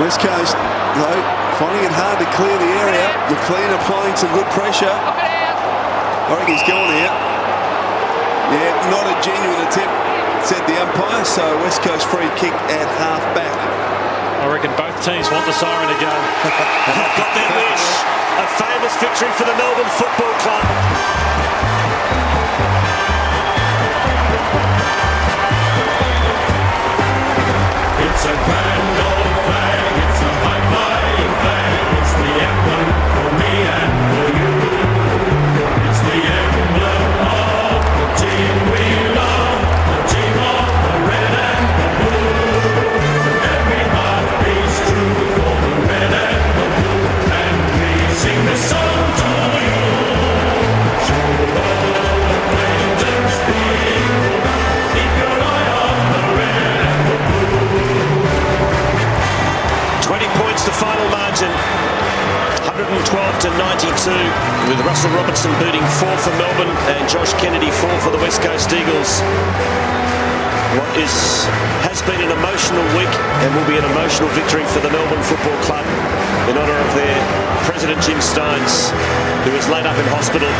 West Coast, though, finding it hard to clear the area. McLean applying some good pressure. I reckon he's going here. Yeah, not a genuine attempt, said the umpire, so West Coast free kick at half back. I reckon both teams want the siren to go. They've got their wish. A famous victory for the Melbourne Football Club. It's a grand old flag, it's a high-flying flag, it's the emblem for me and for you. It's the emblem of the team we love, the team of the red and the blue. Every heart beats true for the red and the blue, and we sing this song to you. Show the acquaintance the eagle, keep your eye on the red and the blue. 20 points to final margin, 112 to 92, with Russell Robertson booting 4 for Melbourne and Josh Kennedy 4 for the West Coast Eagles. What has been an emotional week and will be an emotional victory for the Melbourne Football Club in honour of their president Jim Stynes, who is laid up in hospital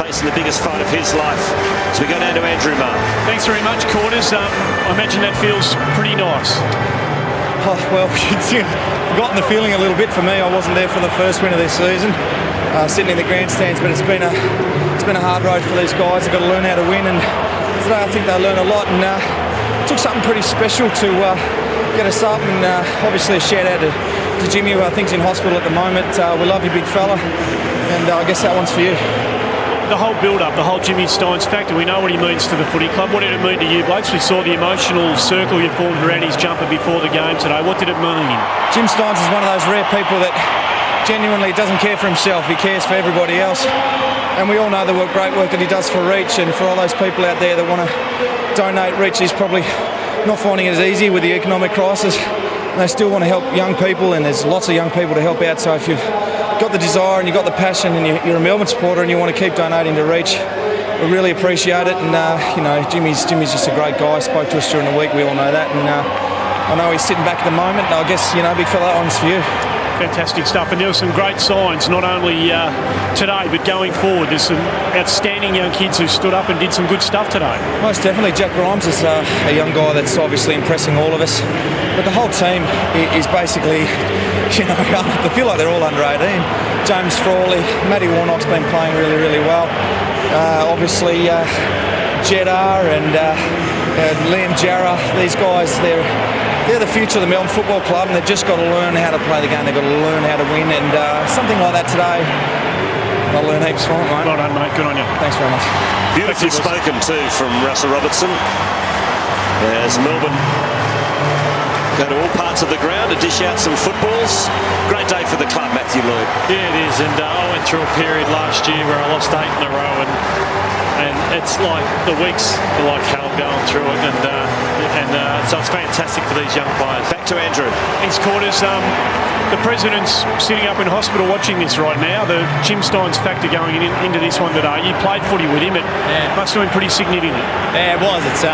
facing the biggest fight of his life. So we go down to Andrew Marr. Thanks very much, Quarters. I imagine that feels pretty nice. Oh, well, forgotten the feeling a little bit for me. I wasn't there for the first win of this season, sitting in the grandstands, but it's been a hard road for these guys. They've got to learn how to win, and today I think they learned a lot, and took something pretty special to get us up, and obviously a shout out to to Jimmy, who I think's in hospital at the moment. We love you, big fella, and I guess that one's for you. The whole build-up, the whole Jimmy Stynes factor, we know what he means to the footy club. What did it mean to you, blokes? We saw the emotional circle you formed around his jumper before the game today. What did it mean? Jim Stynes is one of those rare people that genuinely doesn't care for himself. He cares for everybody else. And we all know the great work that he does for Reach, and for all those people out there that want to donate. Reach is probably not finding it as easy with the economic crisis. And they still want to help young people, and there's lots of young people to help out. So if you've got the desire and you've got the passion and you're a Melbourne supporter and you want to keep donating to Reach, we really appreciate it. And Jimmy's just a great guy. Spoke to us during the week, we all know that. And I know he's sitting back at the moment, and I guess, big fella, that one's for you. Fantastic stuff, and there were some great signs, not only today but going forward. There's some outstanding young kids who stood up and did some good stuff today. Most definitely. Jack Grimes is a young guy that's obviously impressing all of us, but the whole team is basically, I feel like they're all under 18. James Frawley, Matty Warnock's been playing really, really well. Obviously Jurrah and Liam Jurrah, these guys, they're the future of the Melbourne Football Club, and they've just got to learn how to play the game. They've got to learn how to win, and something like that today, I'll learn heaps from it, mate. Well done, mate. Good on you. Thanks very much. Beautifully spoken too from Russell Robertson. As Melbourne go to all parts of the ground to dish out some footballs. Great day for the club, Matthew Lloyd. Yeah, it is, and I went through a period last year where I lost 8 in a row, and it's like the weeks are like hell going through it, and so it's fantastic for these young players. Back to Andrew. Thanks, Quarters. The President's sitting up in hospital watching this right now. The Jim Stynes factor going into this one today. You played footy with him. It must have been pretty significant. Yeah, it was. It's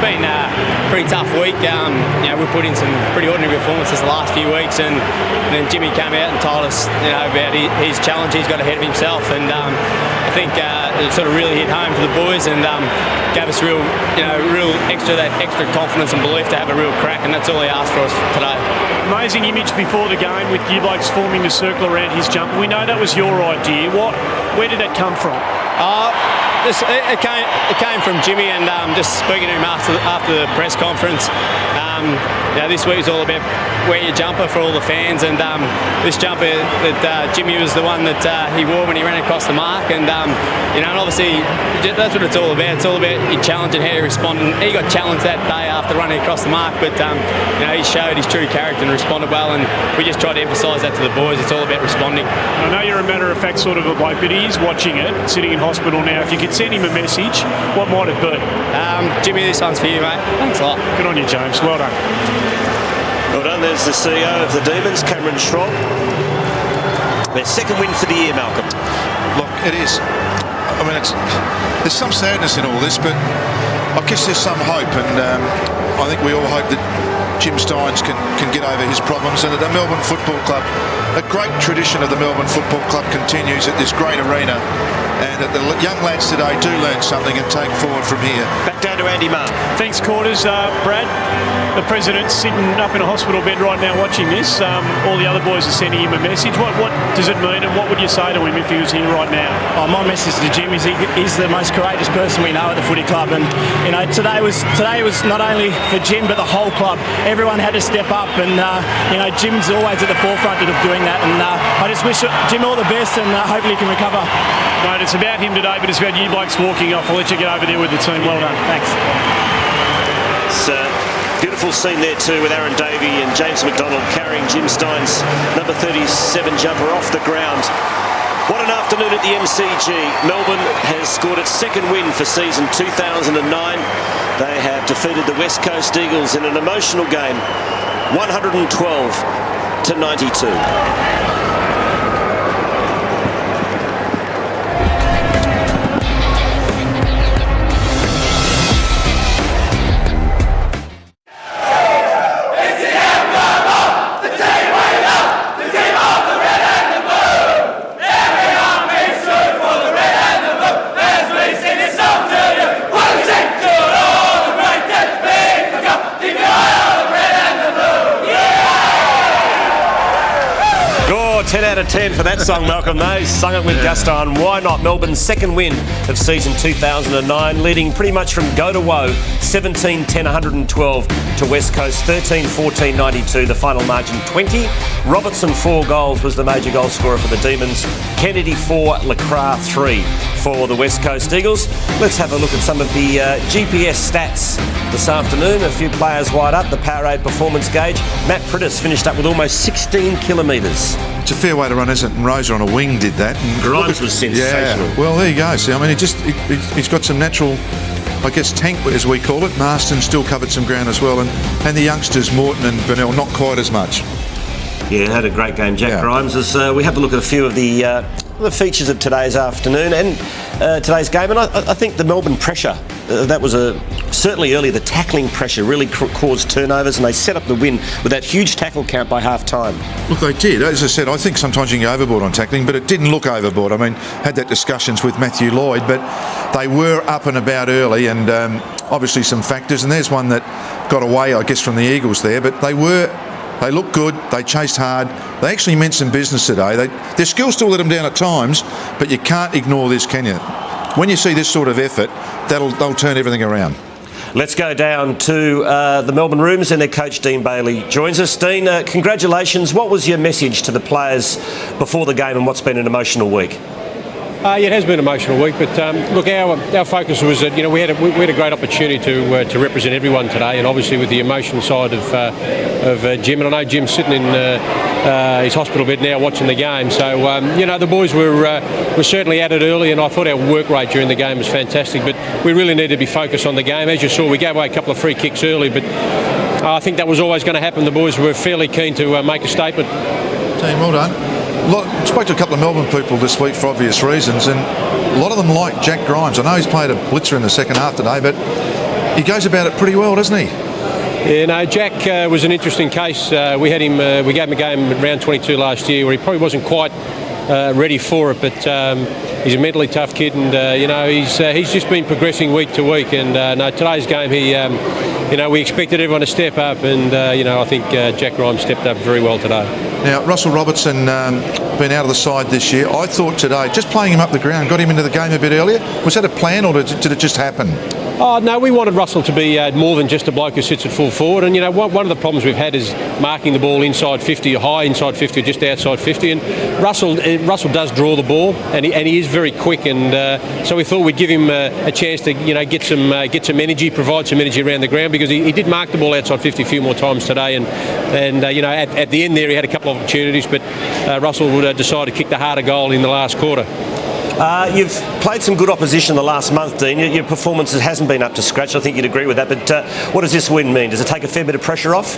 been a pretty tough week. We put in some pretty ordinary performances the last few weeks, and then Jimmy came out and told us about his challenge he's got ahead of himself, and I think it sort of really hit home for the boys, and gave us real extra confidence and belief to have a real crack, and that's all he asked for us today. Amazing image before the game with you blokes forming the circle around his jump. We know that was your idea. Where did that come from? It came from Jimmy, and just speaking to him after the press conference. This week was all about wear your jumper for all the fans, and this jumper that Jimmy was the one that he wore when he ran across the mark, and and obviously that's what it's all about. It's all about your challenge and how you respond. And he got challenged that day after running across the mark, but he showed his true character and responded well, and we just tried to emphasise that to the boys. It's all about responding. I know you're a matter-of-fact sort of a bloke, but he is watching it, sitting in hospital now. If you could send him a message, what might it be? Jimmy, this one's for you, mate. Thanks a lot. Good on you, James. Well done. Well done. There's the CEO of the Demons, Cameron Strong. Their second win for the year, Malcolm. Look, it is. I mean, there's some sadness in all this, but I guess there's some hope, and I think we all hope that Jim Stynes can get over his problems, and that the Melbourne Football Club, a great tradition of the Melbourne Football Club, continues at this great arena, and that the young lads today do learn something and take forward from here. Back down to Andy Marr. Thanks, Quarters. Brad, the President's sitting up in a hospital bed right now watching this. All the other boys are sending him a message. What does it mean, and what would you say to him if he was here right now? My message to Jim is he's the most courageous person we know at the footy club, and today was not only for Jim but the whole club. Everyone had to step up, and Jim's always at the forefront of doing that, and I just wish Jim all the best, and hopefully he can recover. Mate, it's about him today, but it's about you blokes walking off. I'll let you get over there with the team. Well done. Thanks. It's a beautiful scene there too, with Aaron Davey and James McDonald carrying Jim Stynes' number 37 jumper off the ground. What an afternoon at the MCG. Melbourne has scored its second win for season 2009. They have defeated the West Coast Eagles in an emotional game, 112-92. 10 out of 10 for that song, Malcolm. They sung it with gusto, and why not? Melbourne's second win of season 2009, leading pretty much from go to woe, 17-10, 112 to West Coast, 13-14, 92, the final margin 20. Robertson 4 goals was the major goal scorer for the Demons. Kennedy 4, Lacroix 3 for the West Coast Eagles. Let's have a look at some of the GPS stats this afternoon. A few players wide up. The Powerade performance gauge. Matt Priddis finished up with almost 16 kilometres. It's a fair way to run, isn't it? And Rosa on a wing did that. And Grimes was sensational. Yeah, well, there you go. See, I mean, he's got some natural, I guess, tank, as we call it. Marston still covered some ground as well. And the youngsters, Morton and Burnell, not quite as much. Yeah, had a great game, Jack Grimes. As we have a look at a few of the features of today's afternoon and today's game. And I think the Melbourne pressure, that was certainly earlier, the tackling pressure really caused turnovers, and they set up the win with that huge tackle count by half-time. Look, they did. As I said, I think sometimes you can go overboard on tackling, but it didn't look overboard. I mean, had that discussions with Matthew Lloyd, but they were up and about early, and obviously some factors, and there's one that got away, I guess, from the Eagles there, but they looked good, they chased hard, they actually meant some business today. Their skill still let them down at times, but you can't ignore this, can you? When you see this sort of effort, they'll turn everything around. Let's go down to the Melbourne Rooms, and their coach Dean Bailey joins us. Dean, congratulations. What was your message to the players before the game and what's been an emotional week? It has been an emotional week, but look, our focus was that we had a great opportunity to represent everyone today, and obviously with the emotional side of Jim, and I know Jim's sitting in his hospital bed now watching the game. So the boys were certainly at it early, and I thought our work rate during the game was fantastic. But we really needed to be focused on the game. As you saw, we gave away a couple of free kicks early, but I think that was always going to happen. The boys were fairly keen to make a statement. Team, well done. Spoke to a couple of Melbourne people this week for obvious reasons, and a lot of them like Jack Grimes. I know he's played a blitzer in the second half today, but he goes about it pretty well, doesn't he? Yeah, no, Jack was an interesting case. We gave him a game at round 22 last year where he probably wasn't quite ready for it, but he's a mentally tough kid, and he's just been progressing week to week. And today's game, we expected everyone to step up, and I think Jack Grimes stepped up very well today. Now, Russell Robertson been out of the side this year. I thought today, just playing him up the ground, got him into the game a bit earlier. Was that a plan, or did it just happen? Oh, no, we wanted Russell to be more than just a bloke who sits at full forward. And, one of the problems we've had is marking the ball inside 50, or high inside 50, or just outside 50. And Russell does draw the ball, and he is very quick. And so we thought we'd give him a chance to, get some energy, provide some energy around the ground, because he did mark the ball outside 50 a few more times today. And at the end there, he had a couple of opportunities, but Russell would decide to kick the harder goal in the last quarter. You've played some good opposition the last month, Dean. Your performance hasn't been up to scratch. I think you'd agree with that. But what does this win mean? Does it take a fair bit of pressure off?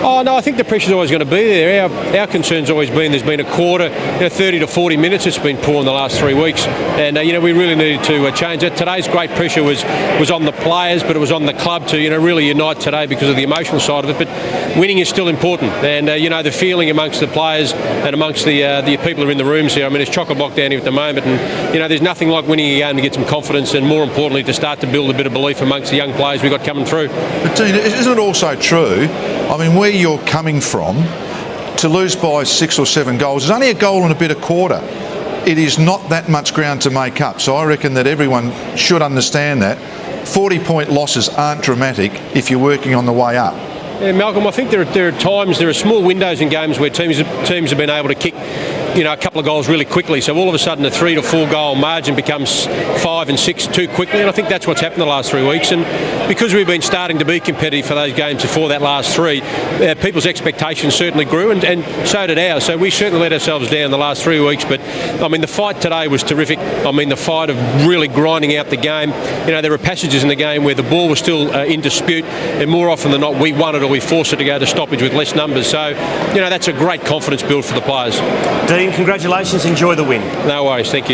Oh, no, I think the pressure's always going to be there. Our concern's always been there's been a quarter, 30 to 40 minutes it's been poor in the last 3 weeks. And, we really needed to change it. Today's great pressure was on the players, but it was on the club to, really unite today because of the emotional side of it. But winning is still important. And, the feeling amongst the players and amongst the people who are in the rooms here, I mean, it's chock-a-block down here at the moment. And, there's nothing like winning a game to get some confidence, and more importantly, to start to build a bit of belief amongst the young players we've got coming through. But, Dean, isn't it also true, I mean, where you're coming from, to lose by 6 or 7 goals, it's only a goal and a bit a quarter. It is not that much ground to make up. So I reckon that everyone should understand that 40-point losses aren't dramatic if you're working on the way up. Yeah, Malcolm, I think there are times, there are small windows in games where teams have been able to kick a couple of goals really quickly. So all of a sudden a 3 to 4 goal margin becomes 5 and 6 too quickly, and I think that's what's happened the last 3 weeks. And because we've been starting to be competitive for those games before that last 3, people's expectations certainly grew, and so did ours. So we certainly let ourselves down the last 3 weeks. But I mean, the fight today was terrific. I mean, the fight of really grinding out the game. There were passages in the game where the ball was still in dispute, and more often than not we won it or we forced it to go to stoppage with less numbers. So that's a great confidence build for the players. Dean, congratulations. Enjoy the win. No worries. Thank you.